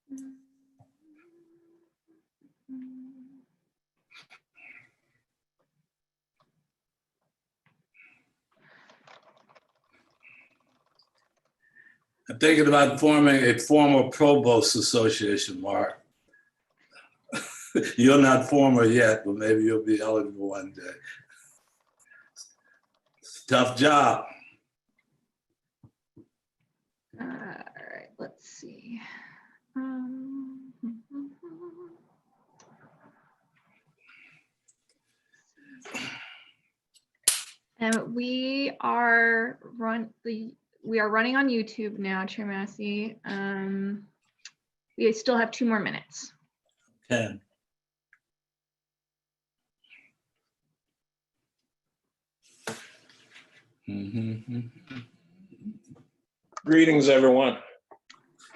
I'm thinking about forming a former provost association, Mark. You're not former yet, but maybe you'll be eligible one day. It's a tough job. All right, let's see. And we are running on YouTube now, Chair Massey. We still have 2 more minutes. Okay. Greetings, everyone.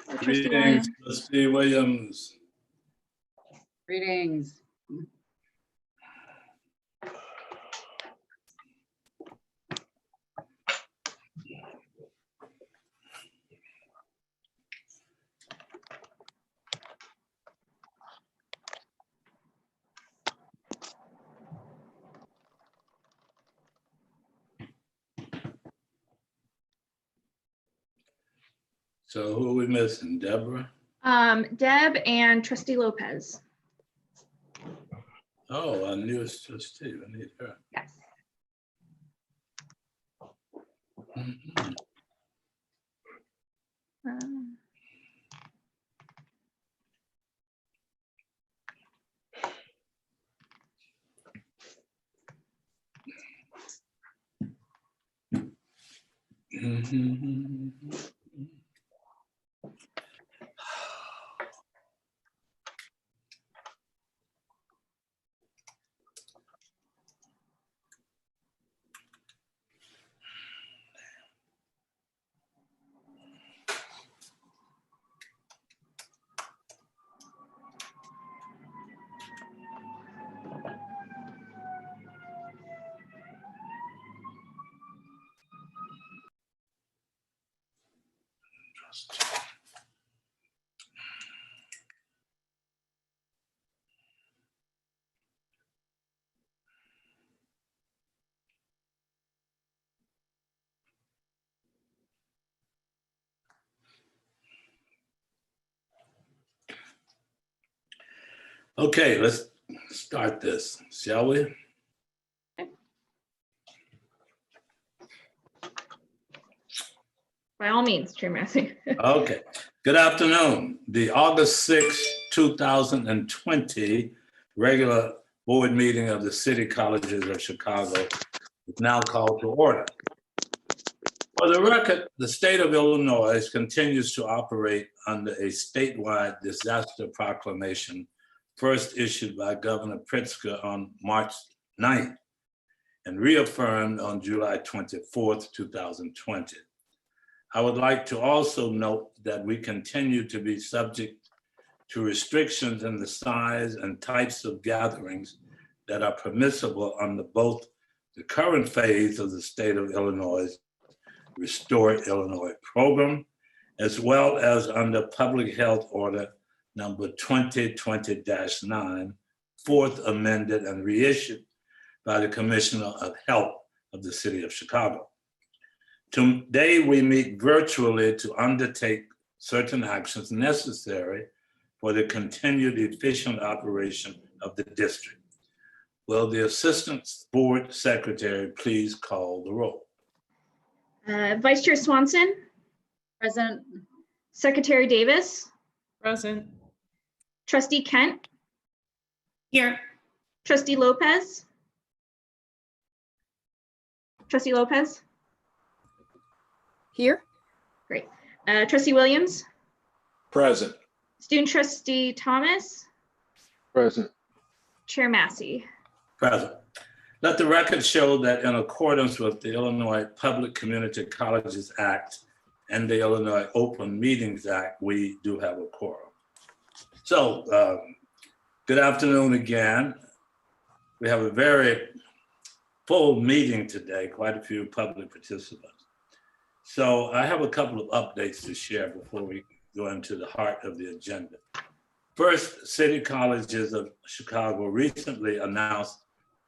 Trustee Greetings, Williams. Trustee Williams. Greetings. So who are we missing? Deborah? Deb and Trustee Lopez. Oh, our newest trustee. I need her. Yes. Mhm. Okay, let's start this, shall we? By all means, Chair Massey. Okay, good afternoon. The August 6, 2020 regular board meeting of the City Colleges of Chicago is now called to order. For the record, the state of Illinois continues to operate under a statewide disaster proclamation first issued by Governor Pritzker on March 9th and reaffirmed on July 24th, 2020. I would like to also note that we continue to be subject to restrictions in the size and types of gatherings that are permissible under both the current phase of the state of Illinois' Restore Illinois program, as well as under Public Health Order number 2020-9, fourth amended and reissued by the Commissioner of Health of the City of Chicago. Today, we meet virtually to undertake certain actions necessary for the continued efficient operation of the district. Will the Assistant Board Secretary please call the roll? Vice Chair Swanson, Present. Secretary Davis, Present. Trustee Kent, Here. Trustee Lopez. Trustee Lopez, Here. great. Trustee Williams, Present. Student Trustee Thomas, Present. Chair Massey. Present. Let the record show that in accordance with the Illinois Public Community Colleges Act and the Illinois Open Meetings Act, we do have a quorum. So, good afternoon again. We have a very full meeting today, quite a few public participants. So I have a couple of updates to share before we go into the heart of the agenda. First, City Colleges of Chicago recently announced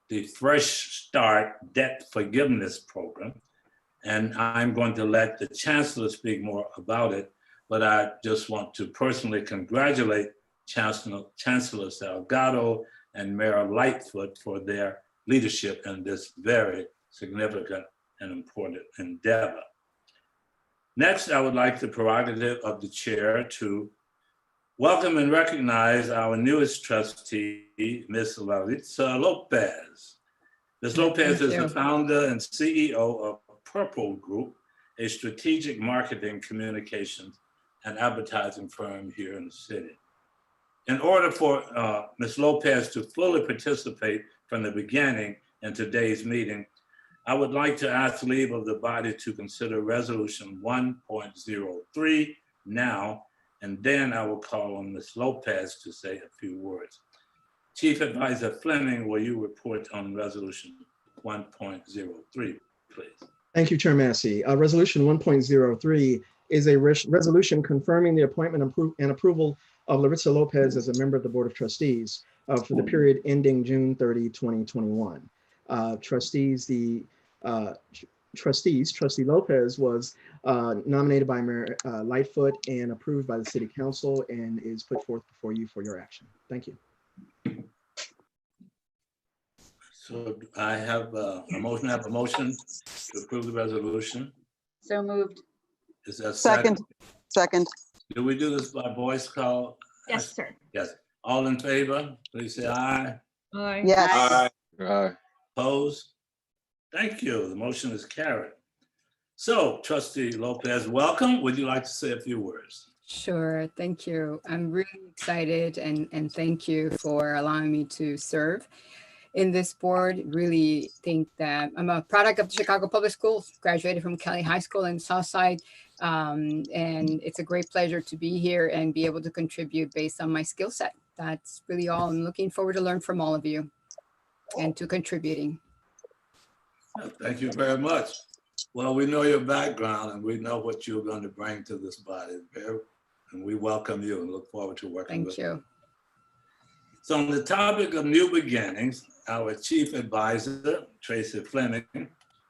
the Fresh Start Debt Forgiveness Program, and I'm going to let the Chancellor speak more about it, but I just want to personally congratulate Chancellor Salgado and Mayor Lightfoot for their leadership in this very significant and important endeavor. Next, I would like the prerogative of the chair to welcome and recognize our newest trustee, Ms. Larita Lopez. Ms. Lopez is the founder and CEO of Purple Group, a strategic marketing, communications, and advertising firm here in the city. In order for Ms. Lopez to fully participate from the beginning in today's meeting, I would like to ask leave of the body to consider Resolution 1.03 now, and then I will call on Ms. Lopez to say a few words. Chief Advisor Fleming, will you report on Resolution 1.03, please? Thank you, Chair Massey. Resolution 1.03 is a resolution confirming the appointment and approval of Larita Lopez as a member of the Board of Trustees for the period ending June 30, 2021. Trustee Lopez was nominated by Mayor Lightfoot and approved by the City Council and is put forth before you for your action. Thank you. So I have a motion to approve the resolution. So moved. Is that Second. Second. Do we do this by voice call? Yes, sir. Yes. All in favor, please say aye. Aye. Yes. Aye. Aye. Opposed? Thank you. The motion is carried. So, Trustee Lopez, welcome. Would you like to say a few words? Sure, thank you. I'm really excited and thank you for allowing me to serve in this board. Really think that I'm a product of the Chicago Public Schools, graduated from Kelly High School in Southside. And it's a great pleasure to be here and be able to contribute based on my skill set. That's really all. I'm looking forward to learn from all of you and to contributing. Thank you very much. Well, we know your background and we know what you're going to bring to this body. And we welcome you and look forward to working with you. Thank you. So on the topic of new beginnings, our Chief Advisor, Tracy Fleming,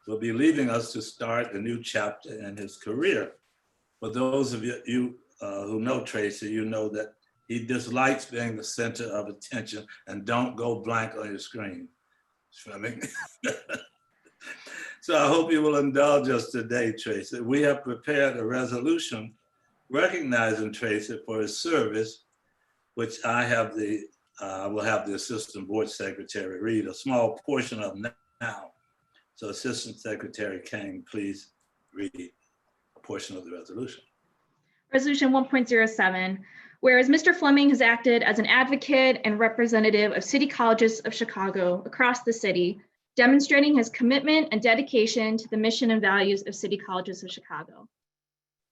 will be leaving us to start a new chapter in his career. For those of you who know Tracy, you know that he dislikes being the center of attention, and don't go blank on your screen, Fleming. So I hope you will indulge us today, Tracy. We have prepared a resolution recognizing Tracy for his service, which I will have the Assistant Board Secretary read a small portion of now. So Assistant Secretary King, please read a portion of the resolution. Resolution 1.07, whereas Mr. Fleming has acted as an advocate and representative of City Colleges of Chicago across the city, demonstrating his commitment and dedication to the mission and values of City Colleges of Chicago.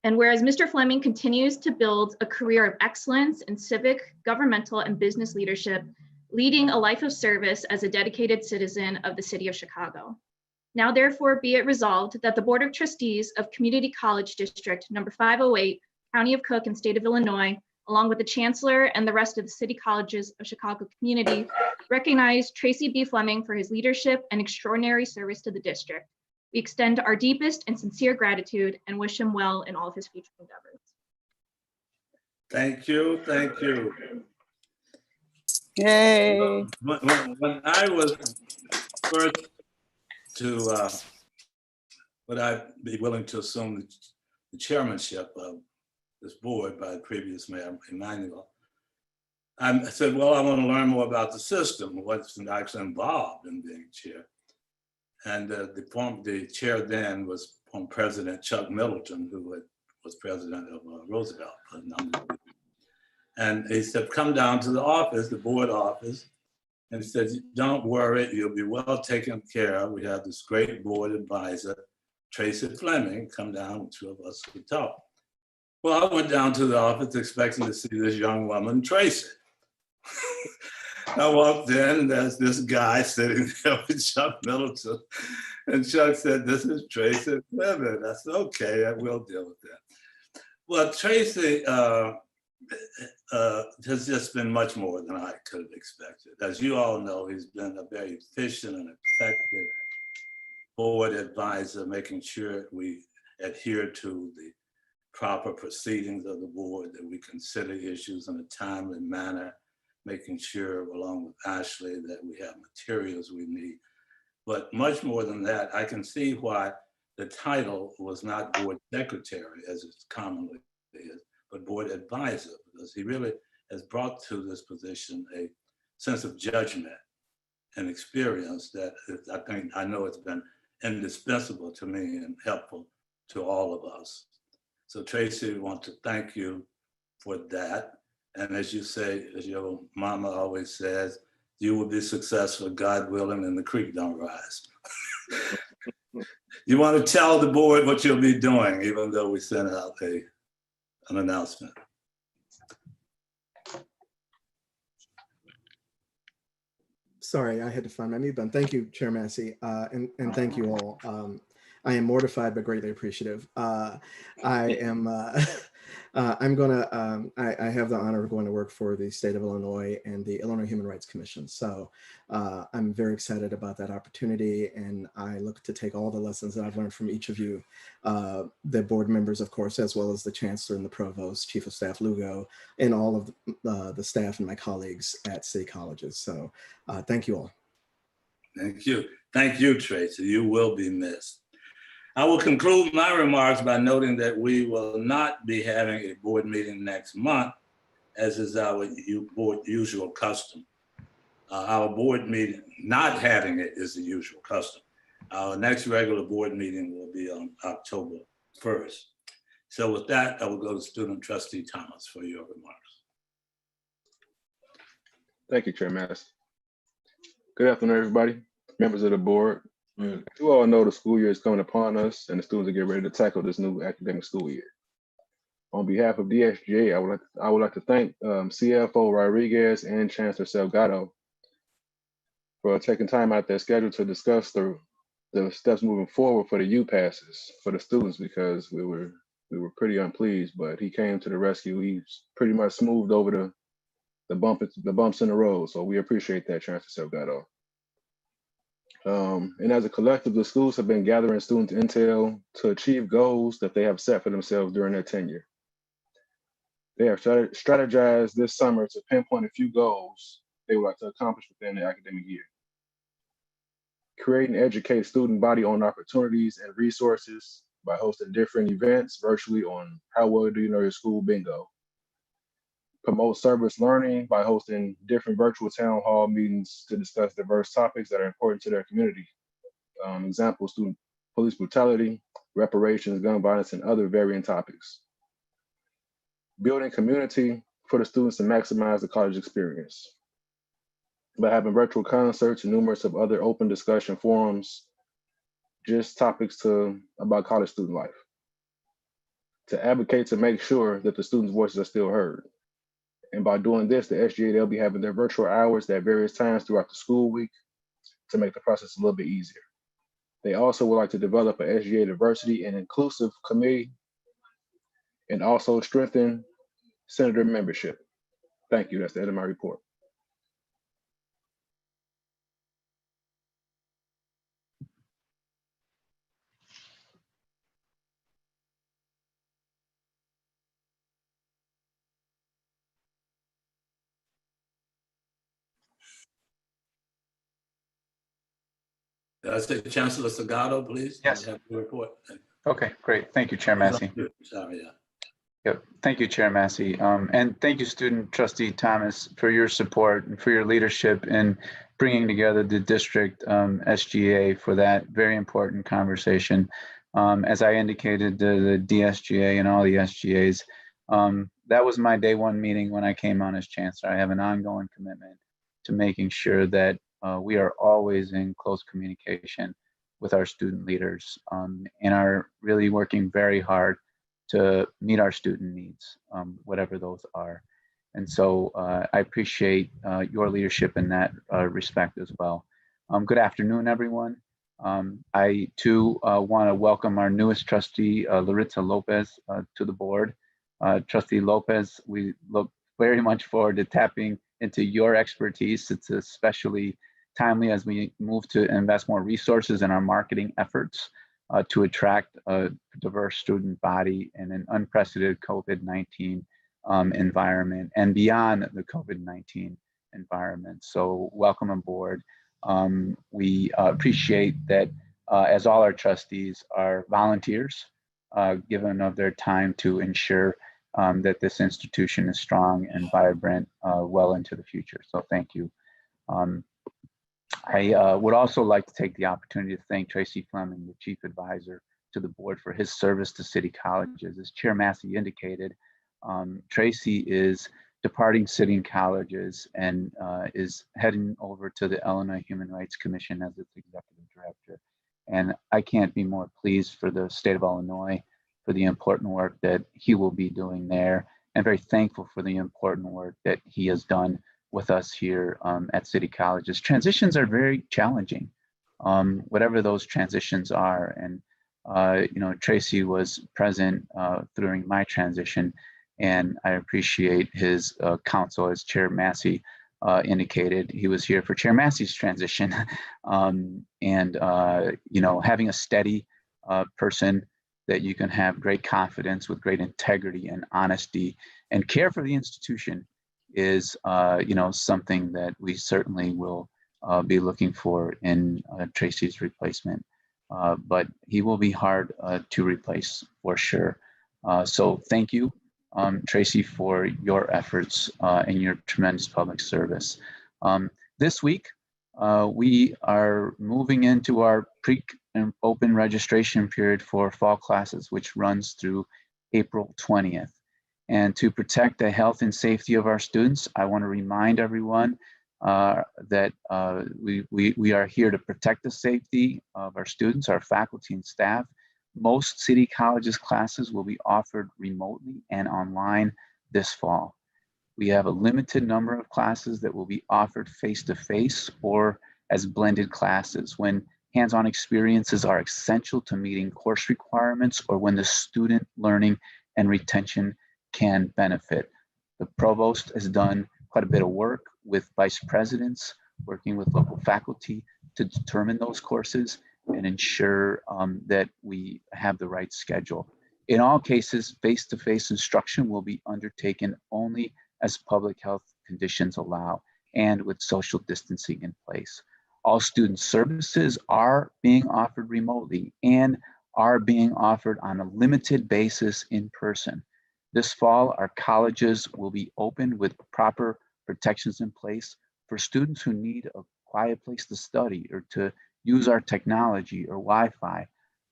And whereas Mr. Fleming continues to build a career of excellence in civic, governmental, and business leadership, leading a life of service as a dedicated citizen of the City of Chicago. Now therefore be it resolved that the Board of Trustees of Community College District number 508, County of Cook and State of Illinois, along with the Chancellor and the rest of the City Colleges of Chicago community, recognize Tracy B. Fleming for his leadership and extraordinary service to the district. We extend our deepest and sincere gratitude and wish him well in all of his future endeavors. Thank you, thank you. Yay. When I was first to, would I be willing to assume the chairmanship of this board by the previous mayor, Emmanuel, I said, well, I want to learn more about the system, what's actually involved in being chair. And the chair then was President Chuck Middleton, who was president of Roosevelt. And he said, come down to the office, the board office, and he said, don't worry, you'll be well taken care of. We have this great board advisor, Tracy Fleming, come down, the two of us could talk. Well, I went down to the office expecting to see this young woman, Tracy. I walked in and there's this guy sitting there with Chuck Middleton. And Chuck said, this is Tracy Fleming. I said, okay, I will deal with that. Well, Tracy has just been much more than I could have expected. As you all know, he's been a very efficient and effective board advisor, making sure we adhere to the proper proceedings of the board, that we consider issues in a timely manner, making sure, along with Ashley, that we have materials we need. But much more than that, I can see why the title was not board secretary, as it's commonly is, but board advisor, because he really has brought to this position a sense of judgment and experience that I know it's been indispensable to me and helpful to all of us. So Tracy, we want to thank you for that. And as you say, as your mama always says, you will be successful, God willing, and the creek don't rise. You want to tell the board what you'll be doing, even though we sent out an announcement. Sorry, I had to find my mute button. Thank you, Chair Massey, and thank you all. I am mortified but greatly appreciative. I am. I'm gonna. I have the honor of going to work for the state of Illinois and the Illinois Human Rights Commission. So I'm very excited about that opportunity, and I look to take all the lessons that I've learned from each of you, the board members, of course, as well as the chancellor and the provost, chief of staff Lugo, and all of the staff and my colleagues at city colleges. So thank you all. Thank you. Thank you, Tracy. You will be missed. I will conclude my remarks by noting that we will not be having a board meeting next month, as is our usual custom. Our board meeting, not having it, is the usual custom. Our next regular board meeting will be on October 1st. So with that, I will go to Student Trustee Thomas for your remarks. Thank you, Chair Massey. Good afternoon, everybody, members of the board. You all know the school year is coming upon us, and the students are getting ready to tackle this new academic school year. On behalf of DSGA, I would like to thank CFO Rodriguez and Chancellor Salgado for taking time out their schedule to discuss the steps moving forward for the U passes for the students, because we were pretty unpleased, but he came to the rescue. He's pretty much smoothed over the bumps in the road. So we appreciate that, Chancellor Salgado. And as a collective, the schools have been gathering student intel to achieve goals that they have set for themselves during their tenure. They have strategized this summer to pinpoint a few goals they would like to accomplish within the academic year. Create and educate student body on opportunities and resources by hosting different events virtually on How Well Do You Know Your School Bingo. Promote service learning by hosting different virtual town hall meetings to discuss diverse topics that are important to their community. Example, student police brutality, reparations, gun violence, and other varying topics. Building community for the students to maximize the college experience by having virtual concerts and numerous of other open discussion forums, just topics about college student life. To advocate to make sure that the students' voices are still heard. And by doing this, the SGA, they'll be having their virtual hours at various times throughout the school week to make the process a little bit easier. They also would like to develop an SGA diversity and inclusive committee and also strengthen senator membership. Thank you. That's the end of my report. Did I say Chancellor Salgado, please? Yes. You have the report. Okay, great. Thank you, Chair Massey. Sorry, yeah. Yep. Thank you, Chair Massey. And thank you, Student Trustee Thomas, for your support and for your leadership in bringing together the district SGA for that very important conversation. As I indicated, the DSGA and all the SGAs, that was my day one meeting when I came on as Chancellor. I have an ongoing commitment to making sure that we are always in close communication with our student leaders and are really working very hard to meet our student needs, whatever those are. And so I appreciate your leadership in that respect as well. Good afternoon, everyone. I too want to welcome our newest trustee, Larita Lopez, to the board. Trustee Lopez, we look very much forward to tapping into your expertise. It's especially timely as we move to invest more resources in our marketing efforts to attract a diverse student body in an unprecedented COVID-19 environment and beyond the COVID-19 environment. So welcome aboard. We appreciate that as all our trustees are volunteers, given of their time to ensure that this institution is strong and vibrant well into the future. So thank you. I would also like to take the opportunity to thank Tracy Fleming, the Chief Advisor to the board, for his service to City Colleges. As Chair Massey indicated, Tracy is departing City Colleges and is heading over to the Illinois Human Rights Commission as its Executive Director. And I can't be more pleased for the state of Illinois for the important work that he will be doing there, and very thankful for the important work that he has done with us here at City Colleges. Transitions are very challenging, whatever those transitions are. And, you know, Tracy was present during my transition, and I appreciate his counsel, as Chair Massey indicated. He was here for Chair Massey's transition. You know, having a steady person that you can have great confidence with great integrity and honesty and care for the institution is, you know, something that we certainly will be looking for in Tracy's replacement. But he will be hard to replace for sure. So thank you, Tracy, for your efforts and your tremendous public service. This week, we are moving into our pre-open registration period for fall classes, which runs through April 20th. And to protect the health and safety of our students, I want to remind everyone that we are here to protect the safety of our students, our faculty and staff. Most City Colleges classes will be offered remotely and online this fall. We have a limited number of classes that will be offered face-to-face or as blended classes when hands-on experiences are essential to meeting course requirements or when the student learning and retention can benefit. The provost has done quite a bit of work with vice presidents, working with local faculty to determine those courses and ensure that we have the right schedule. In all cases, face-to-face instruction will be undertaken only as public health conditions allow and with social distancing in place. All student services are being offered remotely and are being offered on a limited basis in person. This fall, our colleges will be open with proper protections in place for students who need a quiet place to study or to use our technology or Wi-Fi.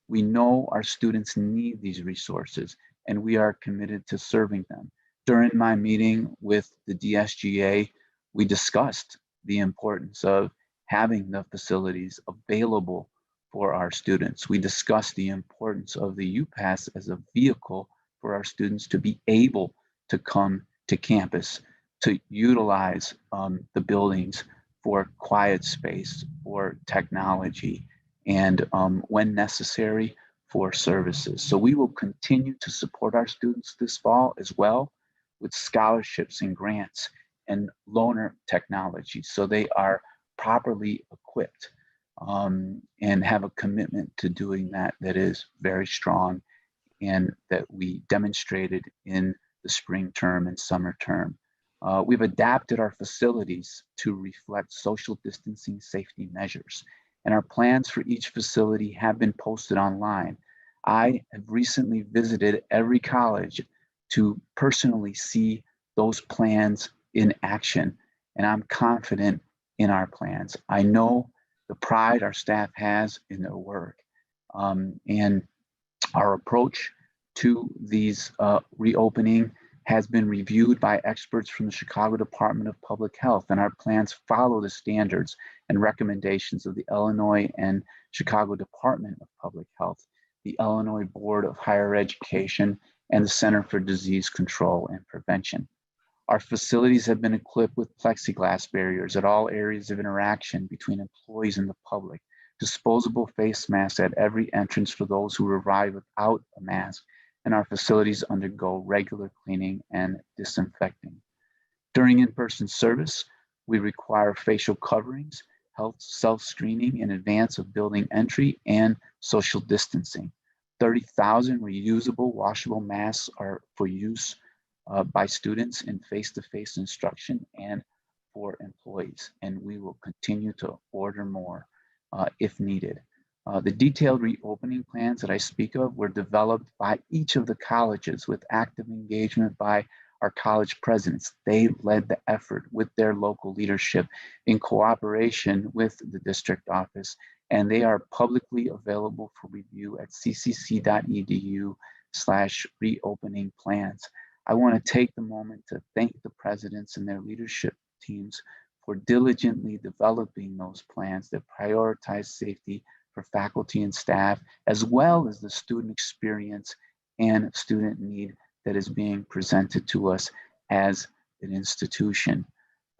We know our students need these resources and we are committed to serving them. During my meeting with the DSGA, we discussed the importance of having the facilities available for our students. We discussed the importance of the UPass as a vehicle for our students to be able to come to campus, to utilize the buildings for quiet space, for technology, and when necessary, for services. So we will continue to support our students this fall as well with scholarships and grants and loaner technology so they are properly equipped and have a commitment to doing that is very strong and that we demonstrated in the spring term and summer term. We've adapted our facilities to reflect social distancing safety measures, and our plans for each facility have been posted online. I have recently visited every college to personally see those plans in action, and I'm confident in our plans. I know the pride our staff has in their work, and our approach to these reopening has been reviewed by experts from the Chicago Department of Public Health, and our plans follow the standards and recommendations of the Illinois and Chicago Department of Public Health, the Illinois Board of Higher Education, and the Center for Disease Control and Prevention. Our facilities have been equipped with plexiglass barriers at all areas of interaction between employees and the public, disposable face masks at every entrance for those who arrive without a mask, and our facilities undergo regular cleaning and disinfecting. During in-person service, we require facial coverings, health self-screening in advance of building entry, and social distancing. 30,000 reusable washable masks are for use by students in face-to-face instruction and for employees, and we will continue to order more if needed. The detailed reopening plans that I speak of were developed by each of the colleges with active engagement by our college presidents. They led the effort with their local leadership in cooperation with the district office, and they are publicly available for review at ccc.edu/reopening plans. I want to take the moment to thank the presidents and their leadership teams for diligently developing those plans that prioritize safety for faculty and staff, as well as the student experience and student need that is being presented to us as an institution.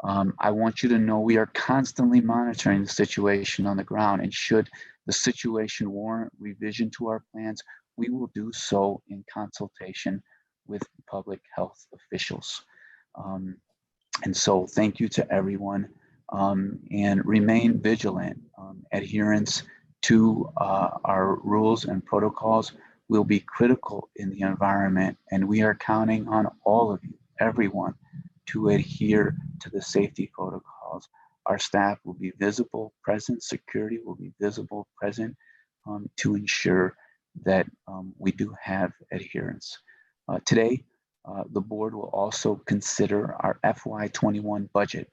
I want you to know we are constantly monitoring the situation on the ground, and should the situation warrant revision to our plans, we will do so in consultation with public health officials. And so thank you to everyone, and remain vigilant. Adherence to our rules and protocols will be critical in the environment, and we are counting on all of you, everyone, to adhere to the safety protocols. Our staff will be visible, present, security will be visible, present, to ensure that we do have adherence. Today, the board will also consider our FY21 budget.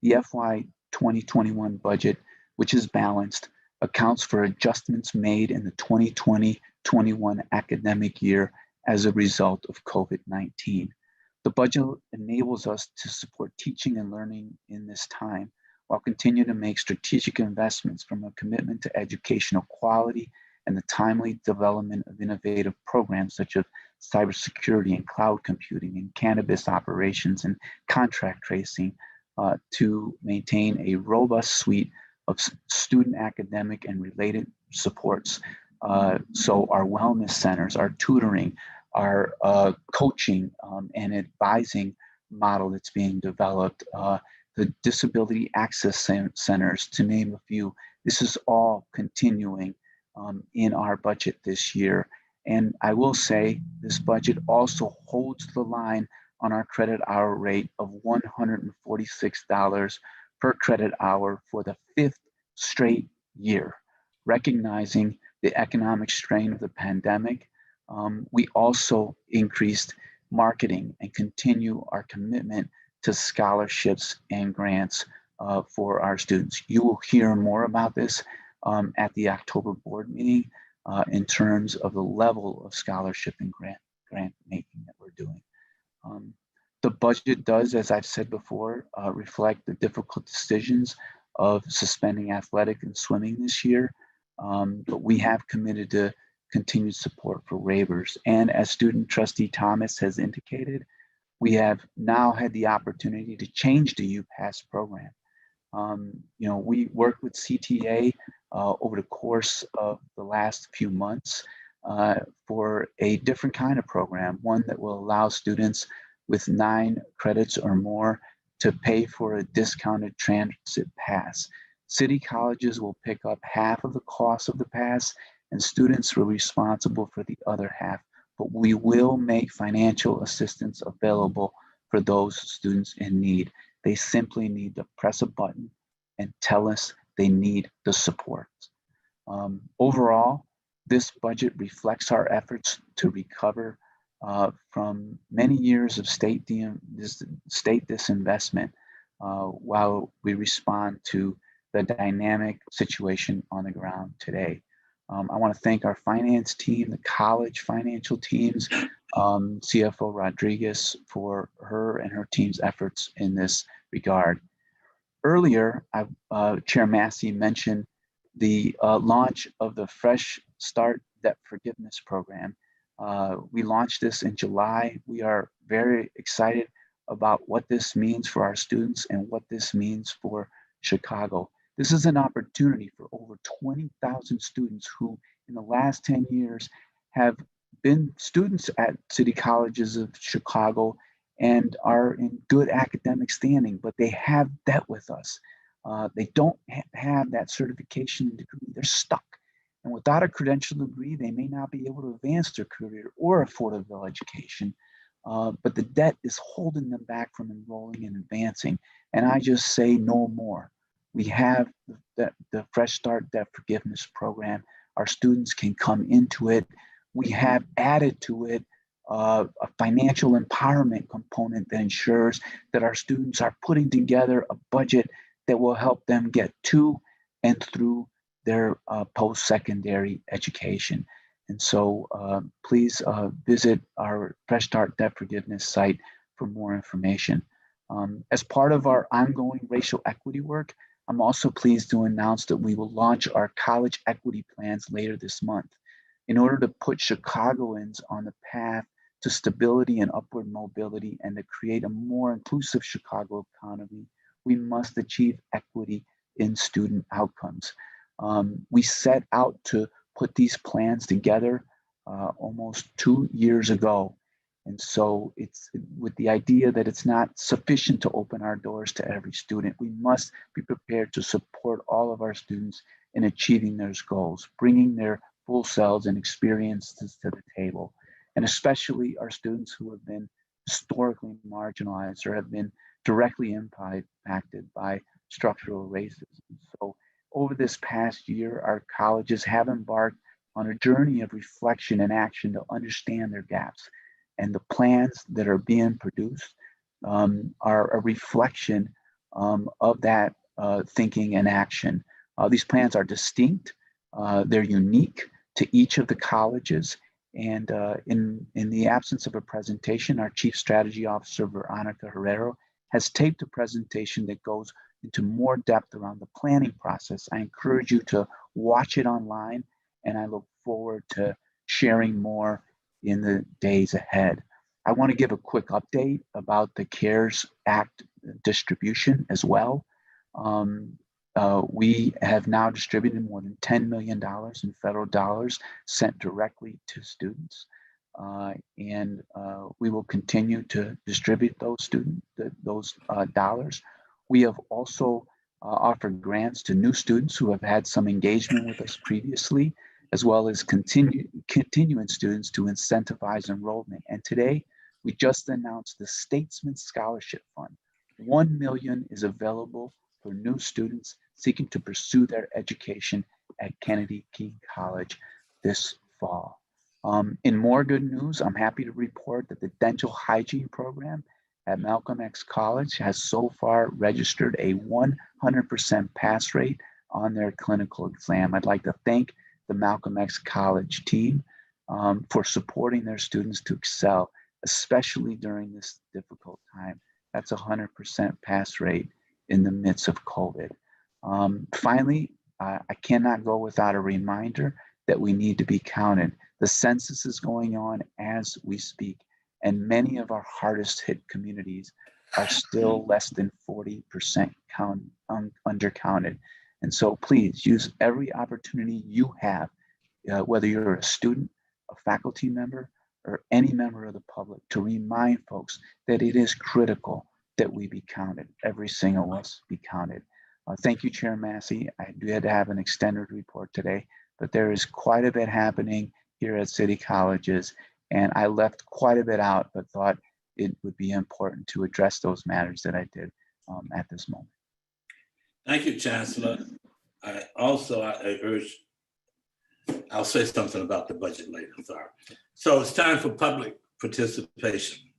The FY 2021 budget, which is balanced, accounts for adjustments made in the 2020-21 academic year as a result of COVID-19. The budget enables us to support teaching and learning in this time, while continuing to make strategic investments from a commitment to educational quality and the timely development of innovative programs such as cybersecurity and cloud computing and cannabis operations and contract tracing, to maintain a robust suite of student academic and related supports. So our wellness centers, our tutoring, our coaching and advising model that's being developed, the disability access centers, to name a few. This is all continuing in our budget this year. And I will say this budget also holds the line on our credit hour rate of $146 per credit hour for the 5th straight year. Recognizing the economic strain of the pandemic, we also increased marketing and continue our commitment to scholarships and grants for our students. You will hear more about this at the October board meeting in terms of the level of scholarship and grant making that we're doing. The budget does, as I've said before, reflect the difficult decisions of suspending athletic and swimming this year, but we have committed to continued support for waivers. And as student trustee Thomas has indicated, we have now had the opportunity to change the UPass program. We worked with CTA over the course of the last few months for a different kind of program, one that will allow students with 9 credits or more to pay for a discounted transit pass. City colleges will pick up half of the cost of the pass, and students are responsible for the other half, but we will make financial assistance available for those students in need. They simply need to press a button and tell us they need the support. Overall, this budget reflects our efforts to recover from many years of state disinvestment while we respond to the dynamic situation on the ground today. I want to thank our finance team, the college financial teams, CFO Rodriguez for her and her team's efforts in this regard. Earlier, Chair Massey mentioned the launch of the Fresh Start Debt Forgiveness Program. We launched this in July. We are very excited about what this means for our students and what this means for Chicago. This is an opportunity for over 20,000 students who in the last 10 years have been students at city colleges of Chicago and are in good academic standing, but they have debt with us. They don't have that certification degree. They're stuck. And without a credential degree, they may not be able to advance their career or afford a full education. But the debt is holding them back from enrolling and advancing. And I just say no more. We have the Fresh Start Debt Forgiveness Program. Our students can come into it. We have added to it a financial empowerment component that ensures that our students are putting together a budget that will help them get to and through their post-secondary education. And so please visit our Fresh Start Debt Forgiveness site for more information. As part of our ongoing racial equity work, I'm also pleased to announce that we will launch our college equity plans later this month. In order to put Chicagoans on the path to stability and upward mobility and to create a more inclusive Chicago economy, we must achieve equity in student outcomes. We set out to put these plans together almost 2 years ago. And so it's with the idea that it's not sufficient to open our doors to every student. We must be prepared to support all of our students in achieving their goals, bringing their full selves and experiences to the table, and especially our students who have been historically marginalized or have been directly impacted by structural racism. So over this past year, our colleges have embarked on a journey of reflection and action to understand their gaps. And the plans that are being produced are a reflection of that thinking and action. These plans are distinct, they're unique to each of the colleges. And in the absence of a presentation, our Chief Strategy Officer, Veronica Herrero, has taped a presentation that goes into more depth around the planning process. I encourage you to watch it online, and I look forward to sharing more in the days ahead. I want to give a quick update about the CARES Act distribution as well. We have now distributed more than $10 million in federal dollars sent directly to students. And we will continue to distribute those dollars. We have also offered grants to new students who have had some engagement with us previously, as well as continuing students to incentivize enrollment. And today, we just announced the Statesman Scholarship Fund. $1 million is available for new students seeking to pursue their education at Kennedy King College this fall. In more good news, I'm happy to report that the dental hygiene program at Malcolm X College has so far registered a 100% pass rate on their clinical exam. I'd like to thank the Malcolm X College team for supporting their students to excel, especially during this difficult time. That's a 100% pass rate in the midst of COVID. Finally, I cannot go without a reminder that we need to be counted. The census is going on as we speak, and many of our hardest hit communities are still less than 40% undercounted. And so please use every opportunity you have, whether you're a student, a faculty member, or any member of the public, to remind folks that it is critical that we be counted, every single us be counted. Thank you, Chair Massey. I do have to have an extended report today, but there is quite a bit happening here at City Colleges, and I left quite a bit out, but thought it would be important to address those matters that I did at this moment. Thank you, Chancellor. I urge, I'll say something about the budget later, sorry. So it's time for public participation.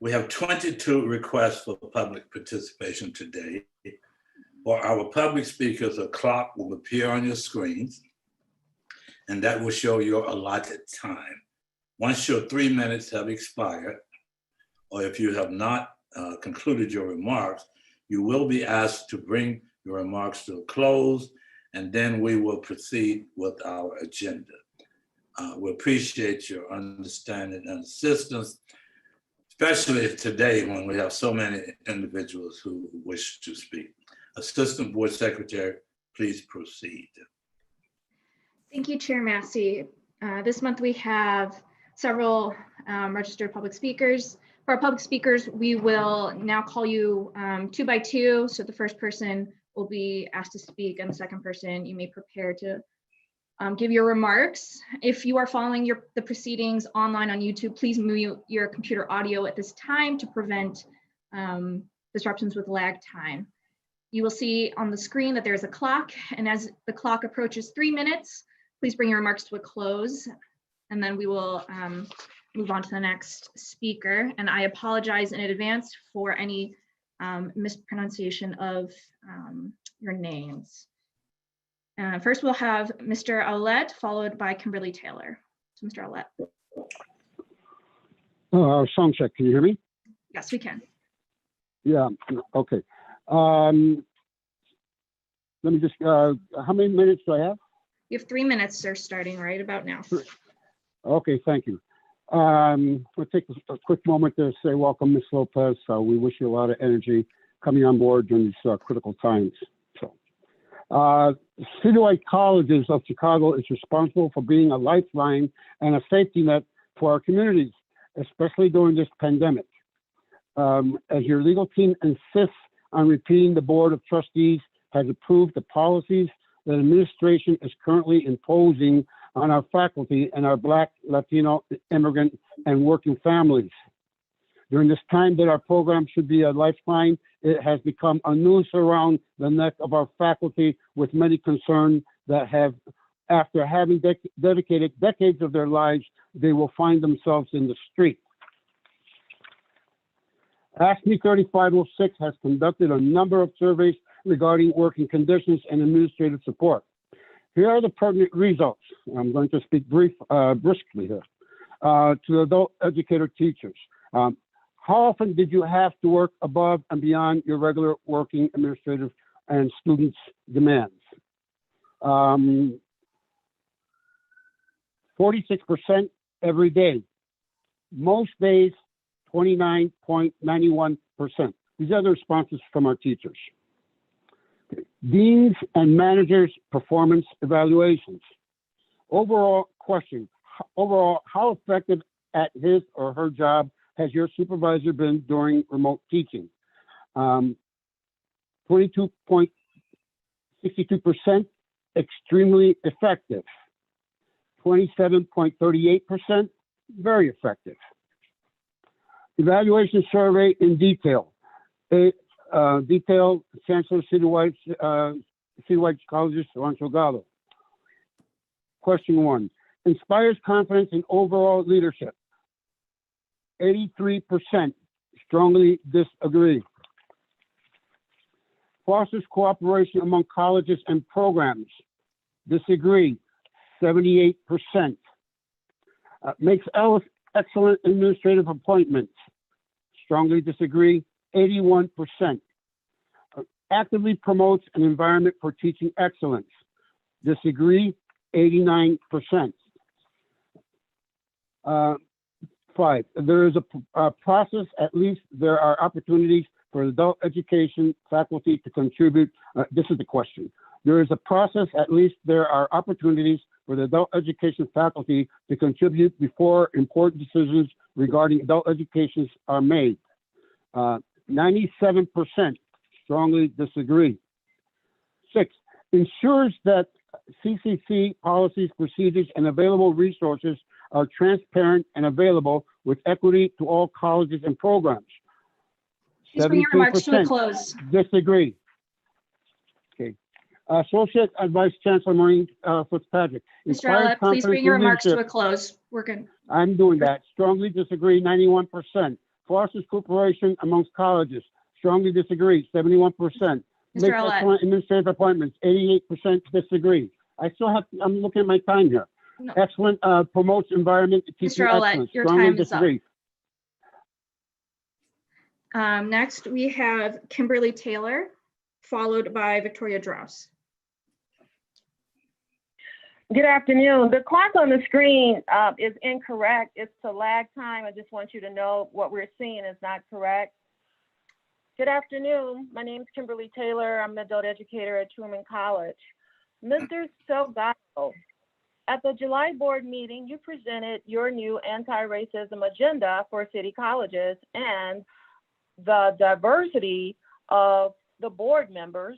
We have 22 requests for public participation today. For our public speakers, a clock will appear on your screens, and that will show your allotted time. Once your 3 minutes have expired, or if you have not concluded your remarks, you will be asked to bring your remarks to a close, and then we will proceed with our agenda. We appreciate your understanding and assistance, especially today when we have so many individuals who wish to speak. Assistant Board Secretary, please proceed. Thank you, Chair Massey. This month we have several registered public speakers. For our public speakers, we will now call you 2 by 2. So the first person will be asked to speak, and the second person, you may prepare to give your remarks. If you are following the proceedings online on YouTube, please mute your computer audio at this time to prevent disruptions with lag time. You will see on the screen that there's a clock, and as the clock approaches 3 minutes, please bring your remarks to a close, and then we will move on to the next speaker. And I apologize in advance for any mispronunciation of your names. First, we'll have Mr. Aulette, followed by Kimberly Taylor. So Mr. Aulette. Sound check, can you hear me? Yes, we can. Yeah, okay. Let me just, how many minutes do I have? You have 3 minutes, sir, starting right about now. Okay, thank you. We'll take a quick moment to say welcome, Ms. Lopez. We wish you a lot of energy coming on board during these critical times. So, Statewide Colleges of Chicago is responsible for being a lifeline and a safety net for our communities, especially during this pandemic. As your legal team insists on repeating, the Board of Trustees has approved the policies that administration is currently imposing on our faculty and our Black, Latino, immigrant, and working families. During this time that our program should be a lifeline, it has become a noose around the neck of our faculty, with many concerned that after having dedicated decades of their lives, they will find themselves in the street. ASME 3506 has conducted a number of surveys regarding working conditions and administrative support. Here are the pertinent results. I'm going to speak briskly here. To adult educator teachers. How often did you have to work above and beyond your regular working administrative and students' demands? 46% every day. Most days, 29.91%. These are the responses from our teachers. Deans and managers' performance evaluations. Overall question, how effective at his or her job has your supervisor been during remote teaching? 22.62%, extremely effective. 27.38%, very effective. Evaluation survey in detail. Detail, Chancellor Statewide Colleges, Rancho Galo. Question 1, inspires confidence in overall leadership. 83% strongly disagree. Fosters cooperation among colleges and programs. Disagree, 78%. Makes excellent administrative appointments. Strongly disagree, 81%. Actively promotes an environment for teaching excellence. Disagree, 89%. 5, there is a process, at least there are opportunities for adult education faculty to contribute. This is the question. There is a process, at least there are opportunities for the adult education faculty to contribute before important decisions regarding adult education are made. 97% strongly disagree. 6, ensures that CCC policies, procedures, and available resources are transparent and available with equity to all colleges and programs. Please bring your remarks to a close. Disagree. Okay. Associate Vice Chancellor Maureen Fitzpatrick. Mr. Aulette, please bring your remarks to a close. We're good. I'm doing that. Strongly disagree, 91%. Fosters cooperation amongst colleges. Strongly disagree, 71%. Mr. Makes Aulette. excellent administrative appointments, 88% disagree. I still have, I'm looking at my time here. No. Excellent, promotes environment to teaching Mr. Aulette, excellence. your Strongly time is up. disagree. Next, we have Kimberly Taylor, followed by Victoria Drouse. Good afternoon. The clock on the screen is incorrect. It's a lag time. I just want you to know what we're seeing is not correct. Good afternoon. My name is Kimberly Taylor. I'm an adult educator at Truman College. Mr. Salgado, At the July board meeting, you presented your new anti-racism agenda for city colleges and the diversity of the board members,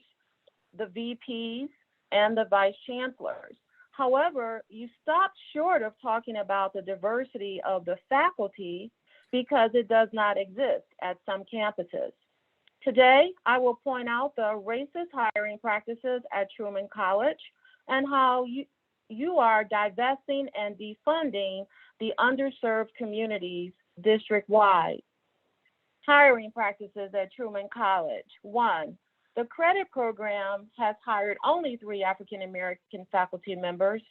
the VPs, and the vice chancellors. However, you stopped short of talking about the diversity of the faculty because it does not exist at some campuses. Today, I will point out the racist hiring practices at Truman College and how you are divesting and defunding the underserved communities district-wide. Hiring practices at Truman College. 1, the credit program has hired only 3 African-American faculty members,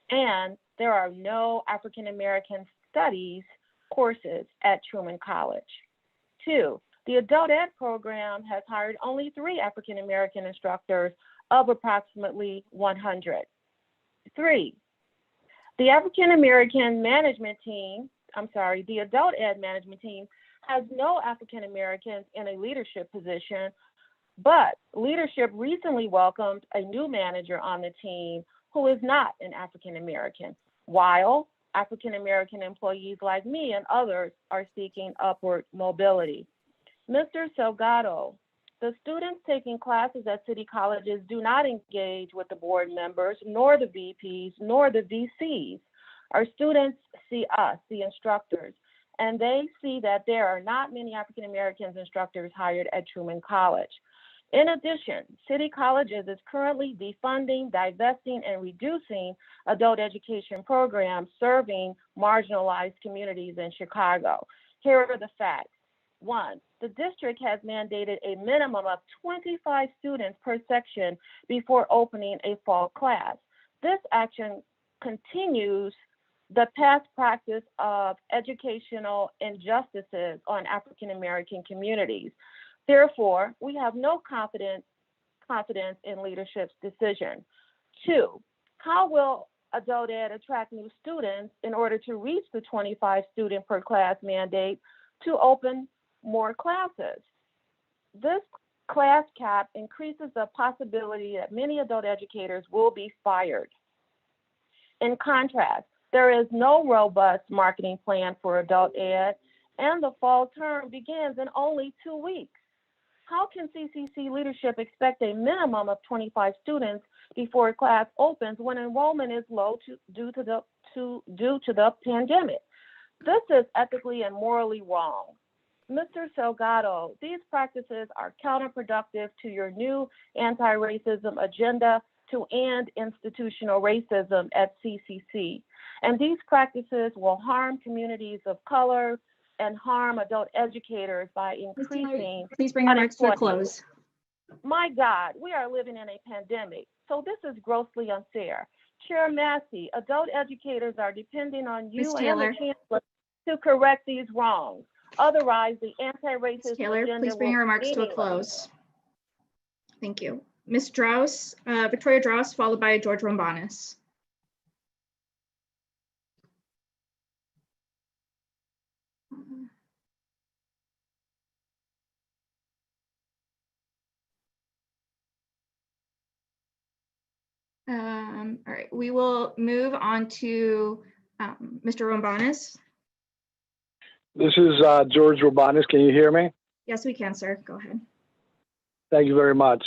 and there are no African-American studies courses at Truman College. 2, the adult ed program has hired only 3 African-American instructors of approximately 100. 3, the African-American management team, the adult ed management team has no African-Americans in a leadership position, but leadership recently welcomed a new manager on the team who is not an African-American, while African-American employees like me and others are seeking upward mobility. Mr. Salgado, the students taking classes at city colleges do not engage with the board members, nor the VPs, nor the VCs. Our students see us, the instructors, and they see that there are not many African Americans instructors hired at Truman College. In addition, city colleges is currently defunding, divesting, and reducing adult education programs serving marginalized communities in Chicago. Here are the facts. 1, the district has mandated a minimum of 25 students per section before opening a fall class. This action continues the past practice of educational injustices on African American communities. Therefore, we have no confidence in leadership's decision. 2, how will adult ed attract new students in order to reach the 25 student per class mandate to open more classes? This class cap increases the possibility that many adult educators will be fired. In contrast, there is no robust marketing plan for adult ed, and the fall term begins in only 2 weeks. How can CCC leadership expect a minimum of 25 students before a class opens when enrollment is low due to the pandemic? This is ethically and morally wrong. Mr. Salgado, these practices are counterproductive to your new anti-racism agenda to end institutional racism at CCC. And these practices will harm communities of color and harm adult educators by increasing. Please bring our remarks to a close. My God, we are living in a pandemic, so this is grossly unfair. Chair Massey, adult educators are depending on you and the chancellor to correct these wrongs. Otherwise, the anti-racist Ms. Taylor, agenda please bring your remarks to a close. Thank you. Ms. Strauss, Victoria Strauss, followed by George Rombanis. All right, we will move on to Mr. Rombanis. This is George Rombanis. Can you hear me? Yes, we can, sir. Go ahead. Thank you very much.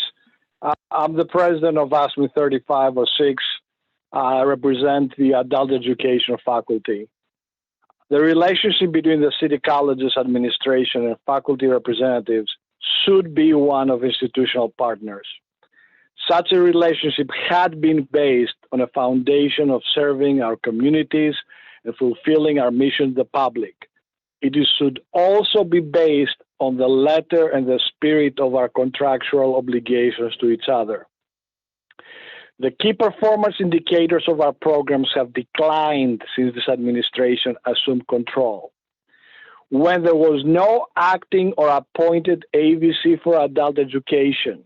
I'm the president of ASME 3506. I represent the adult education faculty. The relationship between the city colleges administration and faculty representatives should be one of institutional partners. Such a relationship had been based on a foundation of serving our communities and fulfilling our mission to the public. It should also be based on the letter and the spirit of our contractual obligations to each other. The key performance indicators of our programs have declined since this administration assumed control. When there was no acting or appointed AVC for adult education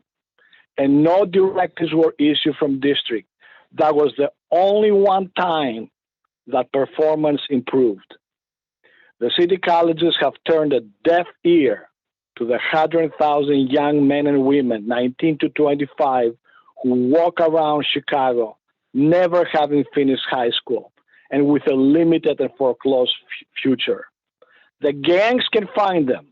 and no directives were issued from district, that was the only one time that performance improved. The city colleges have turned a deaf ear to the 100,000 young men and women, 19 to 25, who walk around Chicago never having finished high school, and with a limited and foreclosed future. The gangs can find them.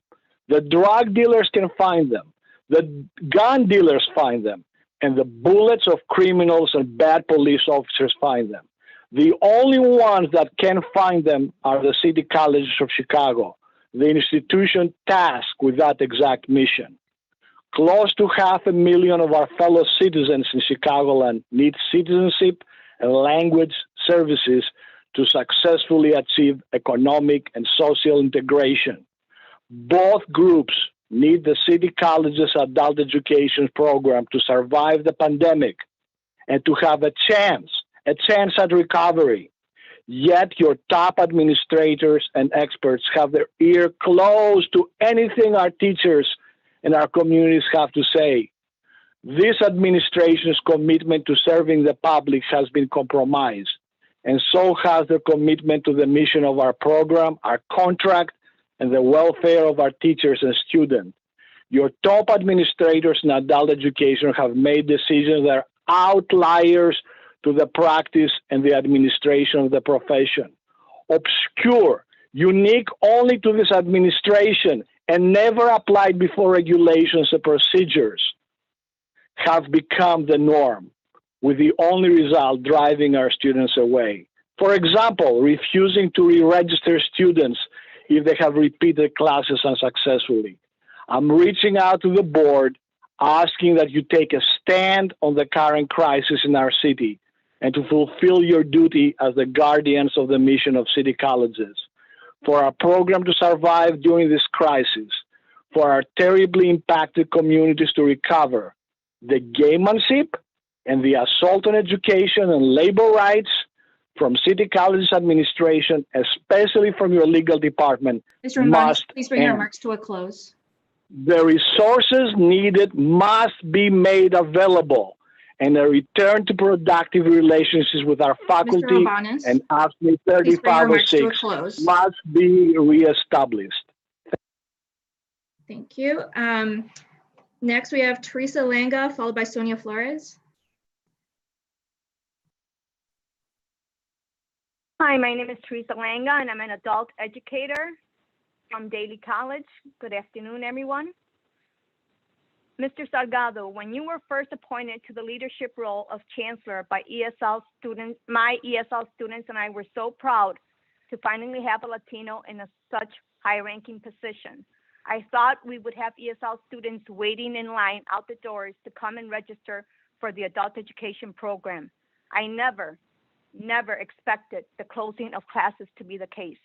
The drug dealers can find them. The gun dealers find them. And the bullets of criminals and bad police officers find them. The only ones that can find them are the city colleges of Chicago, the institution tasked with that exact mission. Close to 500,000 of our fellow citizens in Chicagoland need citizenship and language services to successfully achieve economic and social integration. Both groups need the city college's adult education program to survive the pandemic and to have a chance at recovery. Yet your top administrators and experts have their ear closed to anything our teachers and our communities have to say. This administration's commitment to serving the public has been compromised, and so has their commitment to the mission of our program, our contract, and the welfare of our teachers and students. Your top administrators in adult education have made decisions that are outliers to the practice and the administration of the profession. Obscure, unique only to this administration, and never applied before regulations and procedures have become the norm, with the only result driving our students away. For example, refusing to re-register students if they have repeated classes unsuccessfully. I'm reaching out to the board, asking that you take a stand on the current crisis in our city and to fulfill your duty as the guardians of the mission of city colleges. For our program to survive during this crisis, for our terribly impacted communities to recover, the gamemanship and the assault on education and labor rights from city colleges administration, especially from your legal department, Mr. Romani, must please bring your end. remarks to a close. The resources needed must be made available, and a return to productive relationships with our faculty Robanis, and AFSCME please bring your 3506 remarks to a close. must be reestablished. Thank you. Next, we have Teresa Langa, followed by Sonia Flores. Hi, my name is Teresa Langa, and I'm an adult educator from Daly College. Good afternoon, everyone. Mr. Salgado, when you were first appointed to the leadership role of chancellor by ESL students, my ESL students and I were so proud to finally have a Latino in such high-ranking position. I thought we would have ESL students waiting in line out the doors to come and register for the adult education program. I never expected the closing of classes to be the case.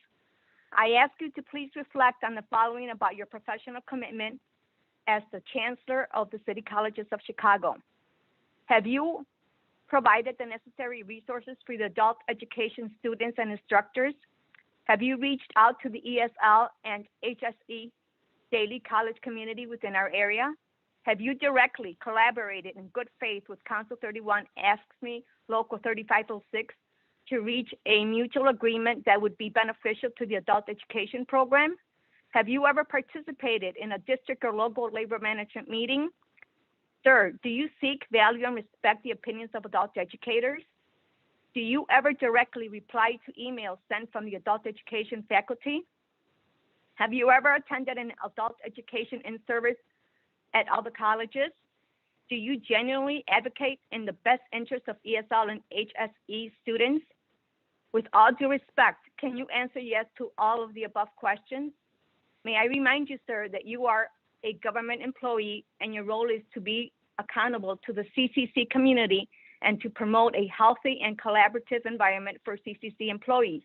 I ask you to please reflect on the following about your professional commitment as the Chancellor of the City Colleges of Chicago. Have you provided the necessary resources for the adult education students and instructors? Have you reached out to the ESL and HSE Daly College community within our area? Have you directly collaborated in good faith with Council 31 AFSCME Local 3506 to reach a mutual agreement that would be beneficial to the adult education program? Have you ever participated in a district or local labor management meeting? Third, do you seek, value, and respect the opinions of adult educators? Do you ever directly reply to emails sent from the adult education faculty? Have you ever attended an adult education in-service at all the colleges? Do you genuinely advocate in the best interest of ESL and HSE students? With all due respect, can you answer yes to all of the above questions? May I remind you, sir, that you are a government employee and your role is to be accountable to the CCC community and to promote a healthy and collaborative environment for CCC employees.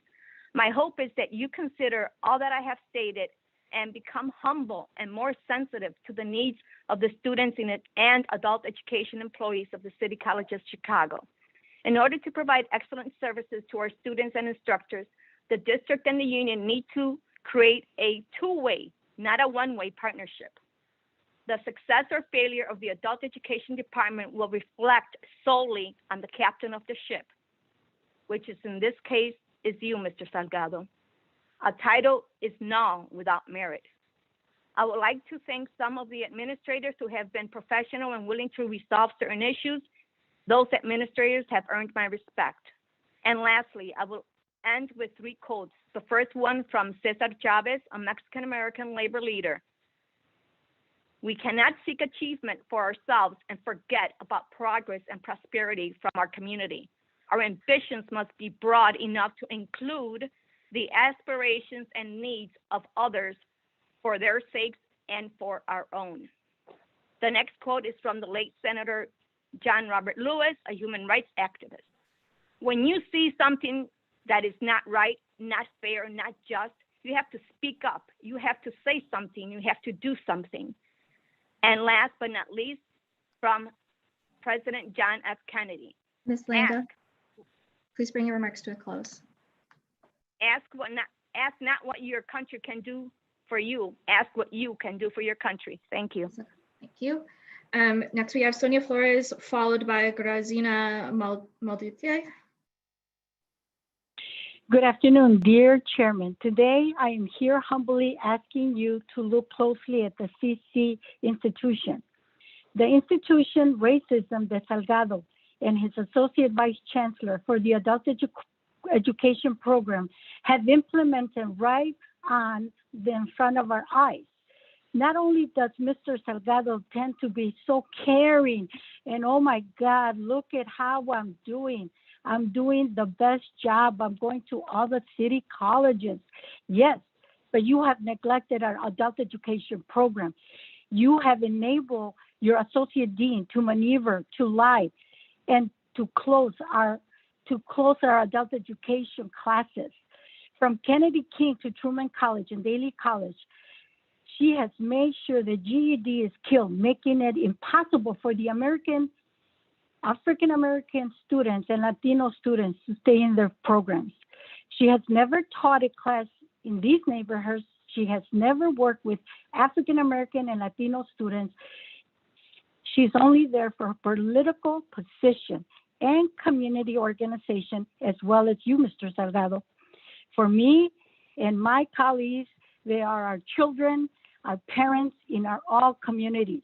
My hope is that you consider all that I have stated and become humble and more sensitive to the needs of the students in it and adult education employees of the City College of Chicago. In order to provide excellent services to our students and instructors, the district and the union need to create a two-way, not a one-way partnership. The success or failure of the adult education department will reflect solely on the captain of the ship, which is in this case is you, Mr. Salgado. A title is null without merit. I would like to thank some of the administrators who have been professional and willing to resolve certain issues. Those administrators have earned my respect. And lastly, I will end with 3 quotes. The first one from Cesar Chavez, a Mexican-American labor leader. We cannot seek achievement for ourselves and forget about progress and prosperity from our community. Our ambitions must be broad enough to include the aspirations and needs of others for their sakes and for our own. The next quote is from the late Senator John Robert Lewis, a human rights activist. When you see something that is not right, not fair, not just, you have to speak up. You have to say something. You have to do something. And last but not least, from President John F. Kennedy. Ms. Landa, please bring your remarks to a close. Ask not what your country can do for you. Ask what you can do for your country. Thank you. Thank you. Next, we have Sonia Flores, followed by Grazina Maldute. Good afternoon, dear Chairman. Today, I am here humbly asking you to look closely at the CC institution. The institution, Racism de Salgado, and his Associate Vice Chancellor for the Adult Education Program have implemented right on in front of our eyes. Not only does Mr. Salgado tend to be so caring and, oh my God, look at how I'm doing the best job. I'm going to all the city colleges. Yes, but you have neglected our adult education program. You have enabled your associate dean to maneuver, to lie, and to close our adult education classes. From Kennedy King to Truman College and Daly College, she has made sure the GED is killed, making it impossible for the African-American students and Latino students to stay in their programs. She has never taught a class in these neighborhoods. She has never worked with African-American and Latino students. She's only there for her political position and community organization, as well as you, Mr. Salgado. For me and my colleagues, they are our children, our parents in our all communities.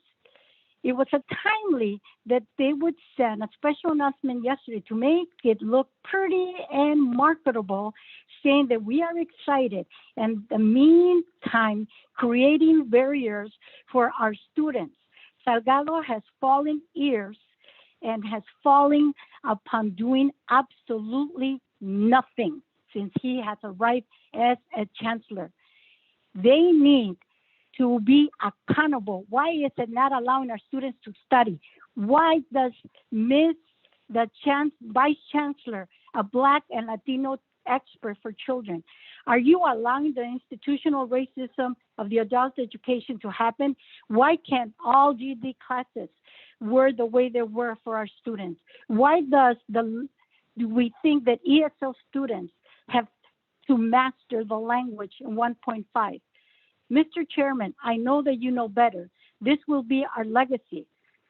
It was a timely that they would send a special announcement yesterday to make it look pretty and marketable, saying that we are excited and in the meantime creating barriers for our students. Salgado has fallen ears and has fallen upon doing absolutely nothing since he has arrived as a chancellor. They need to be accountable. Why is it not allowing our students to study? Why does the Vice Chancellor, a Black and Latino expert for children, are you allowing the institutional racism of the adult education to happen? Why can't all GED classes were the way they were for our students? Why do we think that ESL students have to master the language in 1.5? Mr. Chairman, I know that you know better. This will be our legacy.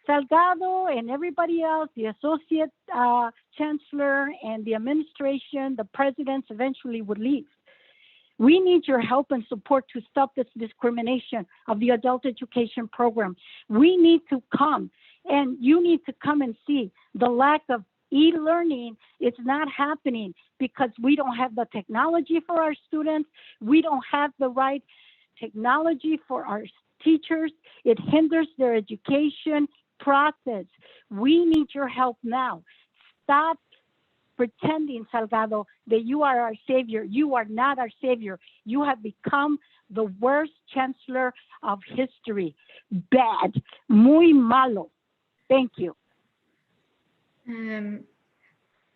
Salgado and everybody else, the associate chancellor and the administration, the presidents eventually would leave. We need your help and support to stop this discrimination of the adult education program. We need to come, and you need to come and see the lack of e-learning. It's not happening because we don't have the technology for our students. We don't have the right technology for our teachers. It hinders their education process. We need your help now. Stop pretending, Salgado, that you are our savior. You are not our savior. You have become the worst chancellor of history. Bad. Muy malo. Thank you.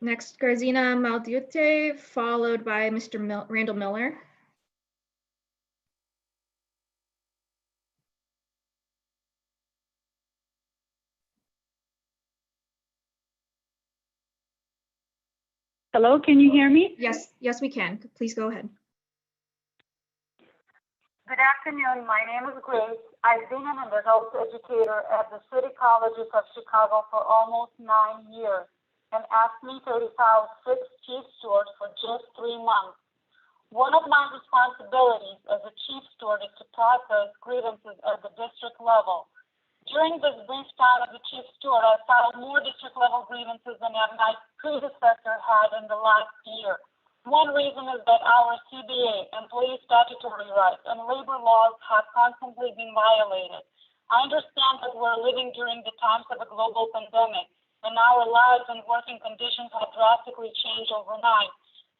Next, Grazina Maldute, followed by Mr. Randall Miller. Hello, can you hear me? Yes, we can. Please go ahead. Good afternoon. My name is Grace. I've been an adult educator at the City Colleges of Chicago for almost 9 years and asked me to refile 6 chief stewards for just 3 months. One of my responsibilities as a chief steward is to process grievances at the district level. During this brief time as the chief steward, I filed more district-level grievances than my predecessor had in the last year. One reason is that our CBA, employee statutory rights, and labor laws have constantly been violated. I understand that we're living during the times of a global pandemic, and our lives and working conditions have drastically changed overnight.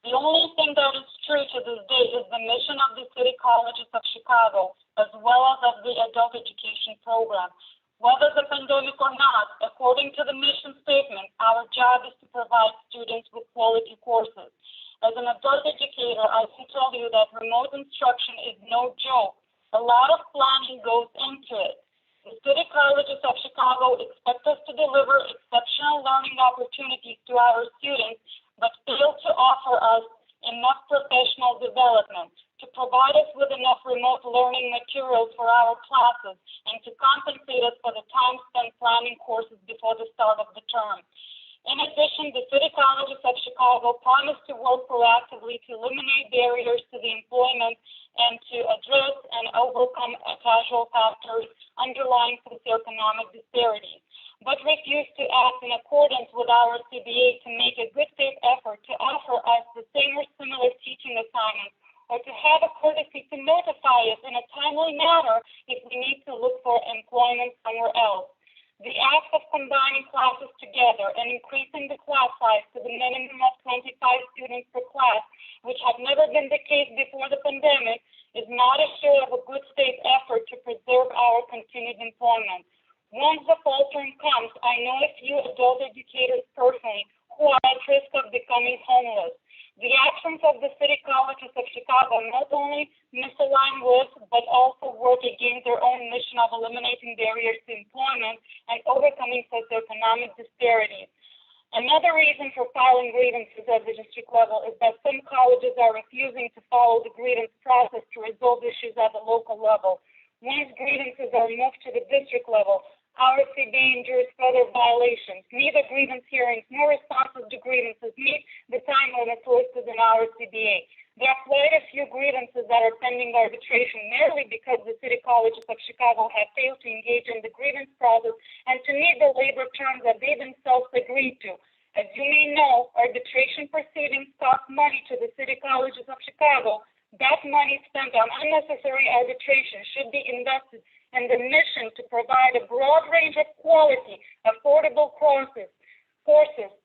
The only thing that is true to this day is the mission of the City Colleges of Chicago, as well as of the adult education program. Whether the pandemic or not, according to the mission statement, our job is to provide students with quality courses. As an adult educator, I can tell you that remote instruction is no joke. A lot of planning goes into it. The City Colleges of Chicago expect us to deliver exceptional learning opportunities to our students, but fail to offer us enough professional development, to provide us with enough remote learning materials for our classes, and to compensate us for the time spent planning courses before the start of the term. In addition, the City Colleges of Chicago promise to work proactively to eliminate barriers to the employment and to address and overcome casual factors underlying socioeconomic disparities, but refuse to act in accordance with our CBA to make a good faith effort to offer us the same or similar teaching assignments, or to have a courtesy to notify us in a timely manner if we need to look for employment somewhere else. The act of combining classes together and increasing the class size to the minimum of 25 students per class, which had never been the case before the pandemic, is not a show of a good faith effort to preserve our continued employment. Once the fall term comes, I know a few adult educators personally who are at risk of becoming homeless. The actions of the City Colleges of Chicago not only misalign with, but also work against their own mission of eliminating barriers to employment and overcoming socioeconomic disparities. Another reason for filing grievances at the district level is that some colleges are refusing to follow the grievance process to resolve issues at the local level. Once grievances are moved to the district level, our CBA endures further violations. Neither grievance hearings nor responses to grievances meet the time limits listed in our CBA. There are quite a few grievances that are pending arbitration merely because the City Colleges of Chicago have failed to engage in the grievance process and to meet the labor terms that they themselves agreed to. As you may know, arbitration proceedings cost money to the City Colleges of Chicago. That money spent on unnecessary arbitration should be invested in the mission to provide a broad range of quality, affordable courses,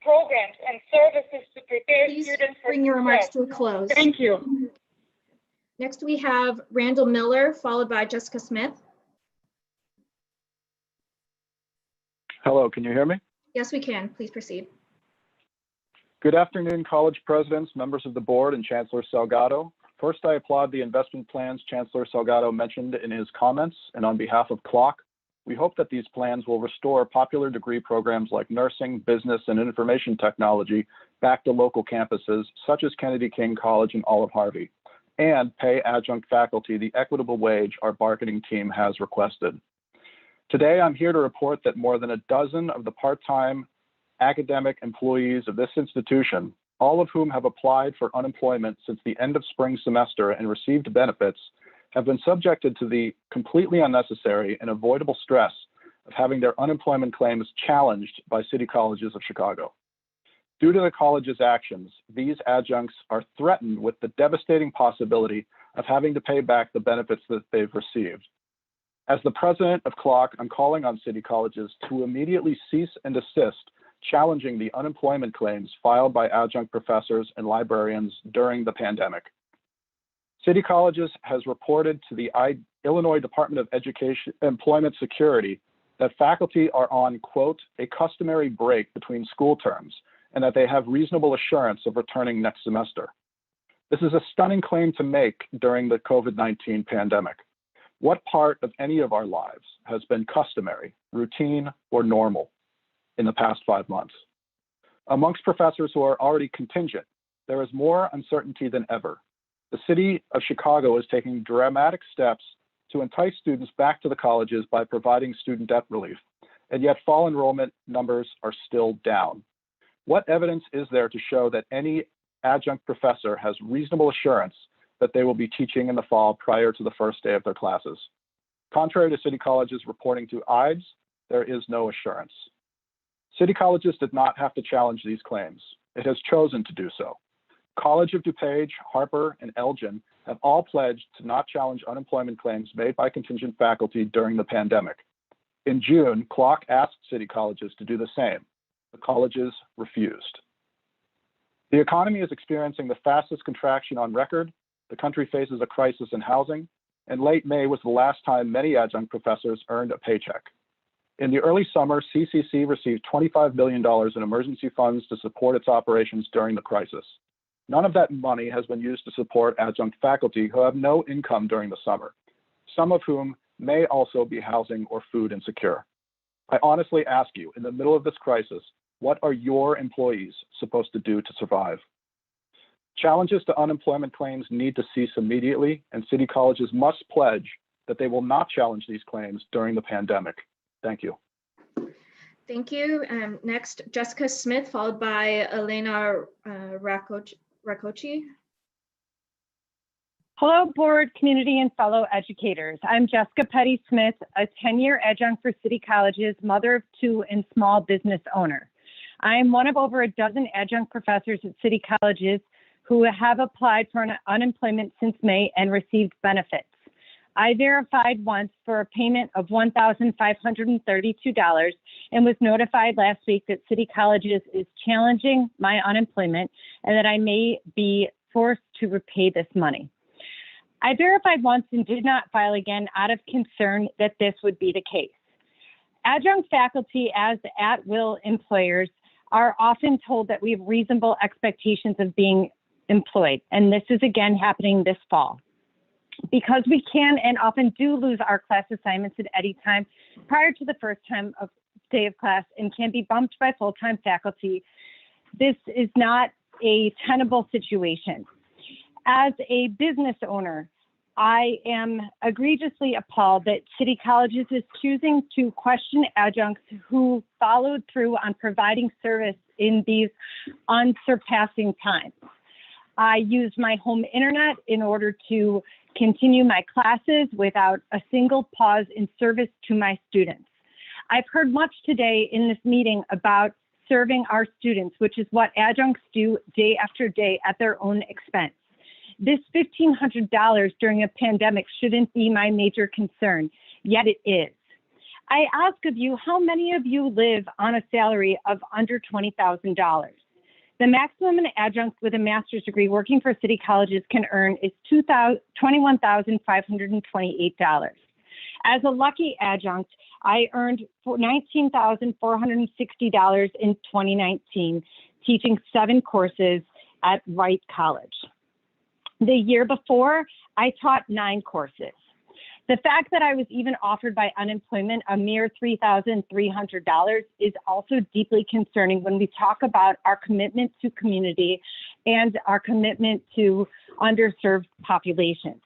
programs, and services to prepare students for bring your remarks success. to a close. Thank you. Next, we have Randall Miller, followed by Jessica Smith. Hello, can you hear me? Yes, we can. Please proceed. Good afternoon, college presidents, members of the board, and Chancellor Salgado. First, I applaud the investment plans Chancellor Salgado mentioned in his comments, and on behalf of CLOC, we hope that these plans will restore popular degree programs like nursing, business, and information technology back to local campuses, such as Kennedy King College and Olive Harvey, and pay adjunct faculty the equitable wage our bargaining team has requested. Today, I'm here to report that more than a dozen of the part-time academic employees of this institution, all of whom have applied for unemployment since the end of spring semester and received benefits, have been subjected to the completely unnecessary and avoidable stress of having their unemployment claims challenged by City Colleges of Chicago. Due to the college's actions, these adjuncts are threatened with the devastating possibility of having to pay back the benefits that they've received. As the president of CLOC, I'm calling on City Colleges to immediately cease and desist challenging the unemployment claims filed by adjunct professors and librarians during the pandemic. City Colleges has reported to the Illinois Department of Education Employment Security that faculty are on, quote, a customary break between school terms, and that they have reasonable assurance of returning next semester. This is a stunning claim to make during the COVID-19 pandemic. What part of any of our lives has been customary, routine, or normal in the past 5 months? Amongst professors who are already contingent, there is more uncertainty than ever. The City of Chicago is taking dramatic steps to entice students back to the colleges by providing student debt relief, and yet fall enrollment numbers are still down. What evidence is there to show that any adjunct professor has reasonable assurance that they will be teaching in the fall prior to the first day of their classes? Contrary to city colleges reporting to IDES, there is no assurance. City colleges did not have to challenge these claims. It has chosen to do so. College of DuPage, Harper, and Elgin have all pledged to not challenge unemployment claims made by contingent faculty during the pandemic. In June, Clark asked city colleges to do the same. The colleges refused. The economy is experiencing the fastest contraction on record. The country faces a crisis in housing, and late May was the last time many adjunct professors earned a paycheck. In the early summer, CCC received $25 million in emergency funds to support its operations during the crisis. None of that money has been used to support adjunct faculty who have no income during the summer, some of whom may also be housing or food insecure. I honestly ask you, in the middle of this crisis, what are your employees supposed to do to survive? Challenges to unemployment claims need to cease immediately, and city colleges must pledge that they will not challenge these claims during the pandemic. Thank you. Thank you. Next, Jessica Smith, followed by Elena Rakoczy. Hello, board, community, and fellow educators. I'm Jessica Petty Smith, a 10-year adjunct for city colleges, mother of 2, and small business owner. I am one of over a dozen adjunct professors at city colleges who have applied for unemployment since May and received benefits. I verified once for a payment of $1,532 and was notified last week that city colleges is challenging my unemployment and that I may be forced to repay this money. I verified once and did not file again out of concern that this would be the case. Adjunct faculty as at-will employers are often told that we have reasonable expectations of being employed, and this is again happening this fall. Because we can and often do lose our class assignments at any time prior to the first day of class and can be bumped by full-time faculty, this is not a tenable situation. As a business owner, I am egregiously appalled that city colleges is choosing to question adjuncts who followed through on providing service in these unsurpassing times. I use my home internet in order to continue my classes without a single pause in service to my students. I've heard much today in this meeting about serving our students, which is what adjuncts do day after day at their own expense. This $1,500 during a pandemic shouldn't be my major concern, yet it is. I ask of you, how many of you live on a salary of under $20,000? The maximum an adjunct with a master's degree working for city colleges can earn is $21,528. As a lucky adjunct, I earned $19,460 in 2019, teaching 7 courses at Wright College. The year before, I taught 9 courses. The fact that I was even offered by unemployment a mere $3,300 is also deeply concerning when we talk about our commitment to community and our commitment to underserved populations.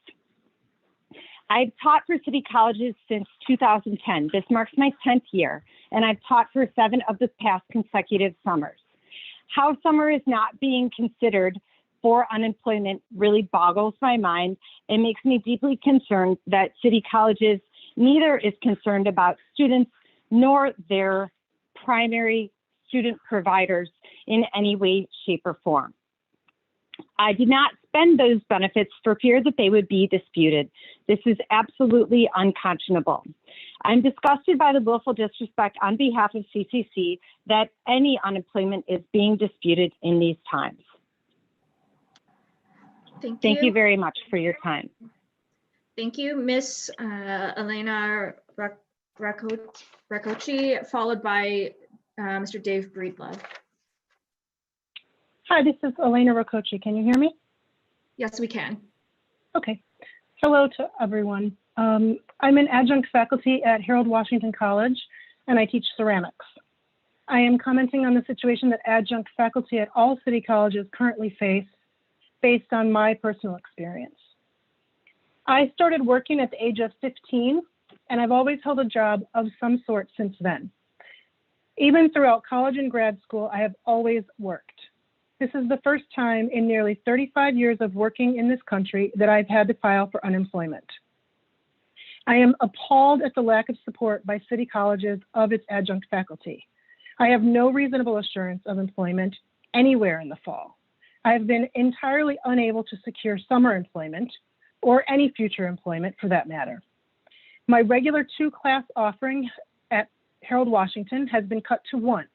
I've taught for city colleges since 2010. This marks my 10th year, and I've taught for 7 of the past consecutive summers. How summer is not being considered for unemployment really boggles my mind and makes me deeply concerned that city colleges neither is concerned about students nor their primary student providers in any way, shape, or form. I did not spend those benefits for fear that they would be disputed. This is absolutely unconscionable. I'm disgusted by the willful disrespect on behalf of CCC that any unemployment is being disputed in these times. Thank you very much for your time. Thank you, Miss Elena Rakoczy, followed by Mr. Dave Breedlove. Hi, this is Elena Rakoczy. Can you hear me? Yes, we can. Okay. Hello to everyone. I'm an adjunct faculty at Harold Washington College, and I teach ceramics. I am commenting on the situation that adjunct faculty at all city colleges currently face based on my personal experience. I started working at the age of 15, and I've always held a job of some sort since then. Even throughout college and grad school, I have always worked. This is the first time in nearly 35 years of working in this country that I've had to file for unemployment. I am appalled at the lack of support by city colleges of its adjunct faculty. I have no reasonable assurance of employment anywhere in the fall. I have been entirely unable to secure summer employment or any future employment for that matter. My regular 2-class offering at Harold Washington has been cut to 1.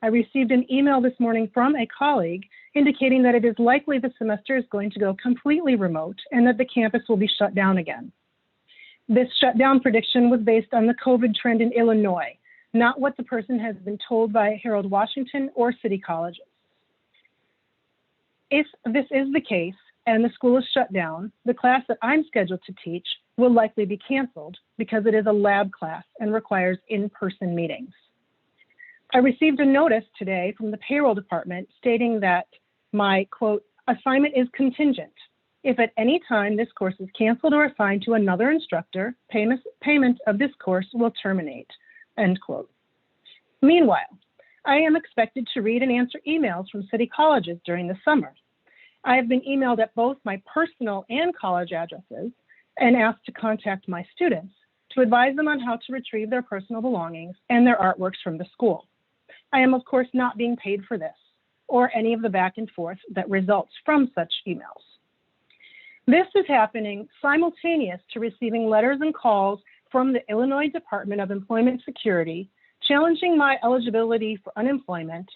I received an email this morning from a colleague indicating that it is likely the semester is going to go completely remote and that the campus will be shut down again. This shutdown prediction was based on the COVID trend in Illinois, not what the person has been told by Harold Washington or city colleges. If this is the case and the school is shut down, the class that I'm scheduled to teach will likely be canceled because it is a lab class and requires in-person meetings. I received a notice today from the payroll department stating that my, quote, assignment is contingent. If at any time this course is canceled or assigned to another instructor, payment of this course will terminate, end quote. Meanwhile, I am expected to read and answer emails from city colleges during the summer. I have been emailed at both my personal and college addresses and asked to contact my students to advise them on how to retrieve their personal belongings and their artworks from the school. I am, of course, not being paid for this or any of the back and forth that results from such emails. This is happening simultaneous to receiving letters and calls from the Illinois Department of Employment Security challenging my eligibility for unemployment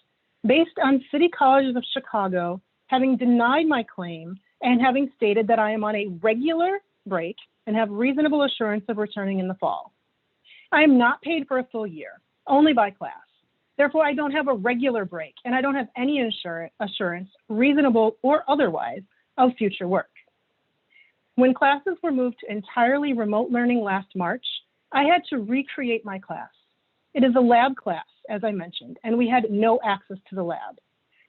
based on City Colleges of Chicago having denied my claim and having stated that I am on a regular break and have reasonable assurance of returning in the fall. I am not paid for a full year, only by class. Therefore, I don't have a regular break and I don't have any assurance, reasonable or otherwise, of future work. When classes were moved to entirely remote learning last March, I had to recreate my class. It is a lab class, as I mentioned, and we had no access to the lab.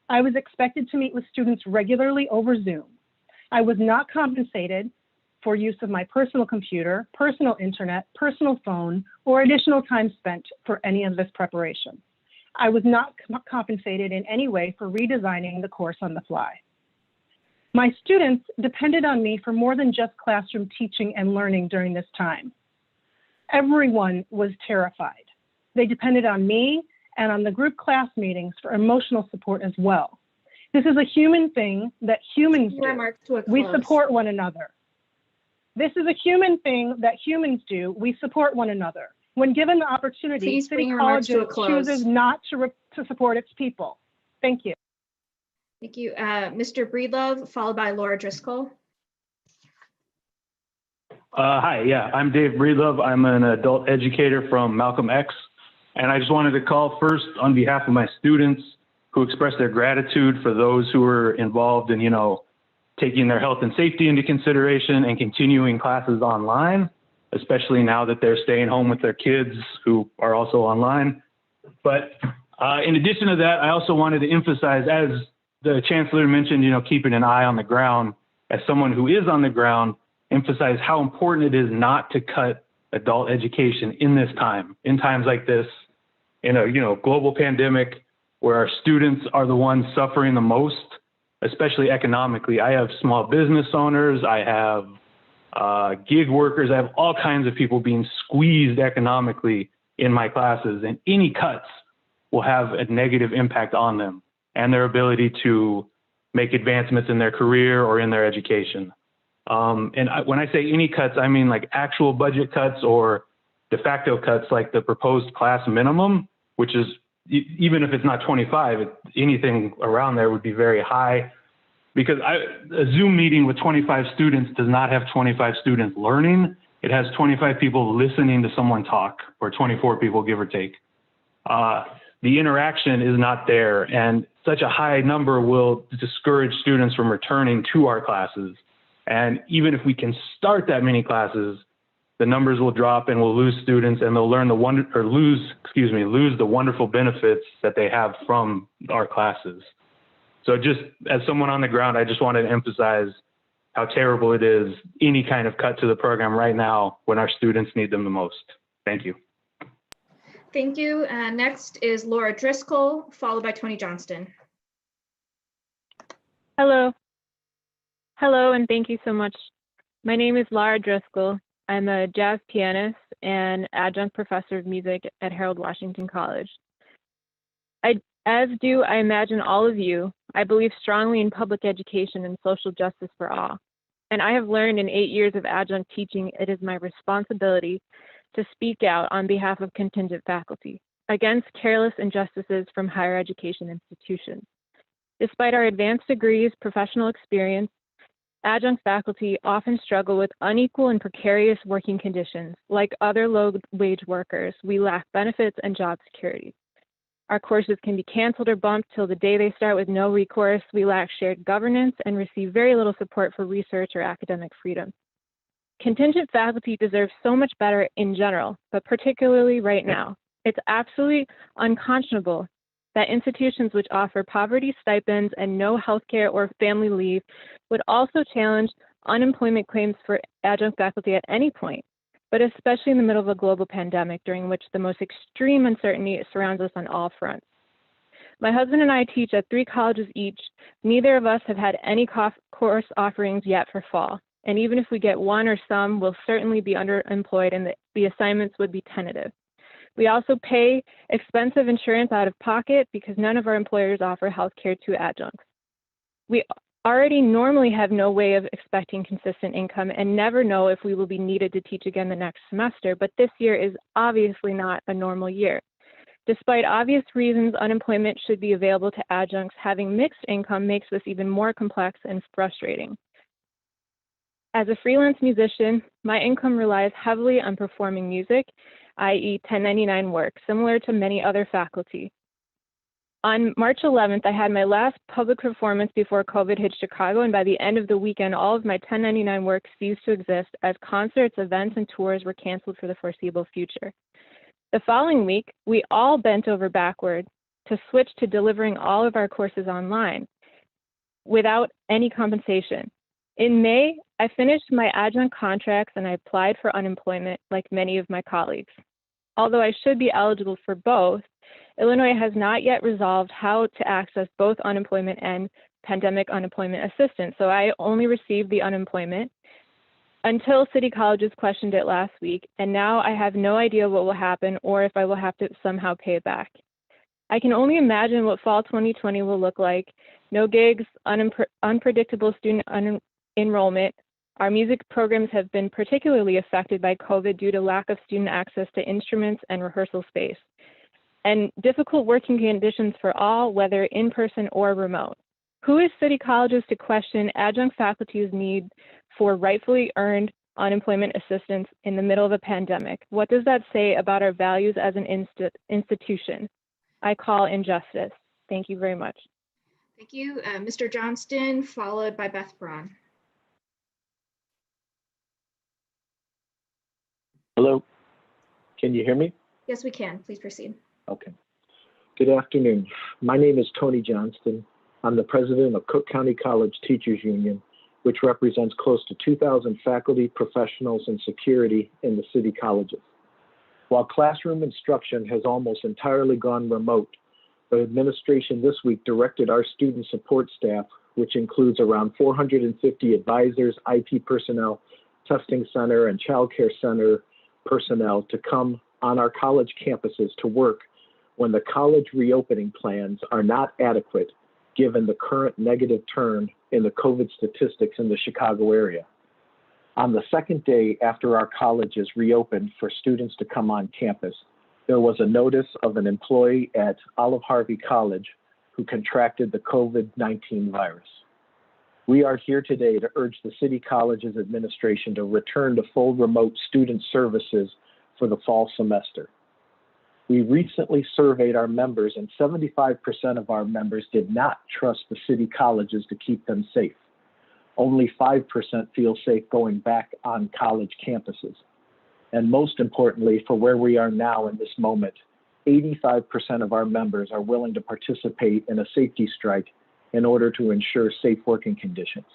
I was expected to meet with students regularly over Zoom. I was not compensated for use of my personal computer, personal internet, personal phone, or additional time spent for any of this preparation. I was not compensated in any way for redesigning the course on the fly. My students depended on me for more than just classroom teaching and learning during this time. Everyone was terrified. They depended on me and on the group class meetings for emotional support as well. This is a human thing that humans do. We support one another. This is a human thing that humans do. We support one another. When given the opportunity, City Colleges chooses not to support its people. Thank you. Thank you. Mr. Breedlove, followed by Laura Driscoll. Hi, yeah, I'm Dave Breedlove. I'm an adult educator from Malcolm X. And I just wanted to call first on behalf of my students who expressed their gratitude for those who were involved in, taking their health and safety into consideration and continuing classes online, especially now that they're staying home with their kids who are also online. But in addition to that, I also wanted to emphasize, as the chancellor mentioned, keeping an eye on the ground, as someone who is on the ground, emphasize how important it is not to cut adult education in this time, in times like this, in a global pandemic where our students are the ones suffering the most, especially economically. I have small business owners, I have gig workers, I have all kinds of people being squeezed economically in my classes, and any cuts will have a negative impact on them and their ability to make advancements in their career or in their education. When I say any cuts, I mean like actual budget cuts or de facto cuts, like the proposed class minimum, which is, even if it's not 25, anything around there would be very high, because a Zoom meeting with 25 students does not have 25 students learning. It has 25 people listening to someone talk, or 24 people, give or take. The interaction is not there, and such a high number will discourage students from returning to our classes. And even if we can start that many classes, the numbers will drop and we'll lose students, and they'll learn lose the wonderful benefits that they have from our classes. So just as someone on the ground, I just wanted to emphasize how terrible it is, any kind of cut to the program right now when our students need them the most. Thank you. Thank you. Next is Laura Driscoll, followed by Tony Johnston. Hello. Hello, and thank you so much. My name is Laura Driscoll, I'm a jazz pianist and adjunct professor of music at Harold Washington College. As do, I imagine, all of you, I believe strongly in public education and social justice for all. And I have learned in 8 years of adjunct teaching, it is my responsibility to speak out on behalf of contingent faculty against careless injustices from higher education institutions. Despite our advanced degrees, professional experience, adjunct faculty often struggle with unequal and precarious working conditions. Like other low-wage workers, we lack benefits and job security. Our courses can be canceled or bumped till the day they start with no recourse. We lack shared governance and receive very little support for research or academic freedom. Contingent faculty deserve so much better in general, but particularly right now. It's absolutely unconscionable that institutions which offer poverty stipends and no healthcare or family leave would also challenge unemployment claims for adjunct faculty at any point, but especially in the middle of a global pandemic during which the most extreme uncertainty surrounds us on all fronts. My husband and I teach at 3 colleges each. Neither of us have had any course offerings yet for fall. And even if we get one or some, we'll certainly be underemployed and the assignments would be tentative. We also pay expensive insurance out of pocket because none of our employers offer health care to adjuncts. We already normally have no way of expecting consistent income and never know if we will be needed to teach again the next semester, but this year is obviously not a normal year. Despite obvious reasons unemployment should be available to adjuncts, having mixed income makes this even more complex and frustrating. As a freelance musician, my income relies heavily on performing music, i.e. 1099 work, similar to many other faculty. On March 11th, I had my last public performance before COVID hit Chicago, and by the end of the weekend, all of my 1099 work ceased to exist as concerts, events, and tours were canceled for the foreseeable future. The following week, we all bent over backward to switch to delivering all of our courses online without any compensation. In May, I finished my adjunct contracts and I applied for unemployment like many of my colleagues. Although I should be eligible for both, Illinois has not yet resolved how to access both unemployment and pandemic unemployment assistance, so I only received the unemployment until city colleges questioned it last week, and now I have no idea what will happen or if I will have to somehow pay it back. I can only imagine what fall 2020 will look like. No gigs, unpredictable student enrollment. Our music programs have been particularly affected by COVID due to lack of student access to instruments and rehearsal space, and difficult working conditions for all, whether in person or remote. Who is city colleges to question adjunct faculty's need for rightfully earned unemployment assistance in the middle of a pandemic? What does that say about our values as an institution? I call injustice. Thank you very much. Thank you. Mr. Johnston, followed by Beth Braun. Hello, can you hear me? Yes, we can. Please proceed. Okay. Good afternoon. My name is Tony Johnston. I'm the president of Cook County College Teachers Union, which represents close to 2,000 faculty, professionals, and security in the city colleges. While classroom instruction has almost entirely gone remote, the administration this week directed our student support staff, which includes around 450 advisors, IT personnel, testing center, and child care center personnel to come on our college campuses to work when the college reopening plans are not adequate given the current negative turn in the COVID statistics in the Chicago area. On the second day after our colleges reopened for students to come on campus, there was a notice of an employee at Olive Harvey College who contracted the COVID-19 virus. We are here today to urge the City Colleges administration to return to full remote student services for the fall semester. We recently surveyed our members, and 75% of our members did not trust the city colleges to keep them safe. Only 5% feel safe going back on college campuses. And most importantly, for where we are now in this moment, 85% of our members are willing to participate in a safety strike in order to ensure safe working conditions.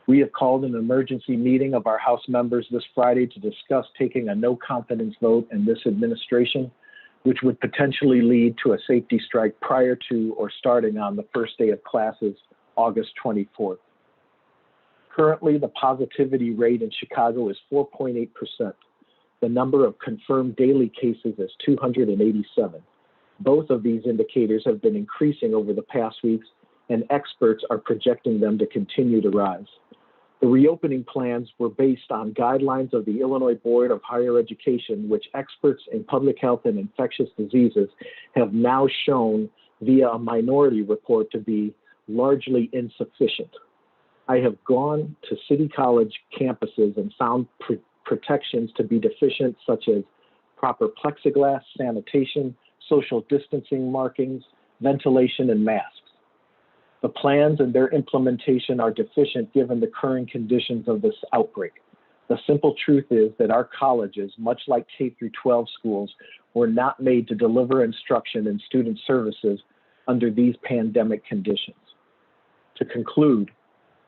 We have called an emergency meeting of our House members this Friday to discuss taking a no confidence vote in this administration, which would potentially lead to a safety strike prior to or starting on the first day of classes, August 24th. Currently, the positivity rate in Chicago is 4.8%. The number of confirmed daily cases is 287. Both of these indicators have been increasing over the past weeks, and experts are projecting them to continue to rise. The reopening plans were based on guidelines of the Illinois Board of Higher Education, which experts in public health and infectious diseases have now shown via a minority report to be largely insufficient. I have gone to City College campuses and found protections to be deficient, such as proper plexiglass, sanitation, social distancing markings, ventilation, and masks. The plans and their implementation are deficient given the current conditions of this outbreak. The simple truth is that our colleges, much like K-12 schools, were not made to deliver instruction and student services under these pandemic conditions. To conclude,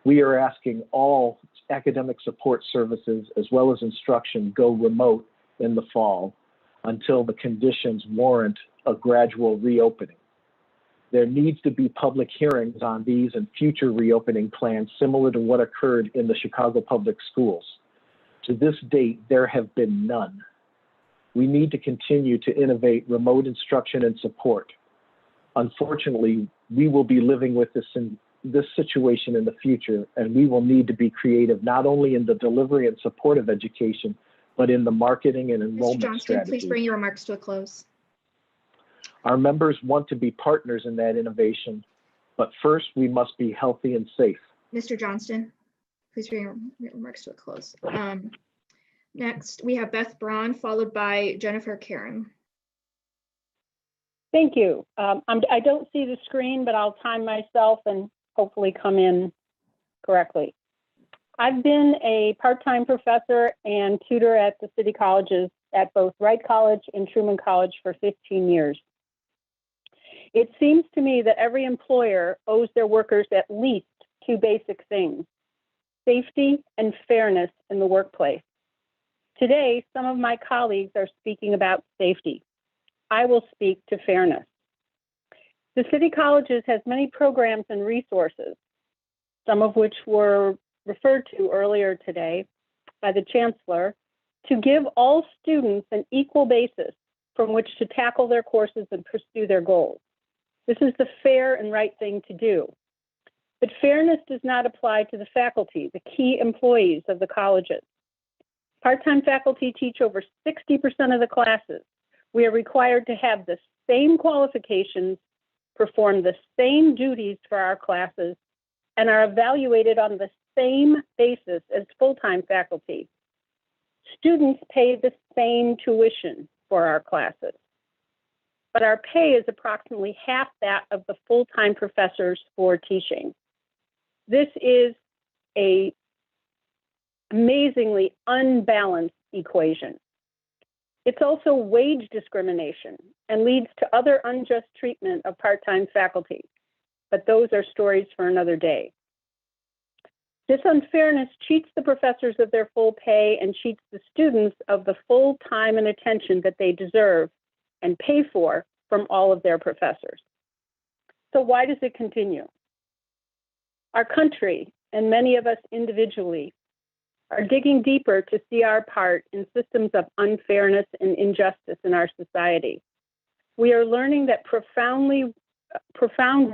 we are asking all academic support services as well as instruction go remote in the fall until the conditions warrant a gradual reopening. There needs to be public hearings on these and future reopening plans similar to what occurred in the Chicago Public Schools. To this date, there have been none. We need to continue to innovate remote instruction and support. Unfortunately, we will be living with this situation in the future, and we will need to be creative not only in the delivery and support of education, but in the marketing and Mr. enrollment Johnston, strategies. please bring your remarks to a close. Our members want to be partners in that innovation, but first we must be healthy and safe. Mr. Johnston, please bring your remarks to a close. Next, we have Beth Braun, followed by Jennifer Karen. Thank you. I don't see the screen, but I'll time myself and hopefully come in correctly. I've been a part-time professor and tutor at the city colleges at both Wright College and Truman College for 15 years. It seems to me that every employer owes their workers at least two basic things: safety and fairness in the workplace. Today, some of my colleagues are speaking about safety. I will speak to fairness. The city colleges has many programs and resources, some of which were referred to earlier today by the chancellor, to give all students an equal basis from which to tackle their courses and pursue their goals. This is the fair and right thing to do. But fairness does not apply to the faculty, the key employees of the colleges. Part-time faculty teach over 60% of the classes. We are required to have the same qualifications, perform the same duties for our classes, and are evaluated on the same basis as full-time faculty. Students pay the same tuition for our classes, but our pay is approximately half that of the full-time professors for teaching. This is an amazingly unbalanced equation. It's also wage discrimination and leads to other unjust treatment of part-time faculty, but those are stories for another day. This unfairness cheats the professors of their full pay and cheats the students of the full time and attention that they deserve and pay for from all of their professors. So why does it continue? Our country, and many of us individually, are digging deeper to see our part in systems of unfairness and injustice in our society. We are learning that profound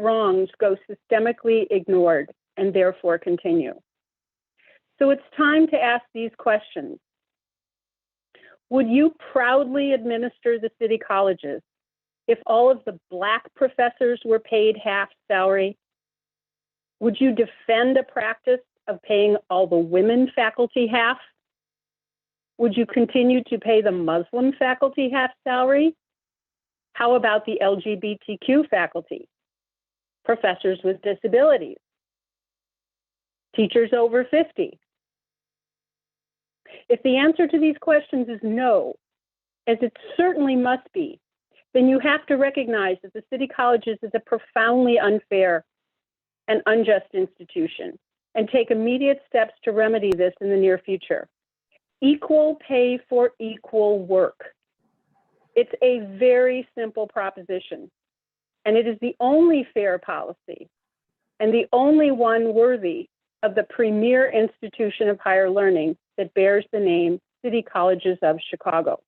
wrongs go systemically ignored and therefore continue. So it's time to ask these questions. Would you proudly administer the city colleges if all of the Black professors were paid half salary? Would you defend a practice of paying all the women faculty half? Would you continue to pay the Muslim faculty half salary? How about the LGBTQ faculty, professors with disabilities, teachers over 50? If the answer to these questions is no, as it certainly must be, then you have to recognize that the city colleges is a profoundly unfair and unjust institution, and take immediate steps to remedy this in the near future. Equal pay for equal work. It's a very simple proposition, and it is the only fair policy and the only one worthy of the premier institution of higher learning that bears the name City Colleges of Chicago.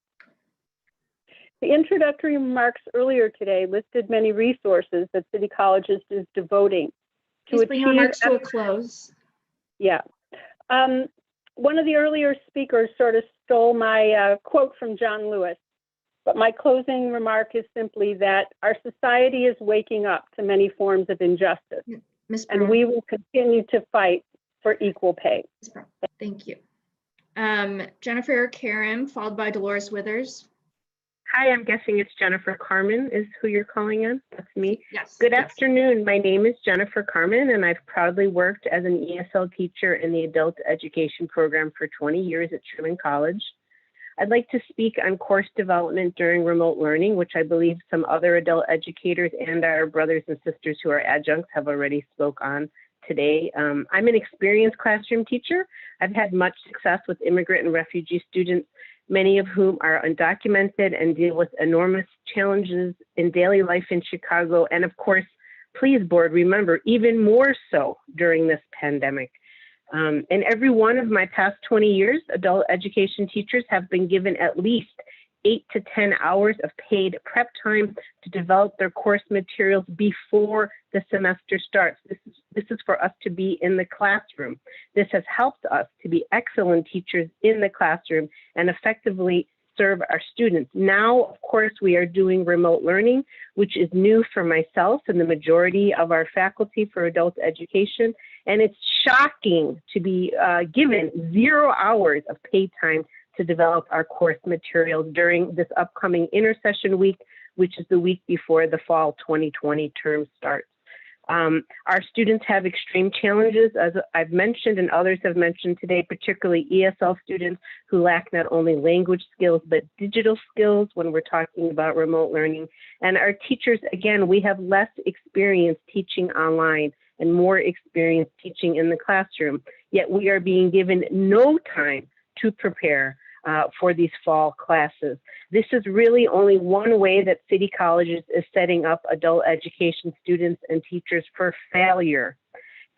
The introductory remarks earlier today listed many resources that City Colleges is devoting to Please bring your remarks to a close. Yeah. One of the earlier speakers sort of stole my quote from John Lewis, but my closing remark is simply that our society is waking up to many forms of injustice, and we will continue to fight for equal pay. Thank you. Jennifer Karam, followed by Dolores Withers. Hi, I'm guessing it's Jennifer Carmen is who you're calling in. That's me. Yes. Good afternoon. My name is Jennifer Carmen, and I've proudly worked as an ESL teacher in the adult education program for 20 years at Truman College. I'd like to speak on course development during remote learning, which I believe some other adult educators and our brothers and sisters who are adjuncts have already spoke on today. I'm an experienced classroom teacher. I've had much success with immigrant and refugee students, many of whom are undocumented and deal with enormous challenges in daily life in Chicago. And of course, please board, remember, even more so during this pandemic. In every one of my past 20 years, adult education teachers have been given at least 8 to 10 hours of paid prep time to develop their course materials before the semester starts. This is for us to be in the classroom. This has helped us to be excellent teachers in the classroom and effectively serve our students. Now, of course, we are doing remote learning, which is new for myself and the majority of our faculty for adult education. And it's shocking to be given 0 hours of paid time to develop our course materials during this upcoming intersession week, which is the week before the fall 2020 term starts. Our students have extreme challenges, as I've mentioned and others have mentioned today, particularly ESL students who lack not only language skills, but digital skills when we're talking about remote learning. And our teachers, again, we have less experience teaching online and more experience teaching in the classroom, yet we are being given no time to prepare for these fall classes. This is really only one way that City Colleges is setting up adult education students and teachers for failure.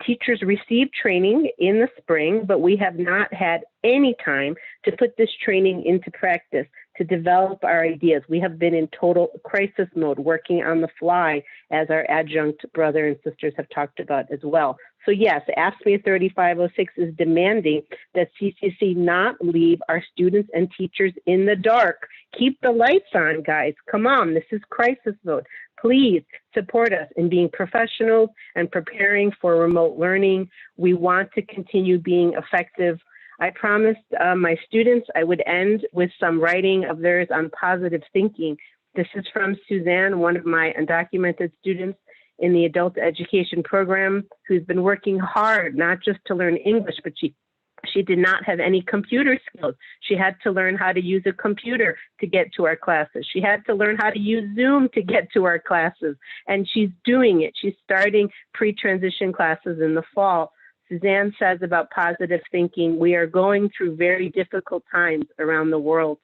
Teachers receive training in the spring, but we have not had any time to put this training into practice, to develop our ideas. We have been in total crisis mode, working on the fly, as our adjunct brother and sisters have talked about as well. So yes, AFSCME 3506 is demanding that CCC not leave our students and teachers in the dark. Keep the lights on, guys. Come on, this is crisis mode. Please support us in being professionals and preparing for remote learning. We want to continue being effective. I promised my students I would end with some writing of theirs on positive thinking. This is from Suzanne, one of my undocumented students in the adult education program, who's been working hard, not just to learn English, but she did not have any computer skills. She had to learn how to use a computer to get to our classes. She had to learn how to use Zoom to get to our classes, and she's doing it. She's starting pre-transition classes in the fall. Suzanne says about positive thinking, we are going through very difficult times around the world.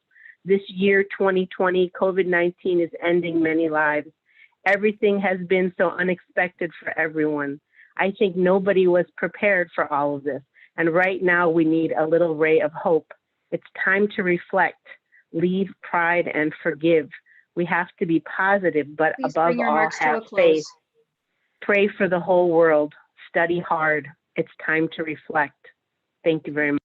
This year, 2020, COVID-19 is ending many lives. Everything has been so unexpected for everyone. I think nobody was prepared for all of this. And right now we need a little ray of hope. It's time to reflect, leave pride and forgive. We have to be positive, but Please above all, have faith. Pray for the whole world. Study hard. It's time to reflect. Thank you very much.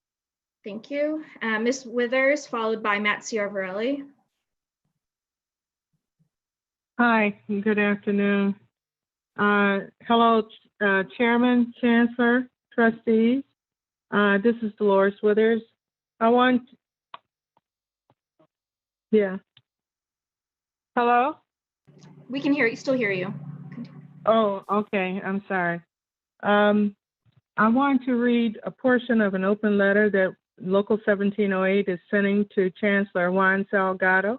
Thank you. Ms. Withers, followed by Matt Ciavarelli. Hi, good afternoon. Hello, Chairman, Chancellor, Trustees. This is Dolores Withers. Hello? We can still hear you. Oh, okay, I'm sorry. I want to read a portion of an open letter that Local 1708 is sending to Chancellor Juan Salgado.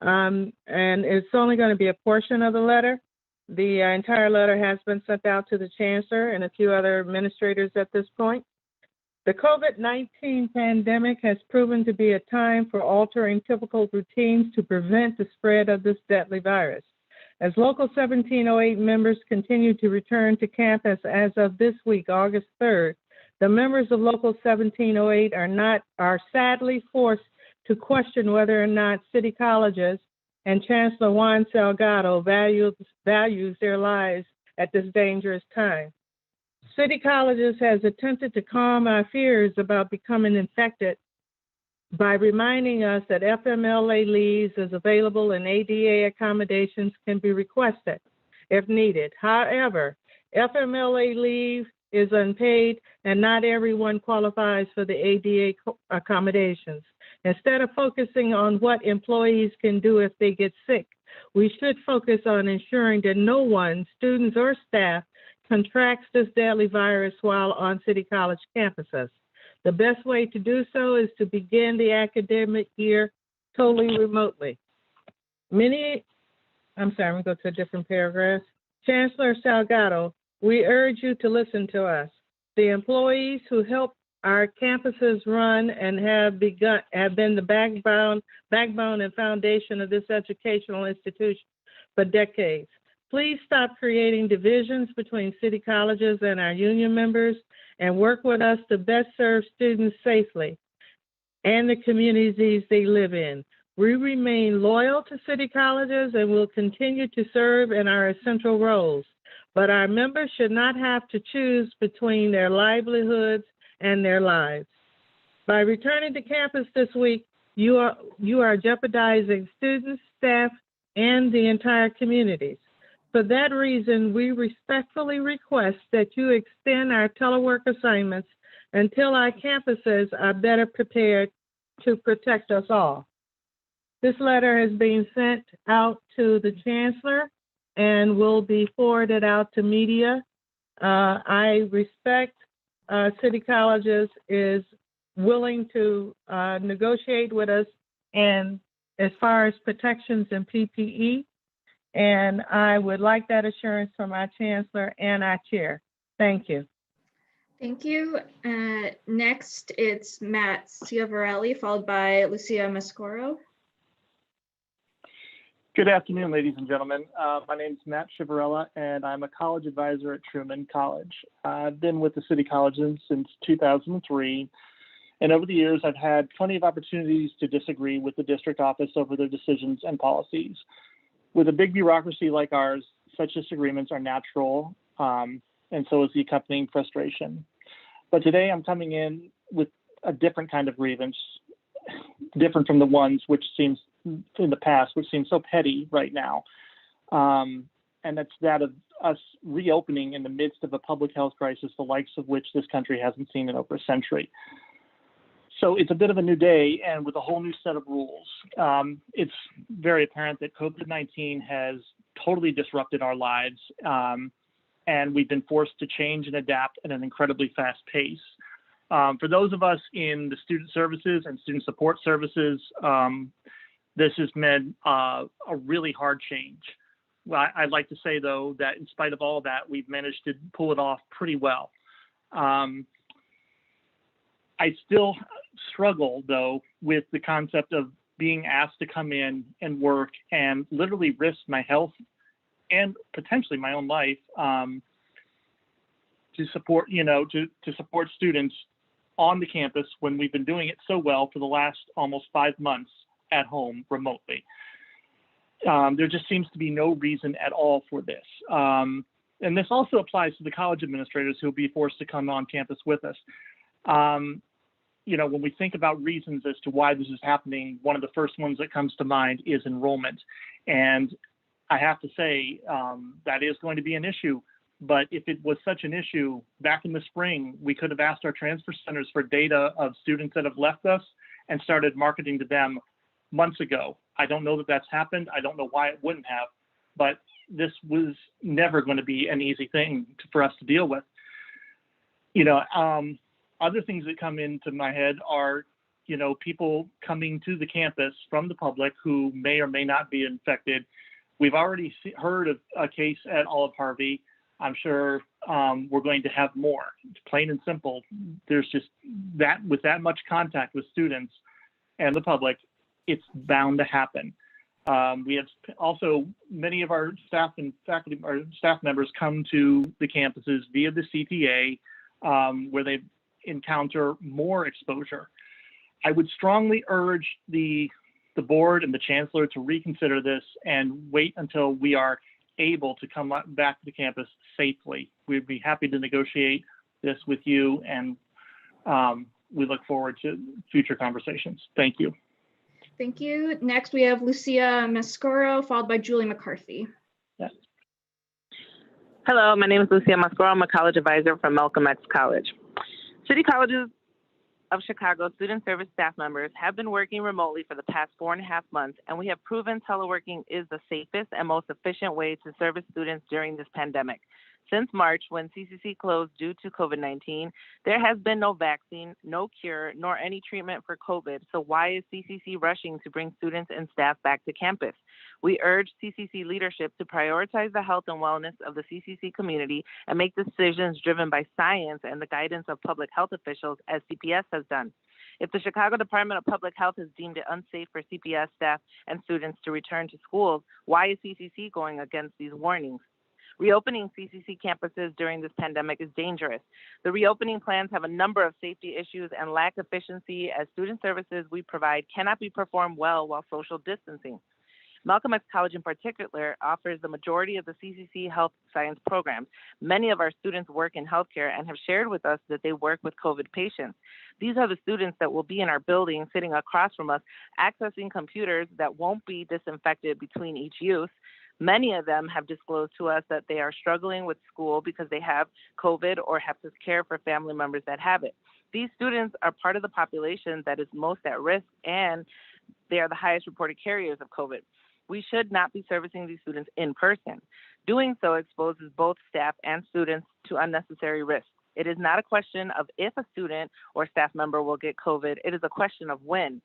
And it's only going to be a portion of the letter. The entire letter has been sent out to the Chancellor and a few other administrators at this point. The COVID-19 pandemic has proven to be a time for altering typical routines to prevent the spread of this deadly virus. As Local 1708 members continue to return to campus as of this week, August 3rd, The members of Local 1708 are sadly forced to question whether or not city colleges and Chancellor Juan Salgado values their lives at this dangerous time. City Colleges has attempted to calm our fears about becoming infected by reminding us that FMLA leaves is available and ADA accommodations can be requested if needed. However, FMLA leave is unpaid and not everyone qualifies for the ADA accommodations. Instead of focusing on what employees can do if they get sick, we should focus on ensuring that no one, students or staff, contracts this deadly virus while on City College campuses. The best way to do so is to begin the academic year totally remotely. I'm going to go to a different paragraph. Chancellor Salgado, we urge you to listen to us. The employees who help our campuses run and have been the backbone and foundation of this educational institution for decades. Please stop creating divisions between city colleges and our union members and work with us to best serve students safely and the communities they live in. We remain loyal to city colleges and will continue to serve in our essential roles, but our members should not have to choose between their livelihoods and their lives. By returning to campus this week, you are jeopardizing students, staff, and the entire communities. For that reason, we respectfully request that you extend our telework assignments until our campuses are better prepared to protect us all. This letter has been sent out to the Chancellor and will be forwarded out to media. I respect City Colleges is willing to negotiate with us and as far as protections and PPE. And I would like that assurance from our Chancellor and our Chair. Thank you. Thank you. Next, it's Matt Ciavarelli, followed by Lucia Mascoro. Good afternoon, ladies and gentlemen. My name is Matt Ciavarella, and I'm a college advisor at Truman College. I've been with the City Colleges since 2003, and over the years, I've had plenty of opportunities to disagree with the district office over their decisions and policies. With a big bureaucracy like ours, such disagreements are natural, and so is the accompanying frustration. But today I'm coming in with a different kind of grievance, different from the ones which seems in the past, which seem so petty right now. And that's that of us reopening in the midst of a public health crisis, the likes of which this country hasn't seen in over a century. So it's a bit of a new day and with a whole new set of rules. It's very apparent that COVID-19 has totally disrupted our lives, and we've been forced to change and adapt at an incredibly fast pace. For those of us in the student services and student support services, this has meant a really hard change. Well, I'd like to say, though, that in spite of all that, we've managed to pull it off pretty well. I still struggle, though, with the concept of being asked to come in and work and literally risk my health and potentially my own life to support, to support students on the campus when we've been doing it so well for the last almost 5 months at home remotely. There just seems to be no reason at all for this. And this also applies to the college administrators who will be forced to come on campus with us. When we think about reasons as to why this is happening, one of the first ones that comes to mind is enrollment. And I have to say that is going to be an issue. But if it was such an issue back in the spring, we could have asked our transfer centers for data of students that have left us and started marketing to them months ago. I don't know that that's happened. I don't know why it wouldn't have, but this was never going to be an easy thing for us to deal with. Other things that come into my head are, people coming to the campus from the public who may or may not be infected. We've already heard of a case at Olive Harvey. I'm sure we're going to have more. It's plain and simple. There's just that, with that much contact with students and the public, it's bound to happen. We have also many of our staff and faculty, our staff members come to the campuses via the CTA, where they've encounter more exposure. I would strongly urge the board and the chancellor to reconsider this and wait until we are able to come back to the campus safely. We'd be happy to negotiate this with you, and we look forward to future conversations. Thank you. Thank you. Next, we have Lucia Mascoro, followed by Julie McCarthy. Yes. Hello, my name is Lucia Mascoro. I'm a college advisor from Malcolm X College. City Colleges of Chicago student service staff members have been working remotely for the past 4.5 months, and we have proven teleworking is the safest and most efficient way to service students during this pandemic. Since March, when CCC closed due to COVID-19, there has been no vaccine, no cure, nor any treatment for COVID. So why is CCC rushing to bring students and staff back to campus? We urge CCC leadership to prioritize the health and wellness of the CCC community and make decisions driven by science and the guidance of public health officials, as CPS has done. If the Chicago Department of Public Health has deemed it unsafe for CPS staff and students to return to schools, why is CCC going against these warnings? Reopening CCC campuses during this pandemic is dangerous. The reopening plans have a number of safety issues and lack efficiency, as student services we provide cannot be performed well while social distancing. Malcolm X College in particular offers the majority of the CCC health science programs. Many of our students work in healthcare and have shared with us that they work with COVID patients. These are the students that will be in our building sitting across from us, accessing computers that won't be disinfected between each use. Many of them have disclosed to us that they are struggling with school because they have COVID or have to care for family members that have it. These students are part of the population that is most at risk, and they are the highest reported carriers of COVID. We should not be servicing these students in person. Doing so exposes both staff and students to unnecessary risks. It is not a question of if a student or staff member will get COVID, it is a question of when.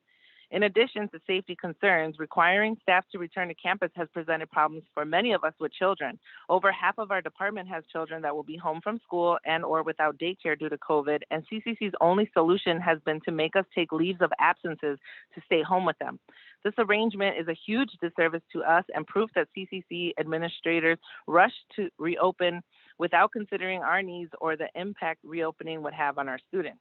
In addition to safety concerns, requiring staff to return to campus has presented problems for many of us with children. Over half of our department has children that will be home from school and or without daycare due to COVID, and CCC's only solution has been to make us take leaves of absences to stay home with them. This arrangement is a huge disservice to us and proof that CCC administrators rush to reopen without considering our needs or the impact reopening would have on our students.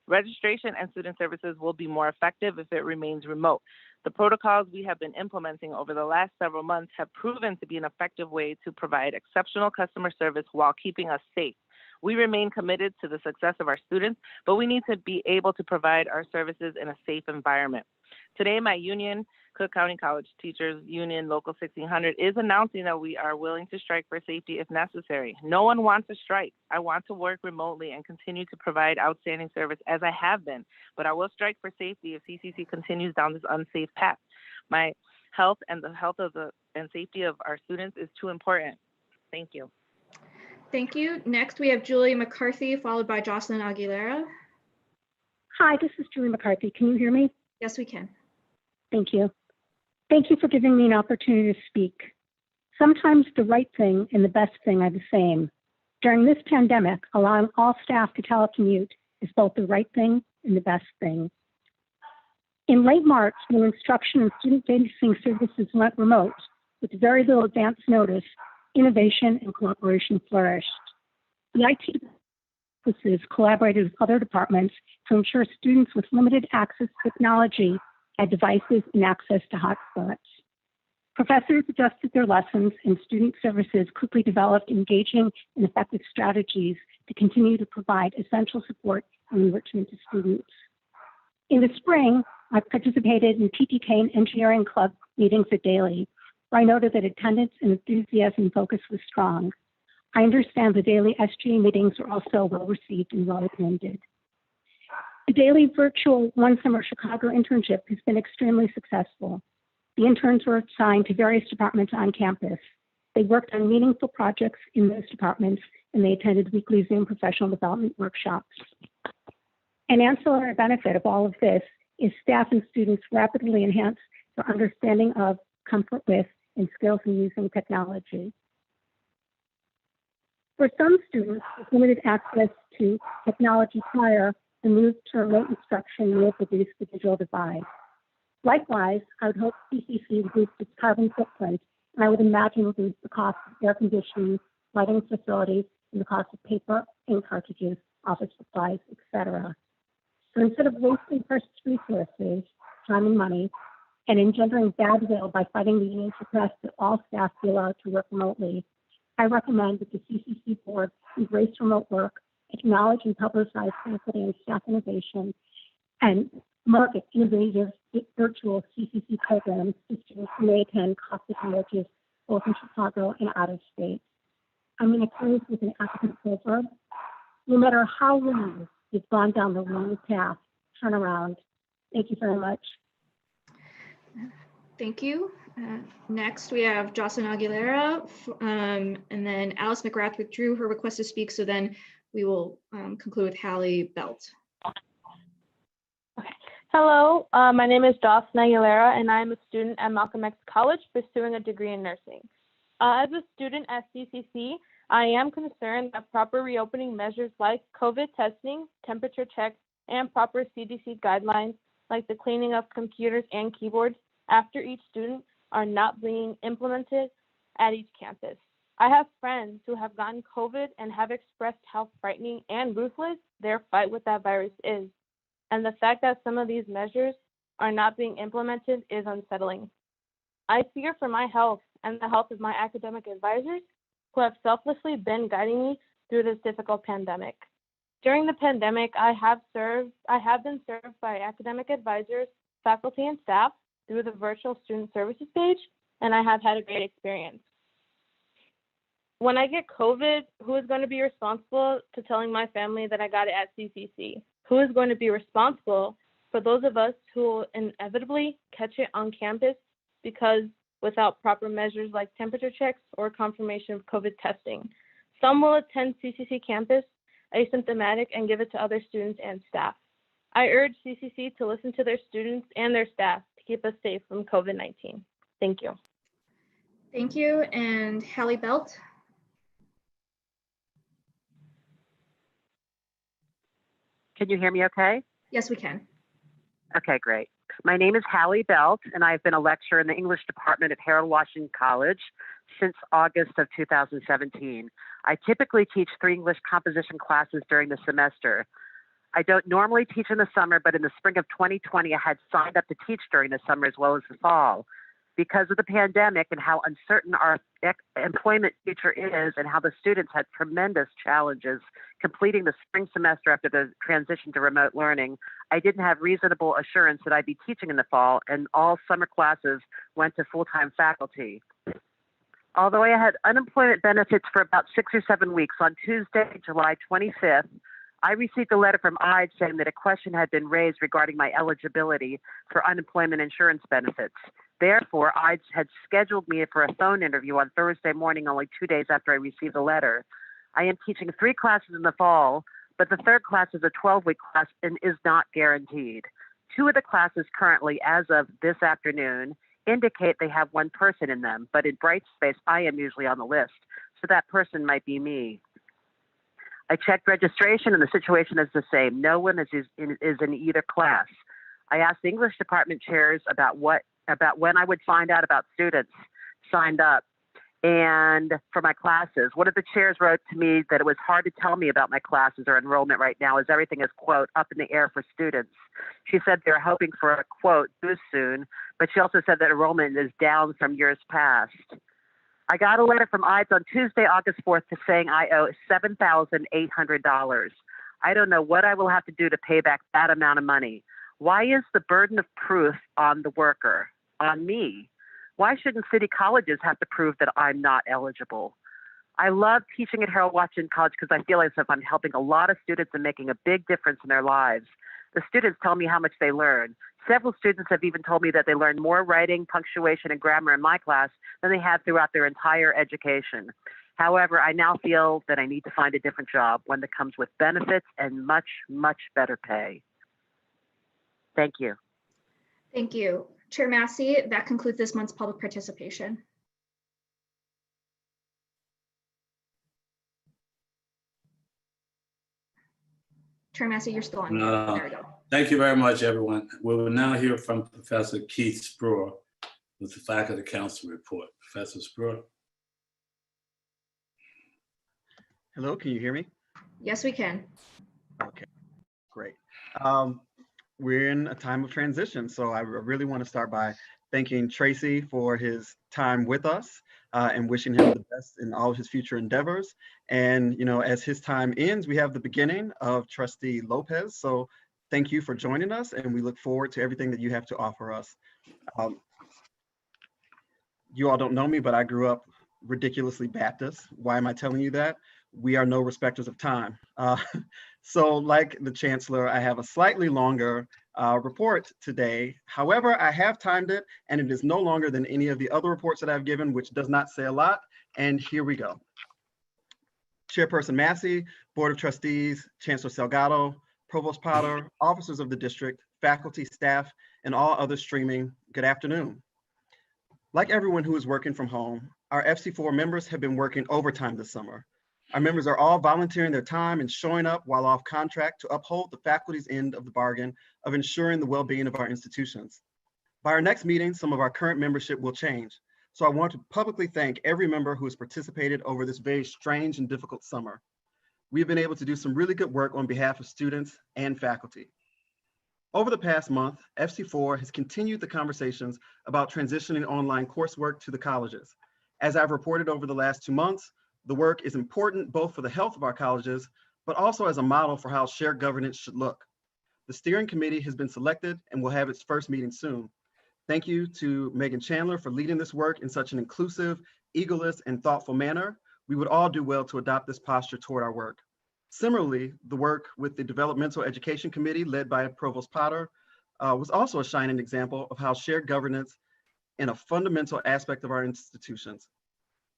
Registration and student services will be more effective if it remains remote. The protocols we have been implementing over the last several months have proven to be an effective way to provide exceptional customer service while keeping us safe. We remain committed to the success of our students, but we need to be able to provide our services in a safe environment. Today, my union, Cook County College Teachers Union Local 1600, is announcing that we are willing to strike for safety if necessary. No one wants to strike. I want to work remotely and continue to provide outstanding service as I have been, but I will strike for safety if CCC continues down this unsafe path. My health and the health of and safety of our students is too important. Thank you. Thank you. Next, we have Julie McCarthy, followed by Jocelyn Aguilera. Hi, this is Julie McCarthy. Can you hear me? Yes, we can. Thank you. Thank you for giving me an opportunity to speak. Sometimes the right thing and the best thing are the same. During this pandemic, allowing all staff to telecommute is both the right thing and the best thing. In late March, when instruction and student-facing services went remote, with very little advance notice, innovation and cooperation flourished. The IT offices collaborated with other departments to ensure students with limited access to technology had devices and access to hotspots. Professors adjusted their lessons, and student services quickly developed engaging and effective strategies to continue to provide essential support and enrichment to students. In the spring, I participated in TTK and Engineering Club meetings at Daly, where I noted that attendance and enthusiasm focus was strong. I understand the Daly SGA meetings were also well received and well attended. The Daily virtual One Summer Chicago internship has been extremely successful. The interns were assigned to various departments on campus. They worked on meaningful projects in those departments, and they attended weekly Zoom professional development workshops. An ancillary benefit of all of this is staff and students rapidly enhance their understanding of, comfort with, and skills in using technology. For some students with limited access to technology prior, the move to remote instruction will reduce the digital divide. Likewise, I would hope CCC would boost its carbon footprint, and I would imagine reduce the cost of air conditioning, lighting facilities, and the cost of paper ink cartridges office supplies, etc. So instead of wasting precious resources, time and money, and engendering bad will by fighting the union's request that all staff be allowed to work remotely, I recommend that the CCC board embrace remote work, acknowledge and publicize faculty and staff innovation, and market innovative virtual CCC programs to students who may attend costly colleges both in Chicago and out of state. I'm going to close with an African proverb. No matter how long you've gone down the wrong path, turn around. Thank you very much. Thank you. Next, we have Jocelyn Aguilera, and then Alice McGrath withdrew her request to speak, so then we will conclude with Hallie Belt. Hello, my name is Jocelyn Aguilera, and I am a student at Malcolm X College pursuing a degree in nursing. As a student at CCC, I am concerned that proper reopening measures like COVID testing, temperature checks, and proper CDC guidelines like the cleaning of computers and keyboards after each student are not being implemented at each campus. I have friends who have gotten COVID and have expressed how frightening and ruthless their fight with that virus is. And the fact that some of these measures are not being implemented is unsettling. I fear for my health and the health of my academic advisors who have selflessly been guiding me through this difficult pandemic. During the pandemic, I have been served by academic advisors, faculty, and staff through the virtual student services page, and I have had a great experience. When I get COVID, who is going to be responsible to telling my family that I got it at CCC? Who is going to be responsible for those of us who will inevitably catch it on campus because without proper measures like temperature checks or confirmation of COVID testing? Some will attend CCC campus asymptomatic and give it to other students and staff. I urge CCC to listen to their students and their staff to keep us safe from COVID-19. Thank you. Thank you. And Hallie Belt. Can you hear me okay? Yes, we can. Okay, great. My name is Hallie Belt, and I've been a lecturer in the English department at Harold Washington College since August of 2017. I typically teach 3 English composition classes during the semester. I don't normally teach in the summer, but in the spring of 2020, I had signed up to teach during the summer as well as the fall. Because of the pandemic and how uncertain our employment future is and how the students had tremendous challenges completing the spring semester after the transition to remote learning, I didn't have reasonable assurance that I'd be teaching in the fall, and all summer classes went to full-time faculty. Although I had unemployment benefits for about 6 or 7 weeks, on Tuesday, July 25th, I received a letter from IDE saying that a question had been raised regarding my eligibility for unemployment insurance benefits. Therefore, IDE had scheduled me for a phone interview on Thursday morning, only 2 days after I received the letter. I am teaching 3 classes in the fall, but the third class is a 12-week class and is not guaranteed. 2 of the classes currently, as of this afternoon, indicate they have 1 person in them, but in Brightspace, I am usually on the list, so that person might be me. I checked registration and the situation is the same. No one is in either class. I asked the English department chairs about when I would find out about students signed up and for my classes. One of the chairs wrote to me that it was hard to tell me about my classes or enrollment right now as everything is, quote, up in the air for students. She said they're hoping for a, quote, boost soon, but she also said that enrollment is down from years past. I got a letter from IDE on Tuesday, August 4th, saying I owe $7,800. I don't know what I will have to do to pay back that amount of money. Why is the burden of proof on the worker, on me? Why shouldn't city colleges have to prove that I'm not eligible? I love teaching at Harold Washington College because I feel as if I'm helping a lot of students and making a big difference in their lives. The students tell me how much they learn. Several students have even told me that they learned more writing, punctuation, and grammar in my class than they have throughout their entire education. However, I now feel that I need to find a different job, one that comes with benefits and much, much better pay. Thank you. Thank you. Chair Massey, that concludes this month's public participation. Chair Massey, you're still on. There we go. Thank you very much, everyone. We will now hear from Professor Keith Spruer with the Faculty Council report. Professor Spruer. Hello, can you hear me? Yes, we can. Okay, great. We're in a time of transition, so I really want to start by thanking Tracy for his time with us and wishing him the best in all of his future endeavors. And, you know, as his time ends, we have the beginning of Trustee Lopez. So thank you for joining us, and we look forward to everything that you have to offer us. You all don't know me, but I grew up ridiculously Baptist. Why am I telling you that? We are no respecters of time. So like the Chancellor, I have a slightly longer report today. However, I have timed it and it is no longer than any of the other reports that I've given, which does not say a lot. And here we go. Chairperson Massey, Board of Trustees, Chancellor Salgado, Provost Potter, officers of the district, faculty, staff, and all others streaming, good afternoon. Like everyone who is working from home, our FC4 members have been working overtime this summer. Our members are all volunteering their time and showing up while off contract to uphold the faculty's end of the bargain of ensuring the well-being of our institutions. By our next meeting, some of our current membership will change. So I want to publicly thank every member who has participated over this very strange and difficult summer. We've been able to do some really good work on behalf of students and faculty. Over the past month, FC4 has continued the conversations about transitioning online coursework to the colleges. As I've reported over the last 2 months, the work is important both for the health of our colleges, but also as a model for how shared governance should look. The steering committee has been selected and will have its first meeting soon. Thank you to Megan Chandler for leading this work in such an inclusive, egoless, and thoughtful manner. We would all do well to adopt this posture toward our work. Similarly, the work with the Developmental Education Committee led by Provost Potter was also a shining example of how shared governance in a fundamental aspect of our institutions.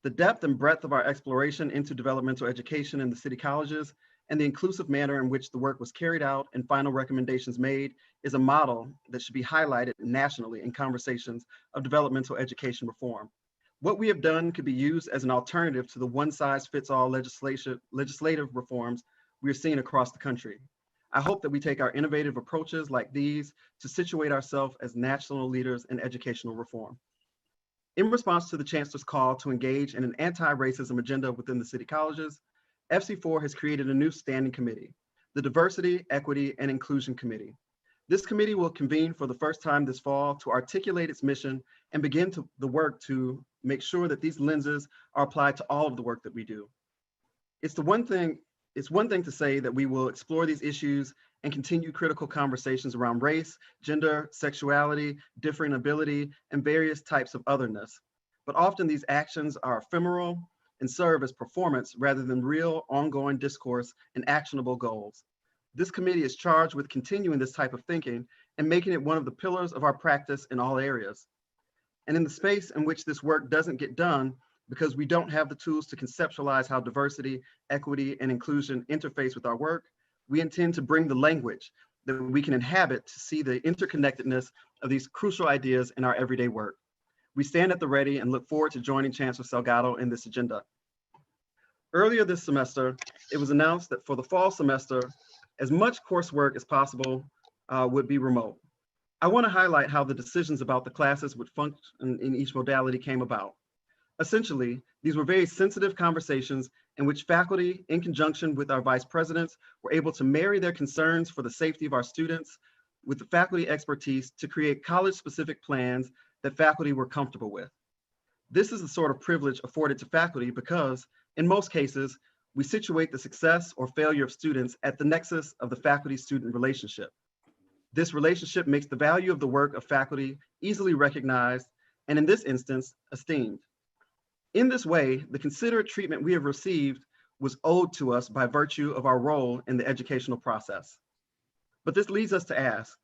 The depth and breadth of our exploration into developmental education in the city colleges and the inclusive manner in which the work was carried out and final recommendations made is a model that should be highlighted nationally in conversations of developmental education reform. What we have done could be used as an alternative to the one-size-fits-all legislative reforms we are seeing across the country. I hope that we take our innovative approaches like these to situate ourselves as national leaders in educational reform. In response to the Chancellor's call to engage in an anti-racism agenda within the city colleges, FC4 has created a new standing committee, the Diversity, Equity, and Inclusion Committee. This committee will convene for the first time this fall to articulate its mission and begin the work to make sure that these lenses are applied to all of the work that we do. It's one thing to say that we will explore these issues and continue critical conversations around race, gender, sexuality, differing ability, and various types of otherness. But often these actions are ephemeral and serve as performance rather than real ongoing discourse and actionable goals. This committee is charged with continuing this type of thinking and making it one of the pillars of our practice in all areas. And in the space in which this work doesn't get done, because we don't have the tools to conceptualize how diversity, equity, and inclusion interface with our work, we intend to bring the language that we can inhabit to see the interconnectedness of these crucial ideas in our everyday work. We stand at the ready and look forward to joining Chancellor Salgado in this agenda. Earlier this semester, it was announced that for the fall semester, as much coursework as possible would be remote. I want to highlight how the decisions about the classes would function in each modality came about. Essentially, these were very sensitive conversations in which faculty, in conjunction with our vice presidents, were able to marry their concerns for the safety of our students with the faculty expertise to create college-specific plans that faculty were comfortable with. This is the sort of privilege afforded to faculty because, in most cases, we situate the success or failure of students at the nexus of the faculty-student relationship. This relationship makes the value of the work of faculty easily recognized, and in this instance, esteemed. In this way, the considerate treatment we have received was owed to us by virtue of our role in the educational process. But this leads us to ask,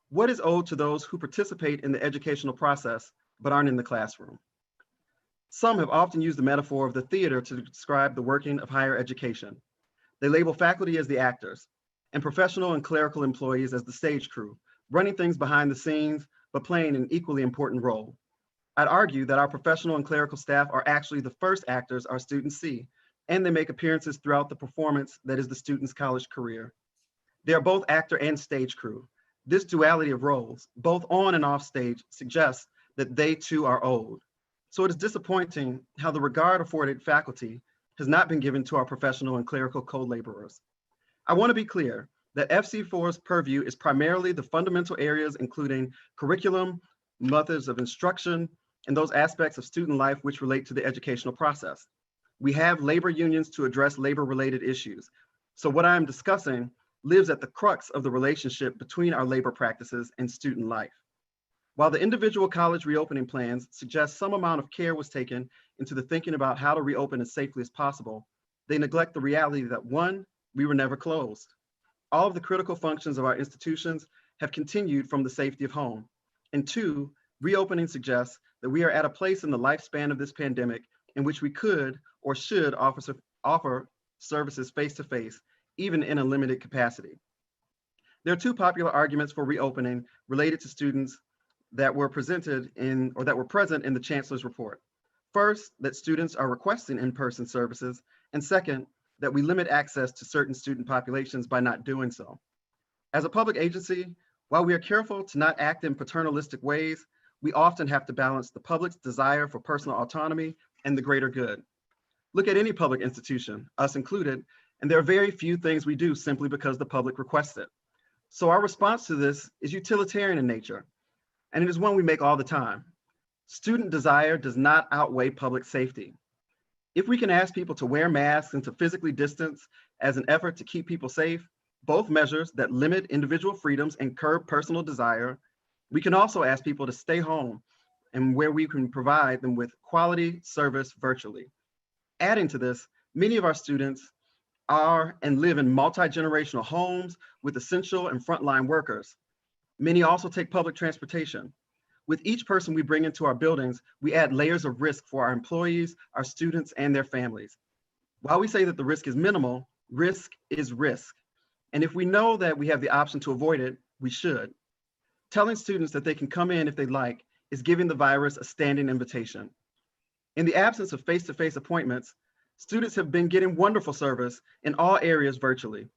what is owed to those who participate in the educational process but aren't in the classroom? Some have often used the metaphor of the theater to describe the working of higher education. They label faculty as the actors and professional and clerical employees as the stage crew, running things behind the scenes, but playing an equally important role. I'd argue that our professional and clerical staff are actually the first actors our students see, and they make appearances throughout the performance that is the student's college career. They are both actor and stage crew. This duality of roles, both on and off stage, suggests that they too are owed. So it is disappointing how the regard afforded faculty has not been given to our professional and clerical co-laborers. I want to be clear that FC4's purview is primarily the fundamental areas, including curriculum, methods of instruction, and those aspects of student life which relate to the educational process. We have labor unions to address labor-related issues. So what I'm discussing lives at the crux of the relationship between our labor practices and student life. While the individual college reopening plans suggest some amount of care was taken into the thinking about how to reopen as safely as possible, they neglect the reality that one, we were never closed. All of the critical functions of our institutions have continued from the safety of home. And two, reopening suggests that we are at a place in the lifespan of this pandemic in which we could or should offer services face-to-face, even in a limited capacity. There are two popular arguments for reopening related to students that were present in the Chancellor's report. First, that students are requesting in-person services, and second, that we limit access to certain student populations by not doing so. As a public agency, while we are careful to not act in paternalistic ways, we often have to balance the public's desire for personal autonomy and the greater good. Look at any public institution, us included, and there are very few things we do simply because the public requests it. So our response to this is utilitarian in nature, and it is one we make all the time. Student desire does not outweigh public safety. If we can ask people to wear masks and to physically distance as an effort to keep people safe, both measures that limit individual freedoms and curb personal desire, we can also ask people to stay home and where we can provide them with quality service virtually. Adding to this, many of our students are and live in multi-generational homes with essential and frontline workers. Many also take public transportation. With each person we bring into our buildings, we add layers of risk for our employees, our students, and their families. While we say that the risk is minimal, risk is risk. And if we know that we have the option to avoid it, we should. Telling students that they can come in if they like is giving the virus a standing invitation. In the absence of face-to-face appointments, students have been getting wonderful service in all areas virtually.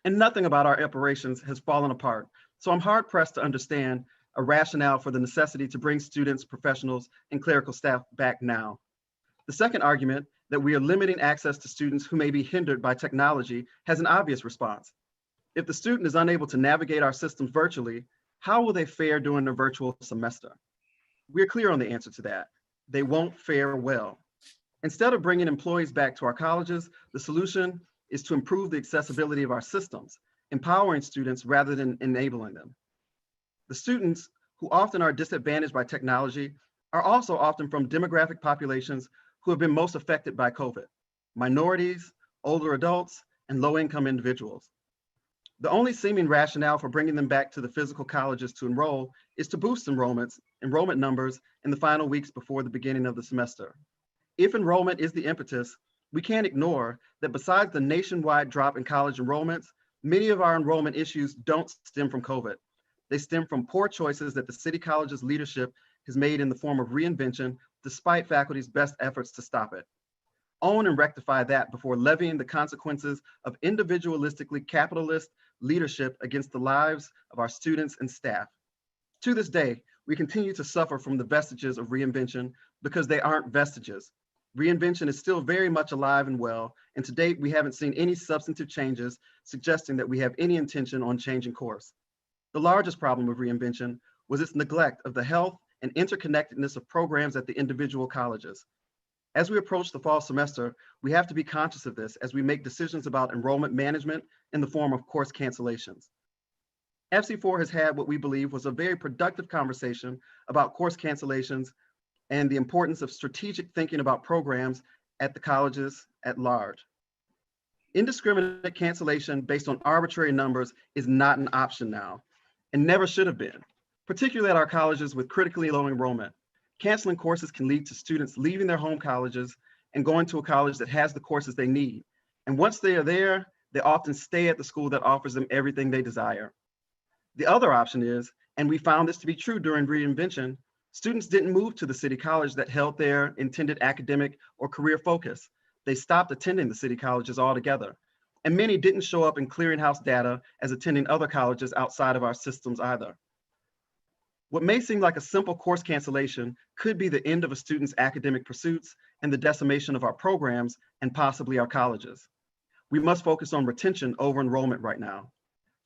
And nothing about our operations has fallen apart. So I'm hard pressed to understand a rationale for the necessity to bring students, professionals, and clerical staff back now. The second argument, that we are limiting access to students who may be hindered by technology, has an obvious response. If the student is unable to navigate our systems virtually, how will they fare during the virtual semester? We're clear on the answer to that. They won't fare well. Instead of bringing employees back to our colleges, the solution is to improve the accessibility of our systems, empowering students rather than enabling them. The students, who often are disadvantaged by technology, are also often from demographic populations who have been most affected by COVID: minorities, older adults, and low-income individuals. The only seeming rationale for bringing them back to the physical colleges to enroll is to boost enrollment numbers in the final weeks before the beginning of the semester. If enrollment is the impetus, we can't ignore that besides the nationwide drop in college enrollments, many of our enrollment issues don't stem from COVID. They stem from poor choices that the City College's leadership has made in the form of reinvention, despite faculty's best efforts to stop it. Own and rectify that before levying the consequences of individualistically capitalist leadership against the lives of our students and staff. To this day, we continue to suffer from the vestiges of reinvention because they aren't vestiges. Reinvention is still very much alive and well, and to date, we haven't seen any substantive changes suggesting that we have any intention on changing course. The largest problem of reinvention was its neglect of the health and interconnectedness of programs at the individual colleges. As we approach the fall semester, we have to be conscious of this as we make decisions about enrollment management in the form of course cancellations. FC4 has had what we believe was a very productive conversation about course cancellations and the importance of strategic thinking about programs at the colleges at large. Indiscriminate cancellation based on arbitrary numbers is not an option now, and never should have been, particularly at our colleges with critically low enrollment. Canceling courses can lead to students leaving their home colleges and going to a college that has the courses they need. And once they are there, they often stay at the school that offers them everything they desire. The other option is, and we found this to be true during reinvention, students didn't move to the city college that held their intended academic or career focus. They stopped attending the city colleges altogether. And many didn't show up in clearinghouse data as attending other colleges outside of our systems either. What may seem like a simple course cancellation could be the end of a student's academic pursuits and the decimation of our programs and possibly our colleges. we must focus on retention over enrollment right now.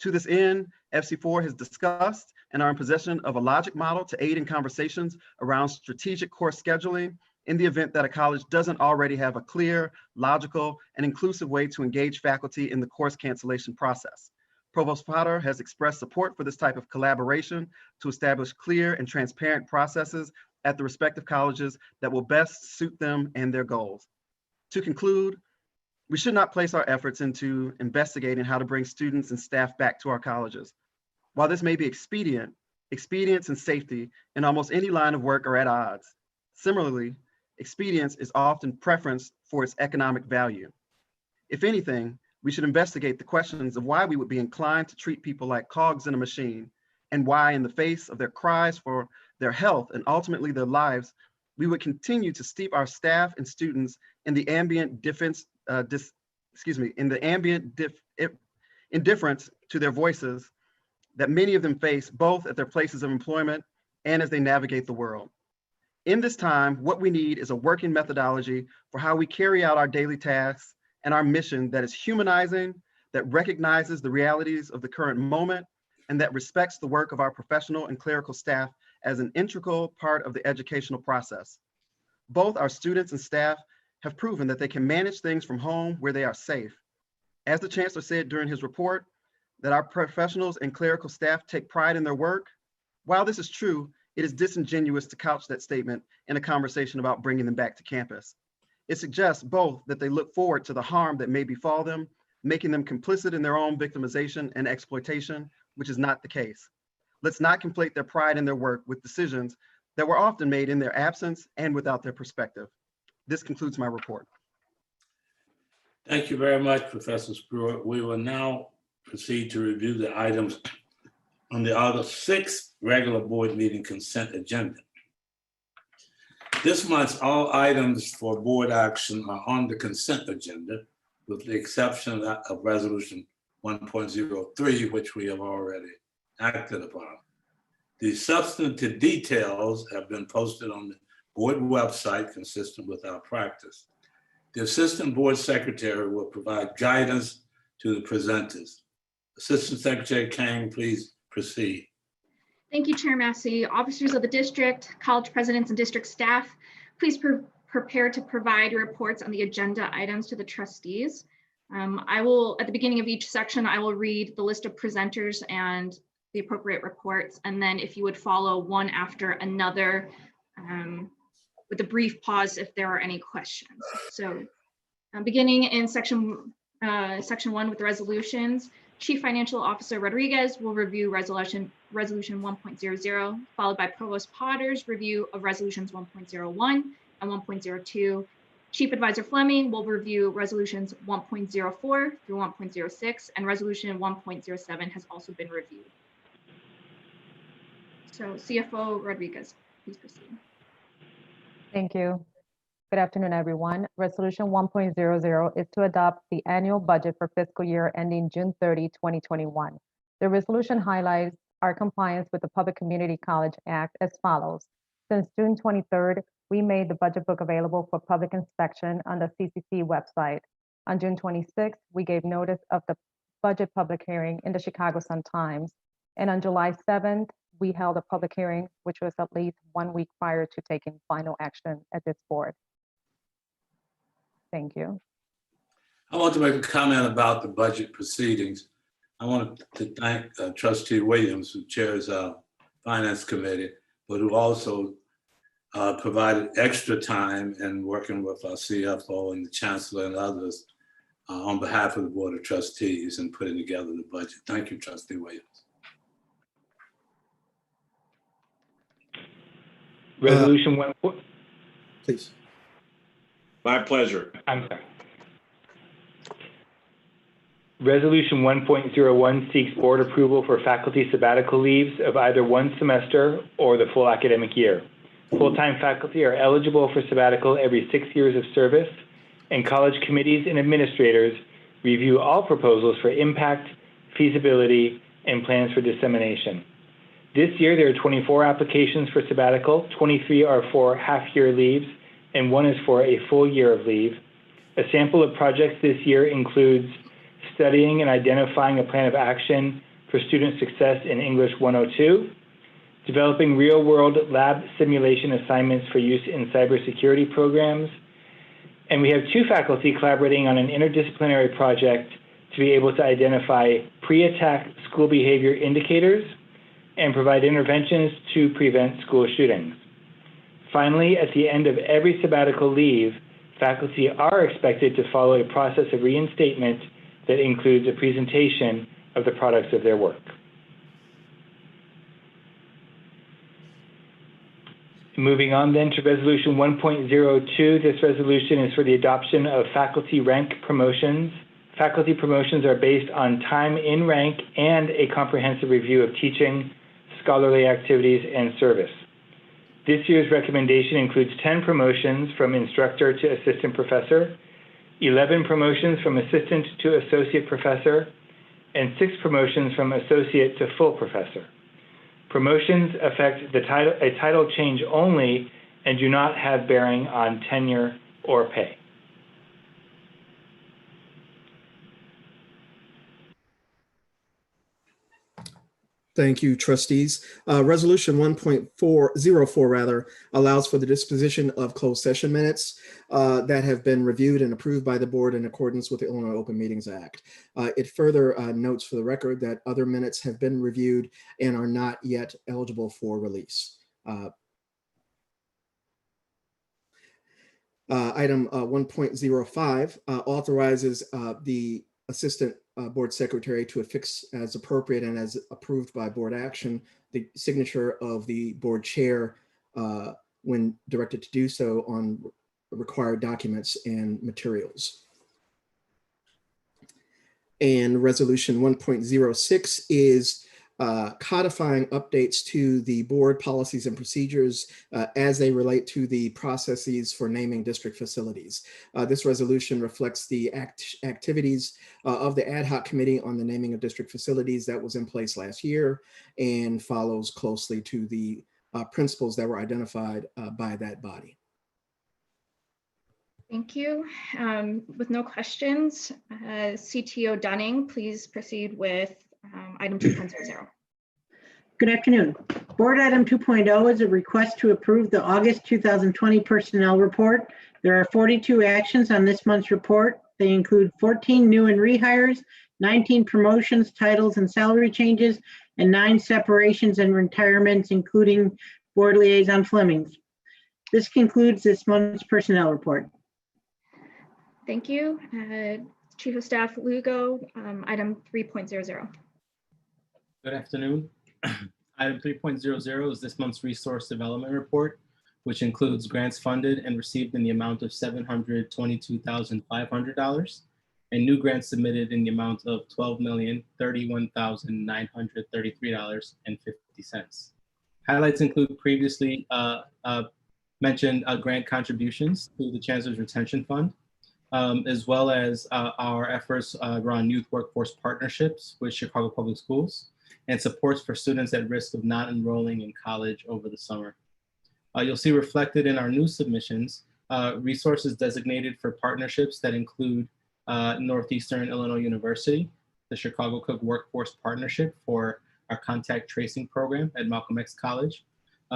To this end, FC4 has discussed and are in possession of a logic model to aid in conversations around strategic course scheduling in the event that a college doesn't already have a clear, logical, and inclusive way to engage faculty in the course cancellation process. Provost Potter has expressed support for this type of collaboration to establish clear and transparent processes at the respective colleges that will best suit them and their goals. To conclude, we should not place our efforts into investigating how to bring students and staff back to our colleges. While this may be expedient, expedience and safety in almost any line of work are at odds. Similarly, expedience is often preferenced for its economic value. If anything, we should investigate the questions of why we would be inclined to treat people like cogs in a machine, and why, in the face of their cries for their health and ultimately their lives, we would continue to steep our staff and students in the ambient indifference to their voices that many of them face both at their places of employment and as they navigate the world. In this time, what we need is a working methodology for how we carry out our daily tasks and our mission that is humanizing, that recognizes the realities of the current moment, and that respects the work of our professional and clerical staff as an integral part of the educational process. Both our students and staff have proven that they can manage things from home where they are safe. As the Chancellor said during his report, that our professionals and clerical staff take pride in their work. While this is true, it is disingenuous to couch that statement in a conversation about bringing them back to campus. It suggests both that they look forward to the harm that may befall them, making them complicit in their own victimization and exploitation, which is not the case. Let's not conflate their pride in their work with decisions that were often made in their absence and without their perspective. This concludes my report. Thank you very much, Professor Spruill. We will now proceed to review the items on the August 6th regular board meeting consent agenda. This month, all items for board action are on the consent agenda, with the exception of Resolution 1.03, which we have already acted upon. The substantive details have been posted on the board website consistent with our practice. The Assistant Board Secretary will provide guidance to the presenters. Assistant Secretary Kang, please proceed. Thank you, Chair Massey. Officers of the district, college presidents, and district staff, please prepare to provide your reports on the agenda items to the trustees. I will, at the beginning of each section, I will read the list of presenters and the appropriate reports, and then if you would follow one after another with a brief pause if there are any questions. So beginning in section 1 with the resolutions, Chief Financial Officer Rodriguez will review resolution 1.00, followed by Provost Potter's review of resolutions 1.01 and 1.02. Chief Advisor Fleming will review resolutions 1.04 through 1.06, and resolution 1.07 has also been reviewed. So CFO Rodriguez, please proceed. Thank you. Good afternoon, everyone. Resolution 1.00 is to adopt the annual budget for fiscal year ending June 30, 2021. The resolution highlights our compliance with the Public Community College Act as follows. Since June 23rd, we made the budget book available for public inspection on the CCC website. On June 26th, we gave notice of the budget public hearing in the Chicago Sun-Times. And on July 7th, we held a public hearing, which was at least 1 week prior to taking final action at this board. Thank you. I want to make a comment about the budget proceedings. I want to thank Trustee Williams, who chairs our Finance Committee, but who also provided extra time in working with our CFO and the Chancellor and others on behalf of the Board of Trustees in putting together the budget. Thank you, Trustee Williams. Resolution 1. Please. My pleasure. I'm sorry. Resolution 1.01 seeks board approval for faculty sabbatical leaves of either one semester or the full academic year. Full-time faculty are eligible for sabbatical every 6 years of service, and college committees and administrators review all proposals for impact, feasibility, and plans for dissemination. This year, there are 24 applications for sabbatical, 23 are for half-year leaves, and 1 is for a full year of leave. A sample of projects this year includes studying and identifying a plan of action for student success in English 102, developing real-world lab simulation assignments for use in cybersecurity programs, and we have 2 faculty collaborating on an interdisciplinary project to be able to identify pre-attack school behavior indicators and provide interventions to prevent school shootings. Finally, at the end of every sabbatical leave, faculty are expected to follow a process of reinstatement that includes a presentation of the products of their work. Moving on then to Resolution 1.02, this resolution is for the adoption of faculty rank promotions. Faculty promotions are based on time in rank and a comprehensive review of teaching, scholarly activities, and service. This year's recommendation includes 10 promotions from instructor to assistant professor, 11 promotions from assistant to associate professor, and 6 promotions from associate to full professor. Promotions affect a title change only and do not have bearing on tenure or pay. Thank you, trustees. Resolution 1.404 allows for the disposition of closed session minutes that have been reviewed and approved by the board in accordance with the Illinois Open Meetings Act. It further notes for the record that other minutes have been reviewed and are not yet eligible for release. Item 1.05 authorizes the Assistant Board Secretary to affix as appropriate and as approved by board action the signature of the board chair when directed to do so on required documents and materials. And resolution 1.06 is codifying updates to the board policies and procedures as they relate to the processes for naming district facilities. This resolution reflects the activities of the ad hoc committee on the naming of district facilities that was in place last year and follows closely to the principles that were identified by that body. Thank you. With no questions, CTO Dunning, please proceed with item 2.00. Good afternoon. Board item 2.0 is a request to approve the August 2020 personnel report. There are 42 actions on this month's report. They include 14 new and rehires, 19 promotions, titles, and salary changes, and 9 separations and retirements, including Board Liaison Flemings. This concludes this month's personnel report. Thank you. Chief of Staff Lugo, item 3.00. Good afternoon. Item 3.00 is this month's resource development report, which includes grants funded and received in the amount of $722,500 and new grants submitted in the amount of $12,031,933.50. Highlights include previously mentioned grant contributions to the Chancellor's Retention Fund, as well as our efforts around youth workforce partnerships with Chicago Public Schools and supports for students at risk of not enrolling in college over the summer. You'll see reflected in our new submissions, resources designated for partnerships that include Northeastern Illinois University, the Chicago Cook Workforce Partnership for our contact tracing program at Malcolm X College,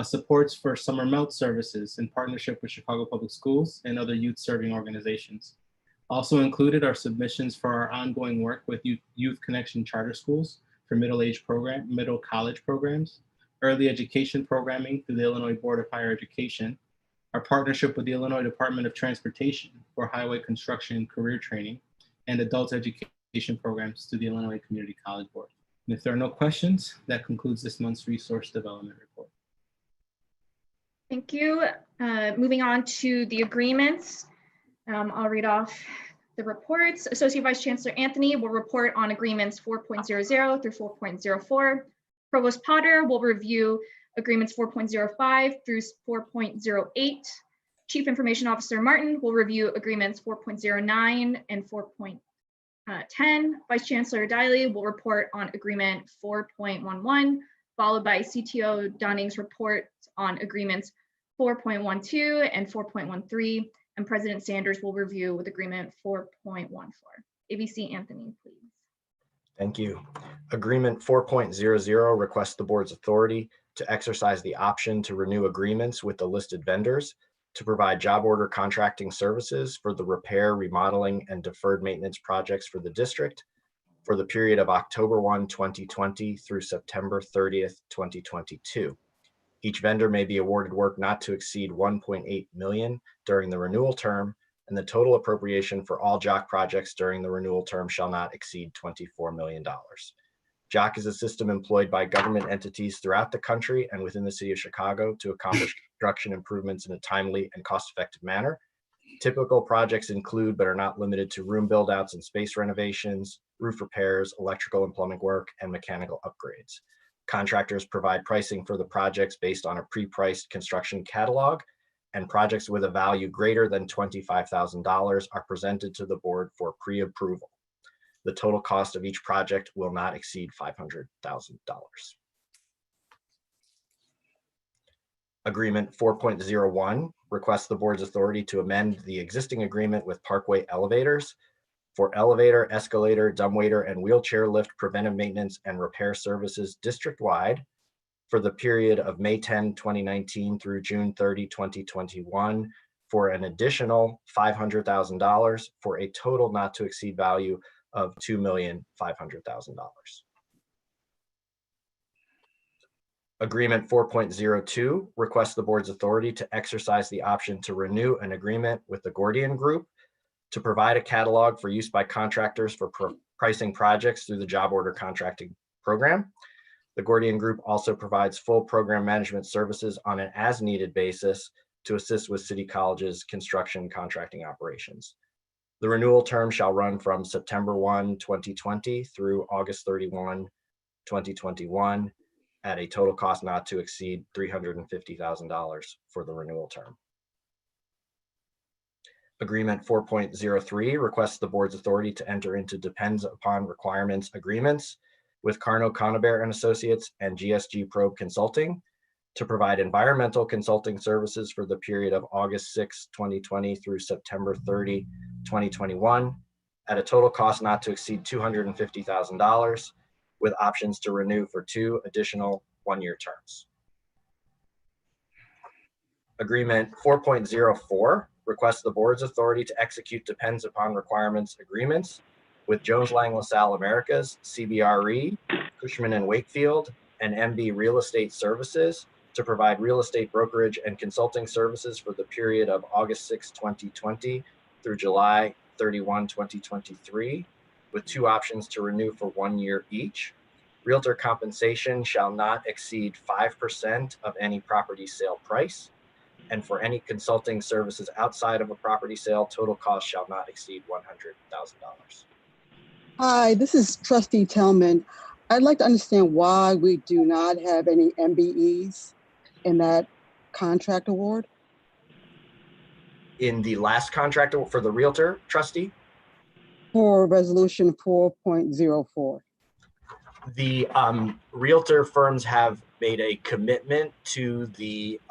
supports for summer melt services in partnership with Chicago Public Schools and other youth serving organizations. Also included are submissions for our ongoing work with Youth Connection Charter Schools for middle college programs, early education programming through the Illinois Board of Higher Education, our partnership with the Illinois Department of Transportation for highway construction and career training, and adult education programs through the Illinois Community College Board. And if there are no questions, that concludes this month's resource development report. Thank you. Moving on to the agreements. I'll read off the reports. Associate Vice Chancellor Anthony will report on agreements 4.00 through 4.04. Provost Potter will review agreements 4.05 through 4.08. Chief Information Officer Martin will review agreements 4.09 and 4.10. Vice Chancellor Diley will report on agreement 4.11, followed by CTO Dunning's report on agreements 4.12 and 4.13, and President Sanders will review with Agreement 4.14. ABC Anthony, please. Thank you. Agreement 4.00 requests the board's authority to exercise the option to renew agreements with the listed vendors to provide job order contracting services for the repair, remodeling, and deferred maintenance projects for the district for the period of October 1, 2020 through September 30th, 2022. Each vendor may be awarded work not to exceed $1.8 million during the renewal term, and the total appropriation for all JOC projects during the renewal term shall not exceed $24 million. JOC is a system employed by government entities throughout the country and within the city of Chicago to accomplish construction improvements in a timely and cost-effective manner. Typical projects include, but are not limited to, room build-outs and space renovations, roof repairs, electrical and plumbing work, and mechanical upgrades. Contractors provide pricing for the projects based on a pre-priced construction catalog, and projects with a value greater than $25,000 are presented to the board for pre-approval. The total cost of each project will not exceed $500,000. Agreement 4.01 requests the board's authority to amend the existing agreement with Parkway Elevators for elevator, escalator, dumbwaiter, and wheelchair lift preventive maintenance and repair services district-wide for the period of May 10, 2019 through June 30, 2021 for an additional $500,000 for a total not to exceed value of $2,500,000. Agreement 4.02 requests the board's authority to exercise the option to renew an agreement with the Gordian Group to provide a catalog for use by contractors for pricing projects through the job order contracting program. The Gordian Group also provides full program management services on an as-needed basis to assist with City College's construction contracting operations. The renewal term shall run from September 1, 2020 through August 31, 2021 at a total cost not to exceed $350,000 for the renewal term. Agreement 4.03 requests the board's authority to enter into depends upon requirements agreements with Carno Conover and Associates and GSG Probe Consulting to provide environmental consulting services for the period of August 6, 2020 through September 30, 2021 at a total cost not to exceed $250,000 with options to renew for 2 additional one-year terms. Agreement 4.04 requests the board's authority to execute depends upon requirements agreements with Jones Lang LaSalle Americas, CBRE, Cushman & Wakefield, and MB Real Estate Services to provide real estate brokerage and consulting services for the period of August 6, 2020 through July 31, 2023, with 2 options to renew for 1 year each. Realtor compensation shall not exceed 5% of any property sale price. And for any consulting services outside of a property sale, total cost shall not exceed $100,000. Hi, this is Trustee Tillman. I'd like to understand why we do not have any MBEs in that contract award. In the last contract for the Realtor, Trustee? For resolution 4.04. The Realtor firms have made a commitment to the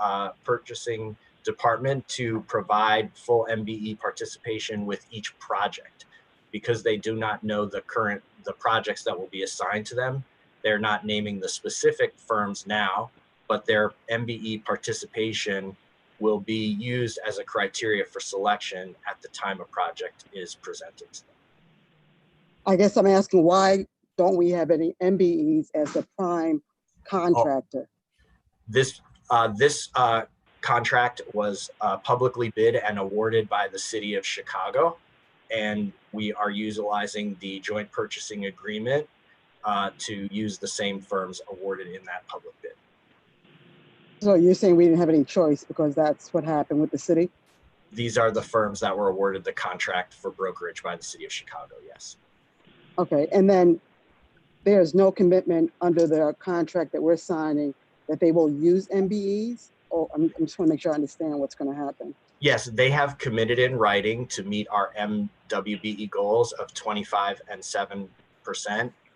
purchasing department to provide full MBE participation with each project. Because they do not know the projects that will be assigned to them. They're not naming the specific firms now, but their MBE participation will be used as a criteria for selection at the time a project is presented to them. I guess I'm asking, why don't we have any MBEs as a prime contractor? This contract was publicly bid and awarded by the city of Chicago, and we are utilizing the joint purchasing agreement to use the same firms awarded in that public bid. So you're saying we didn't have any choice because that's what happened with the city? These are the firms that were awarded the contract for brokerage by the city of Chicago, yes. Okay, and then there's no commitment under the contract that we're signing that they will use MBEs? Or I just want to make sure I understand what's going to happen. Yes, they have committed in writing to meet our MWBE goals of 25 and 7%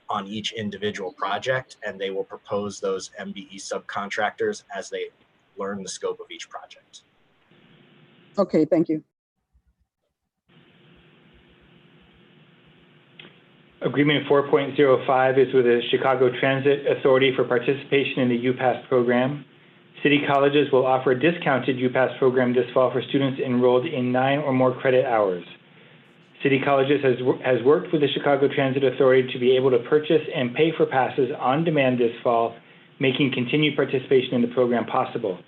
on each individual project, and they will propose those MBE subcontractors as they learn the scope of each project. Okay, thank you. Agreement 4.05 is with the Chicago Transit Authority for participation in the UPass program. City colleges will offer a discounted UPass program this fall for students enrolled in 9 or more credit hours. City Colleges has worked with the Chicago Transit Authority to be able to purchase and pay for passes on demand this fall, making continued participation in the program possible.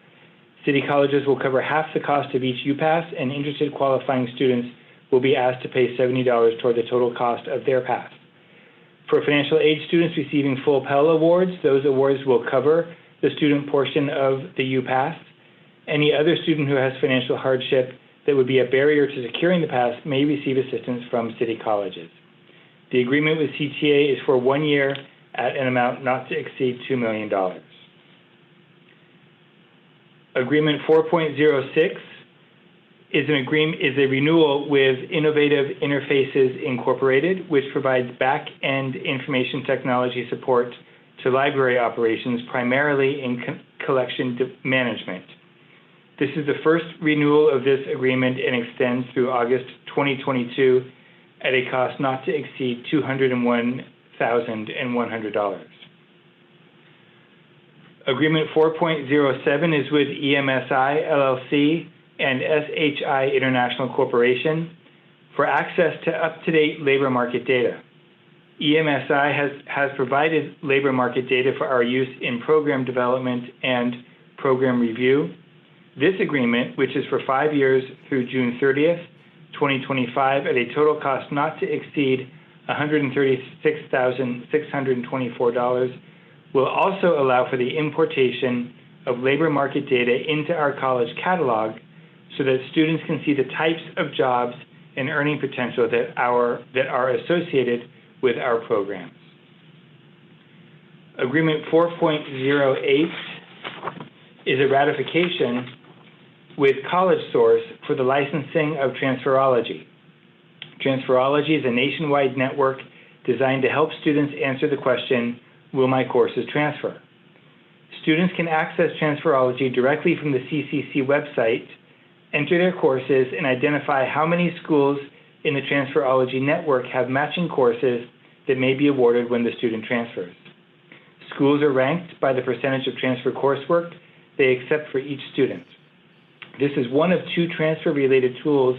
City Colleges will cover half the cost of each UPass, and interested qualifying students will be asked to pay $70 toward the total cost of their pass. For financial aid students receiving full Pell Awards, those awards will cover the student portion of the UPass. Any other student who has financial hardship that would be a barrier to securing the pass may receive assistance from City Colleges. The agreement with CTA is for 1 year at an amount not to exceed $2 million. Agreement 4.06 is a renewal with Innovative Interfaces Incorporated, which provides back-end information technology support to library operations, primarily in collection management. This is the first renewal of this agreement and extends through August 2022 at a cost not to exceed $201,100. Agreement 4.07 is with EMSI LLC and SHI International Corporation for access to up-to-date labor market data. EMSI has provided labor market data for our use in program development and program review. This agreement, which is for 5 years through June 30th, 2025, at a total cost not to exceed $136,624, will also allow for the importation of labor market data into our college catalog so that students can see the types of jobs and earning potential that are associated with our programs. Agreement 4.08 is a ratification with College Source for the licensing of Transferology. Transferology is a nationwide network designed to help students answer the question, will my courses transfer? Students can access Transferology directly from the CCC website, enter their courses, and identify how many schools in the Transferology network have matching courses that may be awarded when the student transfers. Schools are ranked by the percentage of transfer coursework they accept for each student. This is one of 2 transfer-related tools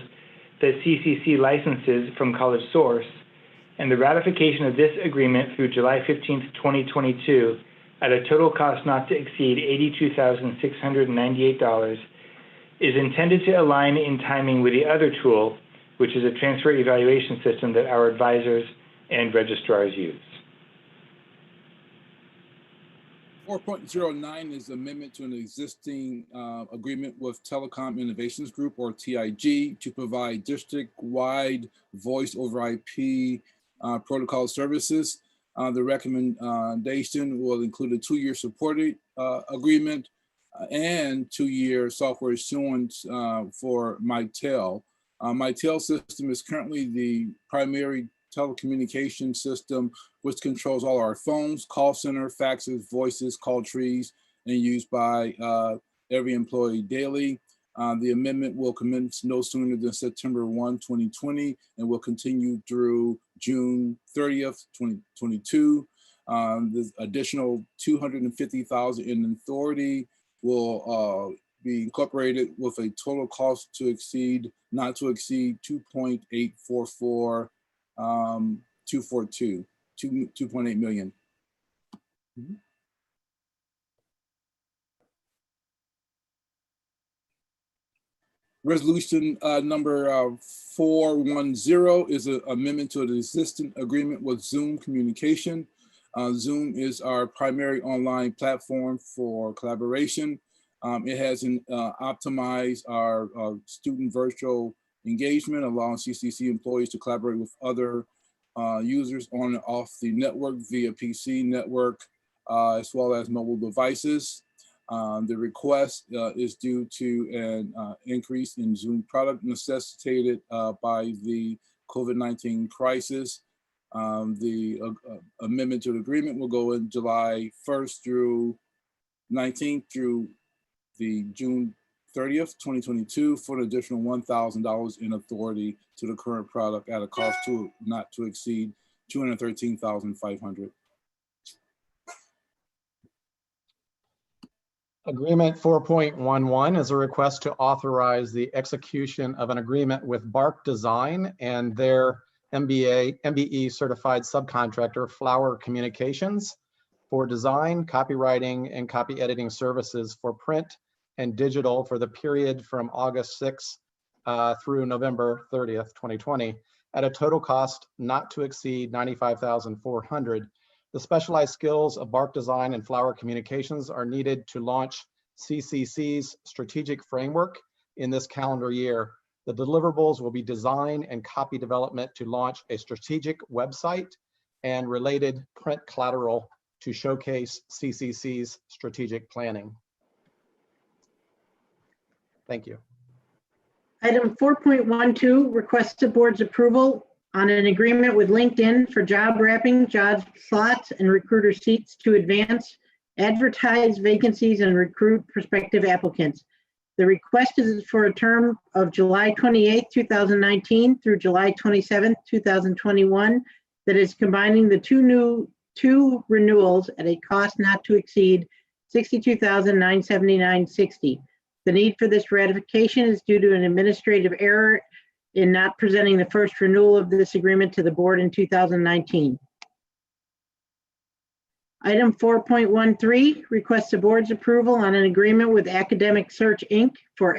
that CCC licenses from College Source, and the ratification of this agreement through July 15th, 2022, at a total cost not to exceed $82,698, is intended to align in timing with the other tool, which is a transfer evaluation system that our advisors and registrars use. 4.09 is amendment to an existing agreement with Telecom Innovations Group, or TIG, to provide district-wide voice over IP protocol services. The recommendation will include a 2-year supported agreement and 2-year software assurance for Mitel. Mitel system is currently the primary telecommunication system which controls all our phones, call center, faxes, voices, call trees, and used by every employee daily. The amendment will commence no sooner than September 1, 2020, and will continue through June 30th, 2022. The additional $250,000 in authority will be incorporated with a total cost not to exceed 2.844 2.8 million. Resolution number 410 is an amendment to an existing agreement with Zoom Communication. Zoom is our primary online platform for collaboration. It has optimized our student virtual engagement, allowing CCC employees to collaborate with other users on and off the network via PC network, as well as mobile devices. The request is due to an increase in Zoom product necessitated by the COVID-19 crisis. The amendment to the agreement will go in July 1st through 19th through the June 30th, 2022, for an additional $1,000 in authority to the current product at a cost not to exceed $213,500. Agreement 4.11 is a request to authorize the execution of an agreement with Bark Design and their MBE certified subcontractor, Flower Communications, for design, copywriting, and copy editing services for print and digital for the period from August 6th through November 30th, 2020, at a total cost not to exceed $95,400. The specialized skills of Bark Design and Flower Communications are needed to launch CCC's strategic framework in this calendar year. The deliverables will be design and copy development to launch a strategic website and related print collateral to showcase CCC's strategic planning. Thank you. Item 4.12, requests the board's approval on an agreement with LinkedIn for job wrapping, job slots, and recruiter seats to advance, advertise vacancies, and recruit prospective applicants. The request is for a term of July 28, 2019 through July 27, 2021, that is combining the two renewals at a cost not to exceed $62,979.60. The need for this ratification is due to an administrative error in not presenting the first renewal of this agreement to the board in 2019. Item 4.13 requests the board's approval on an agreement with Academic Search Inc. for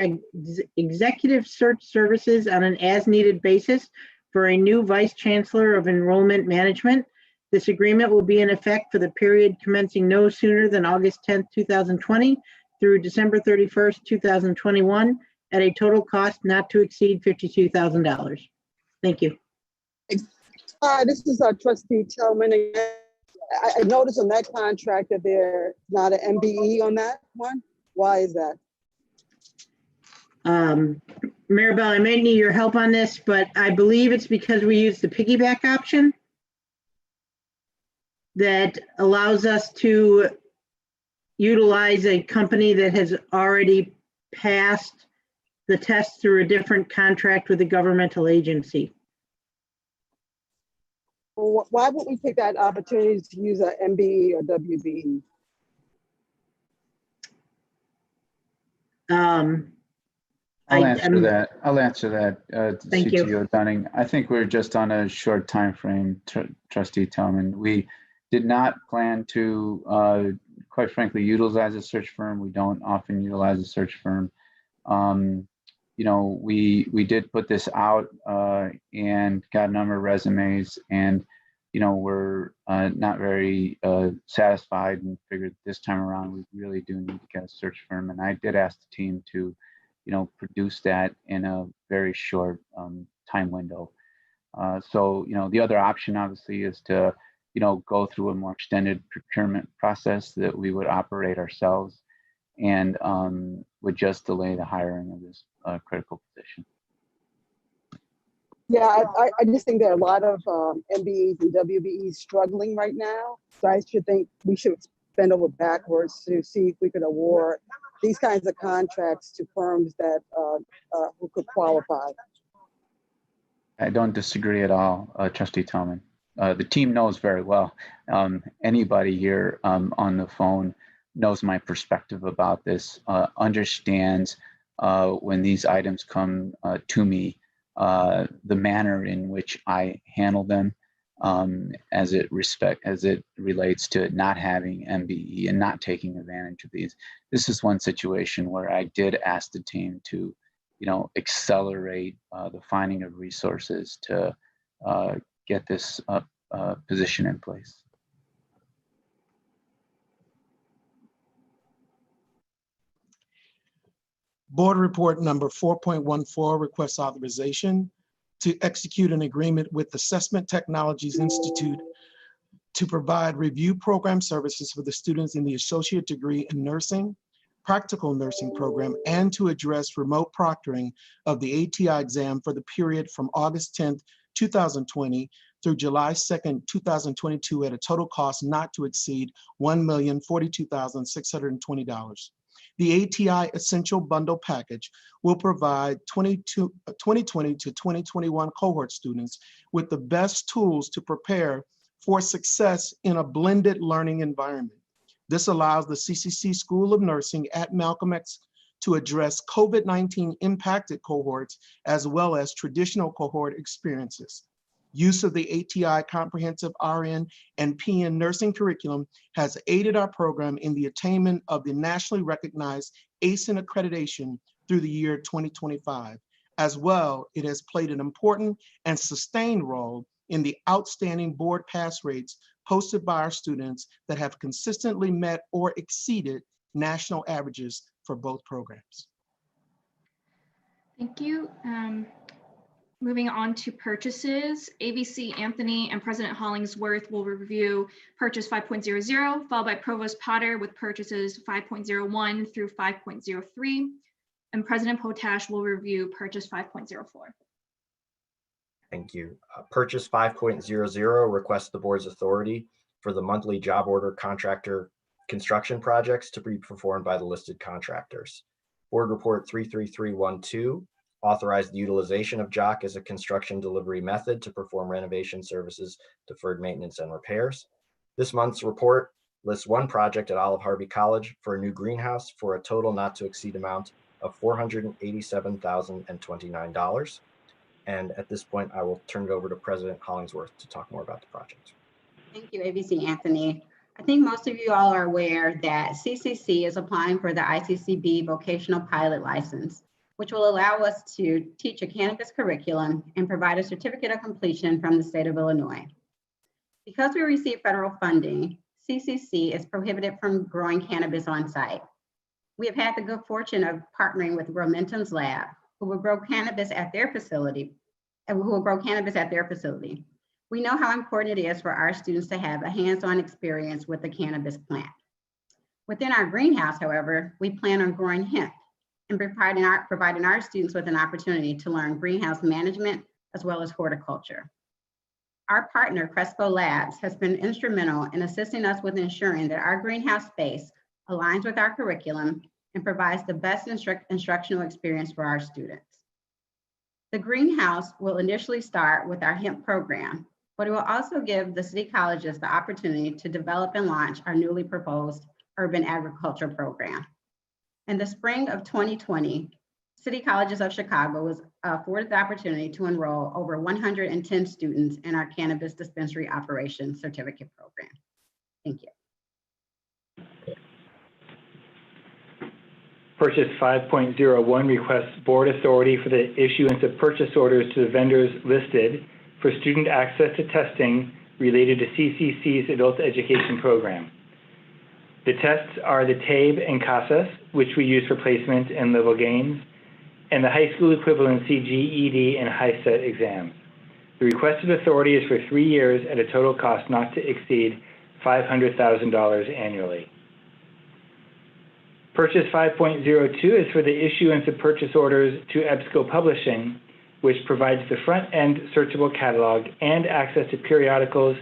executive search services on an as-needed basis for a new Vice Chancellor of Enrollment Management. This agreement will be in effect for the period commencing no sooner than August 10th, 2020 through December 31st, 2021 at a total cost not to exceed $52,000. Thank you. Hi, this is Trustee Truman again. I noticed on that contract that there's not an MBE on that one. Why is that? Maribel, I may need your help on this, but I believe it's because we use the piggyback option that allows us to utilize a company that has already passed the test through a different contract with a governmental agency. Well, why would we take that opportunity to use an MBE or WBE? I'll answer that. Thank you. CTO Dunning. I think we're just on a short time frame, Trustee Tillman. We did not plan to, quite frankly, utilize a search firm. We don't often utilize a search firm. You know, we did put this out and got a number of resumes, and you know, we're not very satisfied and figured this time around we really do need to get a search firm. And I did ask the team to, you know, produce that in a very short time window. So, you know, the other option obviously is to, you know, go through a more extended procurement process that we would operate ourselves and would just delay the hiring of this critical position. Yeah, I just think there are a lot of MBEs and WBEs struggling right now. So I should think we should bend over backwards to see if we could award these kinds of contracts to firms that who could qualify. I don't disagree at all, Trustee Tillman. The team knows very well. Anybody here on the phone knows my perspective about this, understands when these items come to me, the manner in which I handle them as it relates to not having MBE and not taking advantage of these. This is one situation where I did ask the team to, you know, accelerate the finding of resources to get this position in place. Board report number 4.14 requests authorization to execute an agreement with Assessment Technologies Institute to provide review program services for the students in the associate degree in nursing, practical nursing program, and to address remote proctoring of the ATI exam for the period from August 10th, 2020 through July 2nd, 2022 at a total cost not to exceed $1,042,620. The ATI Essential Bundle Package will provide 2020 to 2021 cohort students with the best tools to prepare for success in a blended learning environment. This allows the CCC School of Nursing at Malcolm X to address COVID-19 impacted cohorts as well as traditional cohort experiences. Use of the ATI Comprehensive RN and PN nursing curriculum has aided our program in the attainment of the nationally recognized ACEN accreditation through the year 2025. As well, it has played an important and sustained role in the outstanding board pass rates posted by our students that have consistently met or exceeded national averages for both programs. Thank you. Moving on to purchases, ABC Anthony and President Hollingsworth will review purchase 5.00, followed by Provost Potter with purchases 5.01 through 5.03, and President Potash will review purchase 5.04. Thank you. Purchase 5.00 requests the board's authority for the monthly job order contractor construction projects to be performed by the listed contractors. Board Report 33312 authorized the utilization of JOC as a construction delivery method to perform renovation services, deferred maintenance, and repairs. This month's report lists one project at Olive Harvey College for a new greenhouse for a total not to exceed amount of $487,029. And at this point, I will turn it over to President Hollingsworth to talk more about the project. Thank you, ABC Anthony. I think most of you all are aware that CCC is applying for the ICCB vocational pilot license, which will allow us to teach a cannabis curriculum and provide a certificate of completion from the state of Illinois. Because we receive federal funding, CCC is prohibited from growing cannabis on site. We have had the good fortune of partnering with Momentum's lab, who will grow cannabis at their facility, We know how important it is for our students to have a hands-on experience with the cannabis plant. Within our greenhouse, however, we plan on growing hemp and providing our students with an opportunity to learn greenhouse management as well as horticulture. Our partner, Cresco Labs, has been instrumental in assisting us with ensuring that our greenhouse space aligns with our curriculum and provides the best instructional experience for our students. The greenhouse will initially start with our hemp program, but it will also give the city colleges the opportunity to develop and launch our newly proposed urban agriculture program. In the spring of 2020, City Colleges of Chicago was afforded the opportunity to enroll over 110 students in our cannabis dispensary operations certificate program. Thank you. Purchase 5.01 requests board authority for the issuance of purchase orders to the vendors listed for student access to testing related to CCC's adult education program. The tests are the TABE and CASAS, which we use for placement and level gains, and the high school equivalency GED and HiSET exams. The requested authority is for 3 years at a total cost not to exceed $500,000 annually. Purchase 5.02 is for the issuance of purchase orders to EBSCO Publishing, which provides the front-end searchable catalog and access to periodicals,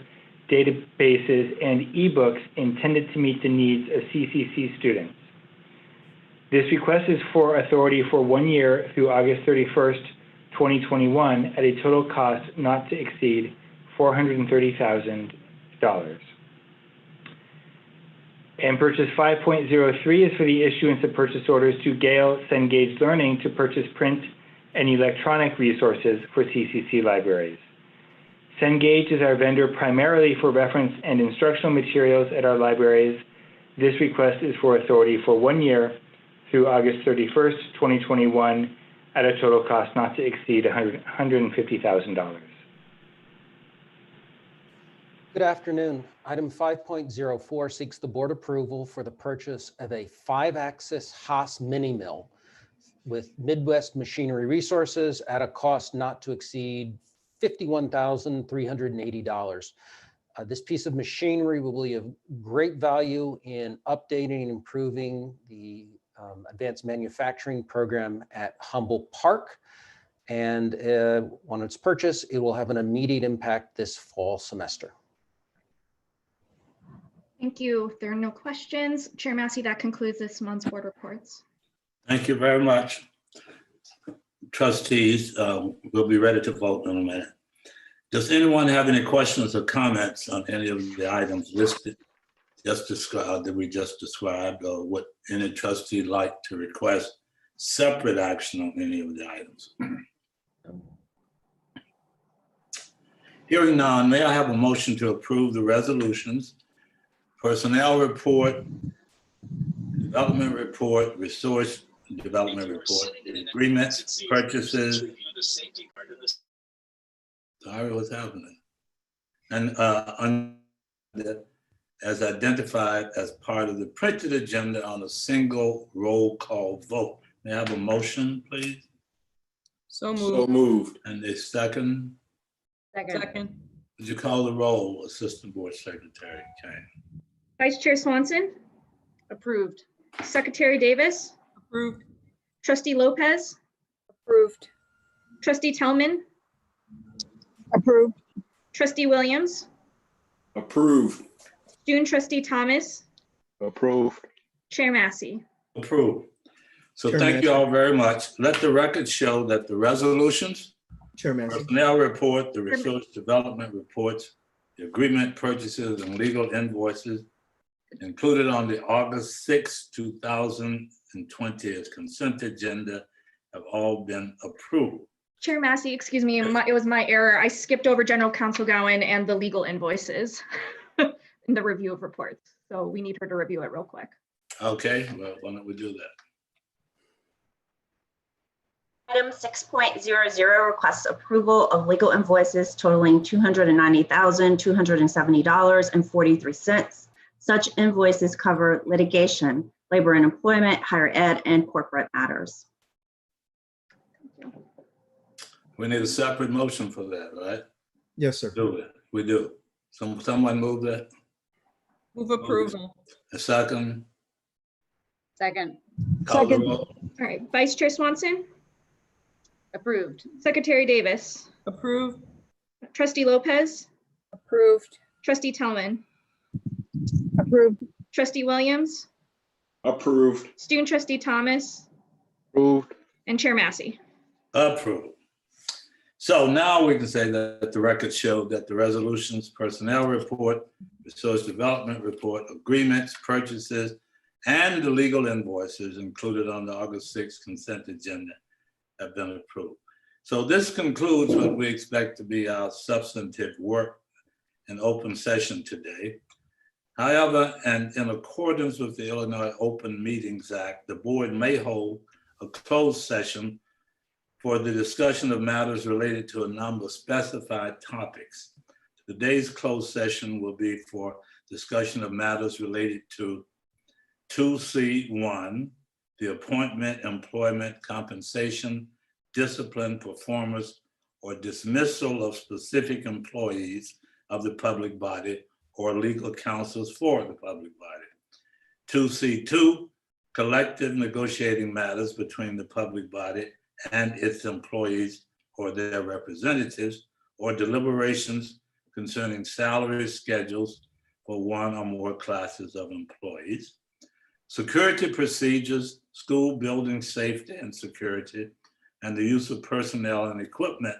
databases, and ebooks intended to meet the needs of CCC students. This request is for authority for 1 year through August 31st, 2021 at a total cost not to exceed $430,000. And purchase 5.03 is for the issuance of purchase orders to Gale Cengage Learning to purchase print and electronic resources for CCC libraries. Cengage is our vendor primarily for reference and instructional materials at our libraries. This request is for authority for 1 year through August 31st, 2021 at a total cost not to exceed $150,000. Good afternoon. Item 5.04 seeks the board approval for the purchase of a 5-axis Haas mini mill with Midwest Machinery Resources at a cost not to exceed $51,380. This piece of machinery will be of great value in updating and improving the advanced manufacturing program at Humboldt Park. And on its purchase, it will have an immediate impact this fall semester. Thank you. If there are no questions, Chair Massey, that concludes this month's board reports. Thank you very much. Trustees, we'll be ready to vote in a minute. Does anyone have any questions or comments on any of the items listed, that we just described, or would any trustee like to request separate action on any of the items? Hearing none, may I have a motion to approve the resolutions, personnel report, development report, resource development report, agreements, purchases. Sorry, what's happening? And as identified as part of the printed agenda on a single roll call vote. May I have a motion, please? So So moved. And a second? Second. Would you call the roll, Assistant Board Secretary Kane? Vice Chair Swanson, Approved. Secretary Davis, Approved. Trustee Lopez, Approved. Trustee Tellman, Approved. Trustee Williams, Approved. Student Trustee Thomas, Approved. Chair Massey. Approved. So Chair thank you Massey. all very much. Let the record show that the resolutions, Chair Massey. personnel report, the resource development reports, the agreement purchases and legal invoices included on the August 6, 2020 as consent agenda have all been approved. Chair Massey, excuse me, it was my error. I skipped over General Counsel Gowen and the legal invoices in the review of reports. So we need her to review it real quick. Okay, well, why don't we do that? Item 6.00 requests approval of legal invoices totaling $290,270.43. Such invoices cover litigation, labor and employment, higher ed, and corporate matters. We need a separate motion for that, right? Yes, sir. Do it. We do. Someone move that? Move approval. A second? Second. Call the Second. roll. All right, Vice Chair Swanson, Approved. Secretary Davis, Approved. Trustee Lopez, Approved. Trustee Tellman, Approved. Trustee Williams, Approved. Student Trustee Thomas, Approved. and Chair Massey. Approved. So now we can say that the record showed that the resolutions, personnel report, resource development report, agreements, purchases, and the legal invoices included on the August 6th consent agenda have been approved. So this concludes what we expect to be our substantive work in open session today. However, and in accordance with the Illinois Open Meetings Act, the board may hold a closed session for the discussion of matters related to a number of specified topics. Today's closed session will be for discussion of matters related to 2C1, the appointment, employment, compensation, discipline, performance, or dismissal of specific employees of the public body or legal counsels for the public body. 2C2, collective negotiating matters between the public body and its employees or their representatives, or deliberations concerning salary schedules for one or more classes of employees. Security procedures, school building safety and security, and the use of personnel and equipment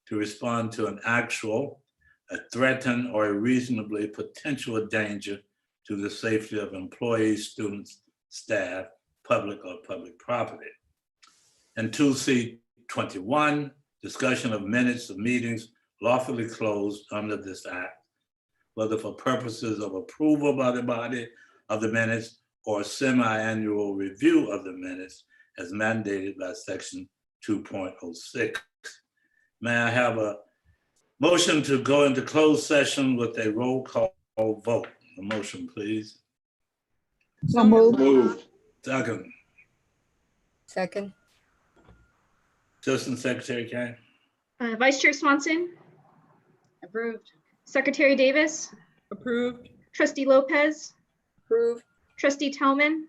to respond to an actual, a threatened, or a reasonably potential danger to the safety of employees, students, staff, public or public property. And 2C21, discussion of minutes of meetings lawfully closed under this act, whether for purposes of approval by the body of the minutes or semi-annual review of the minutes as mandated by section 2.06. May I have a motion to go into closed session with a roll call vote? A motion, please. So moved. Moved. Second. Second. Assistant Secretary Kane. Vice Chair Swanson, Approved. Secretary Davis, Approved. Trustee Lopez, Approved. Trustee Tellman,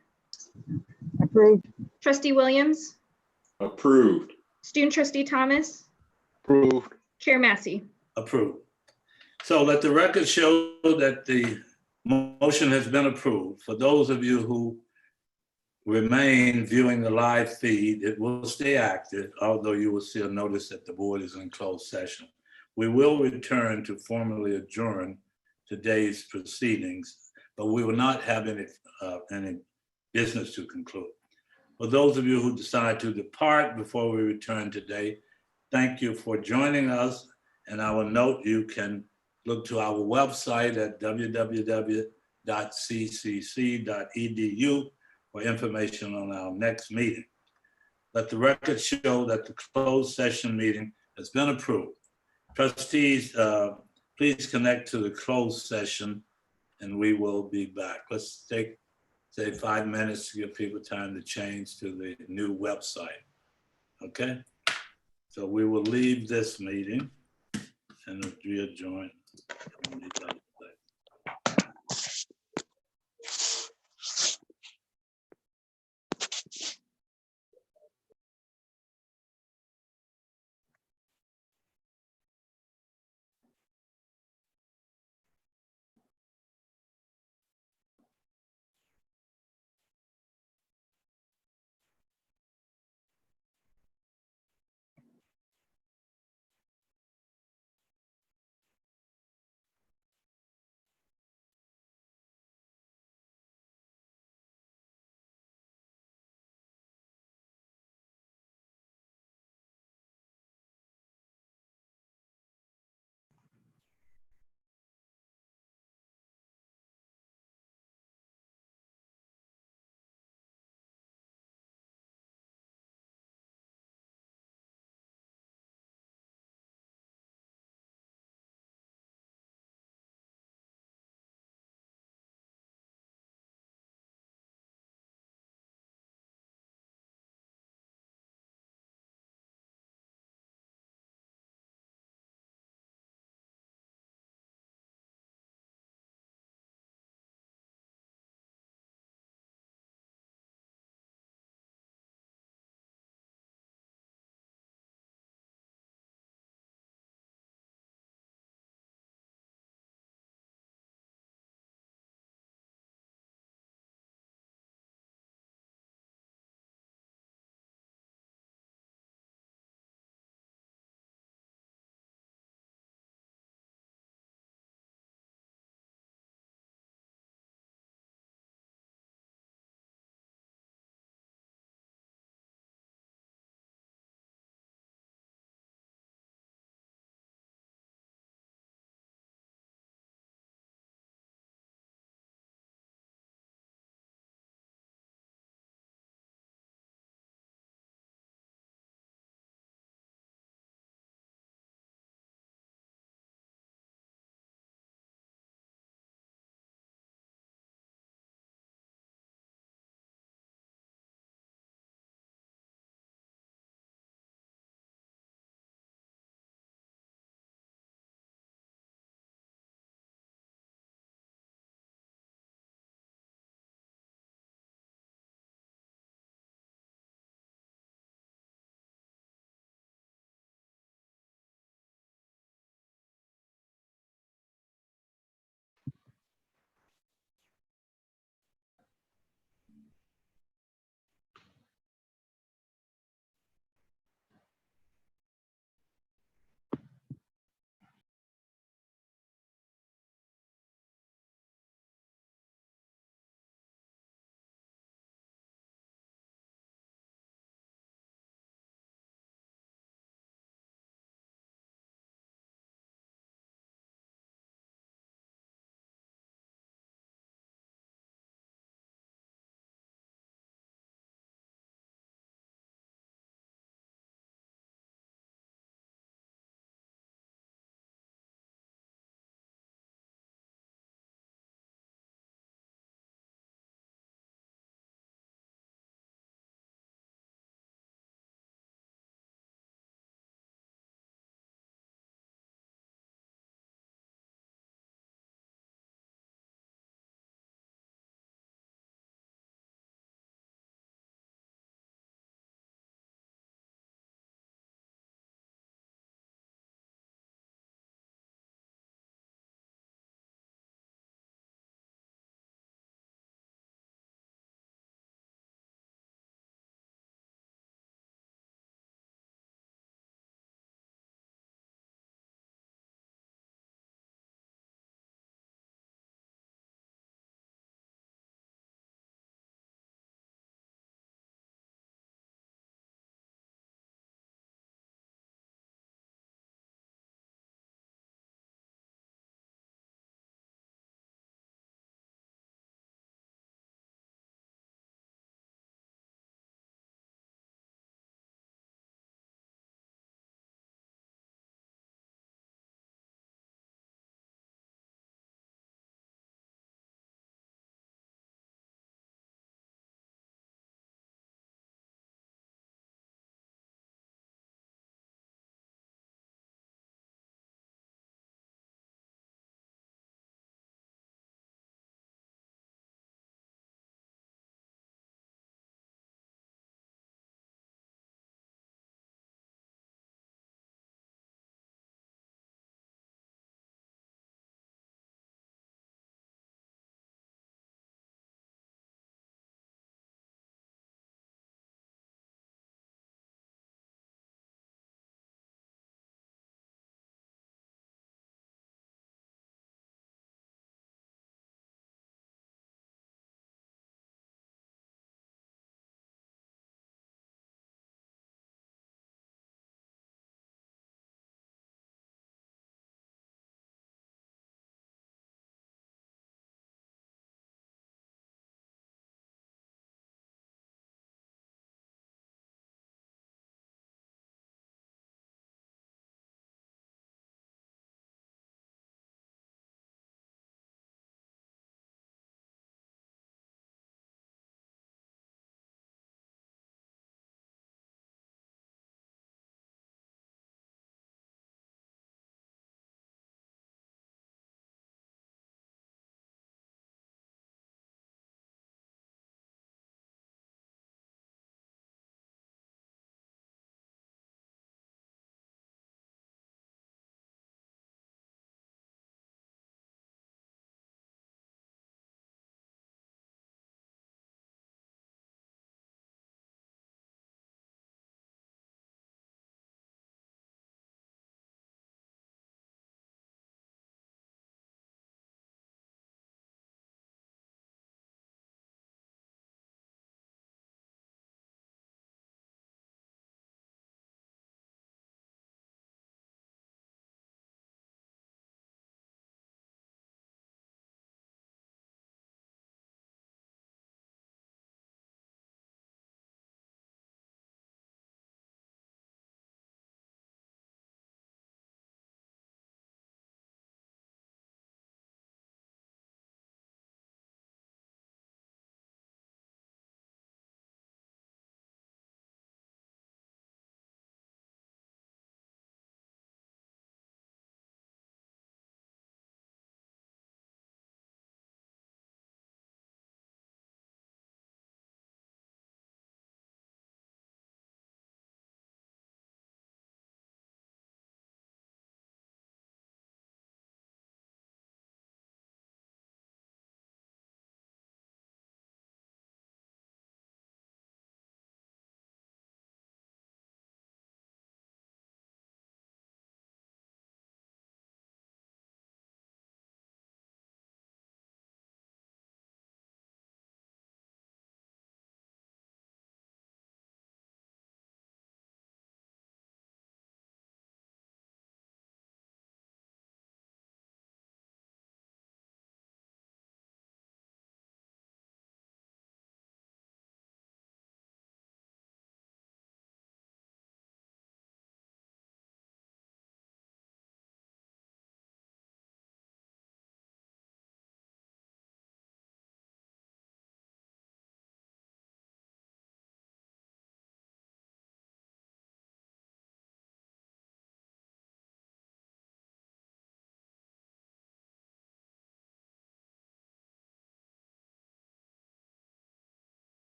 Approved. Trustee Williams, Approved. Student Trustee Thomas, Approved. Chair Massey. Approved. So let the record show that the Motion has been approved. For those of you who remain viewing the live feed, it will stay active, although you will see a notice that the board is in closed session. We will return to formally adjourn today's proceedings, but we will not have any business to conclude. For those of you who decide to depart before we return today, thank you for joining us. And I will note you can look to our website at www.ccc.edu for information on our next meeting. Let the record show that the closed session meeting has been approved. Trustees, please connect to the closed session and we will be back. Let's take, say, 5 minutes to give people time to change to the new website. Okay? So we will leave this meeting and readjourn.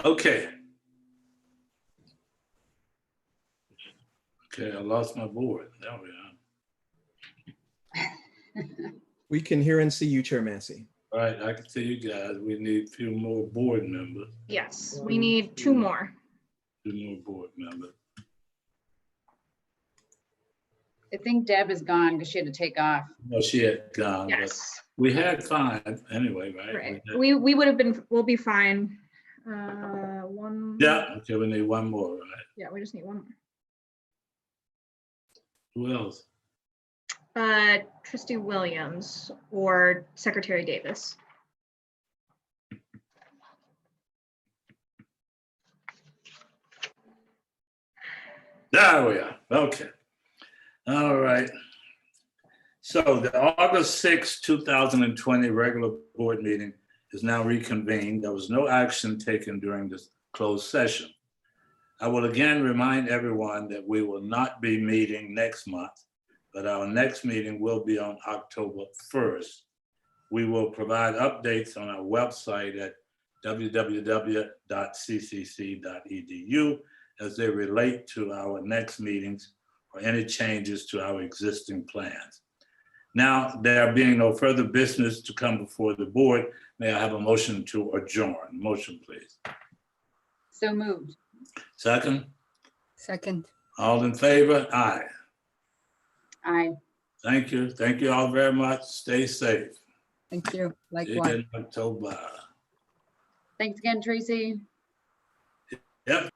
Okay. Okay, I lost my board. There we are. We can hear and see you, Chair Massey. All right, I can see you guys. We need a few more board members. Yes, we need 2 more. 2 more board members. I think Deb is gone because she had to take off. No, she had gone. Yes. But we had 5 anyway, right? Right. We had- We would have been, we'll be fine. 1. Yeah, okay, we need 1 more, right? Yeah, we just need 1 more. Who else? Trustee Williams or Secretary Davis. There we are. Okay. All right. So the August 6, 2020 regular board meeting is now reconvened. There was no action taken during this closed session. I will again remind everyone that we will not be meeting next month, but our next meeting will be on October 1st. We will provide updates on our website at www.ccc.edu as they relate to our next meetings or any changes to our existing plans. Now, there being no further business to come before the board, may I have a motion to adjourn? Motion, please. So moved. Second? Second. All in favor? Aye. Aye. Thank you. Thank you all very much. Stay safe. Thank you. See you Likewise. in October. Thanks again, Tracy. Yep.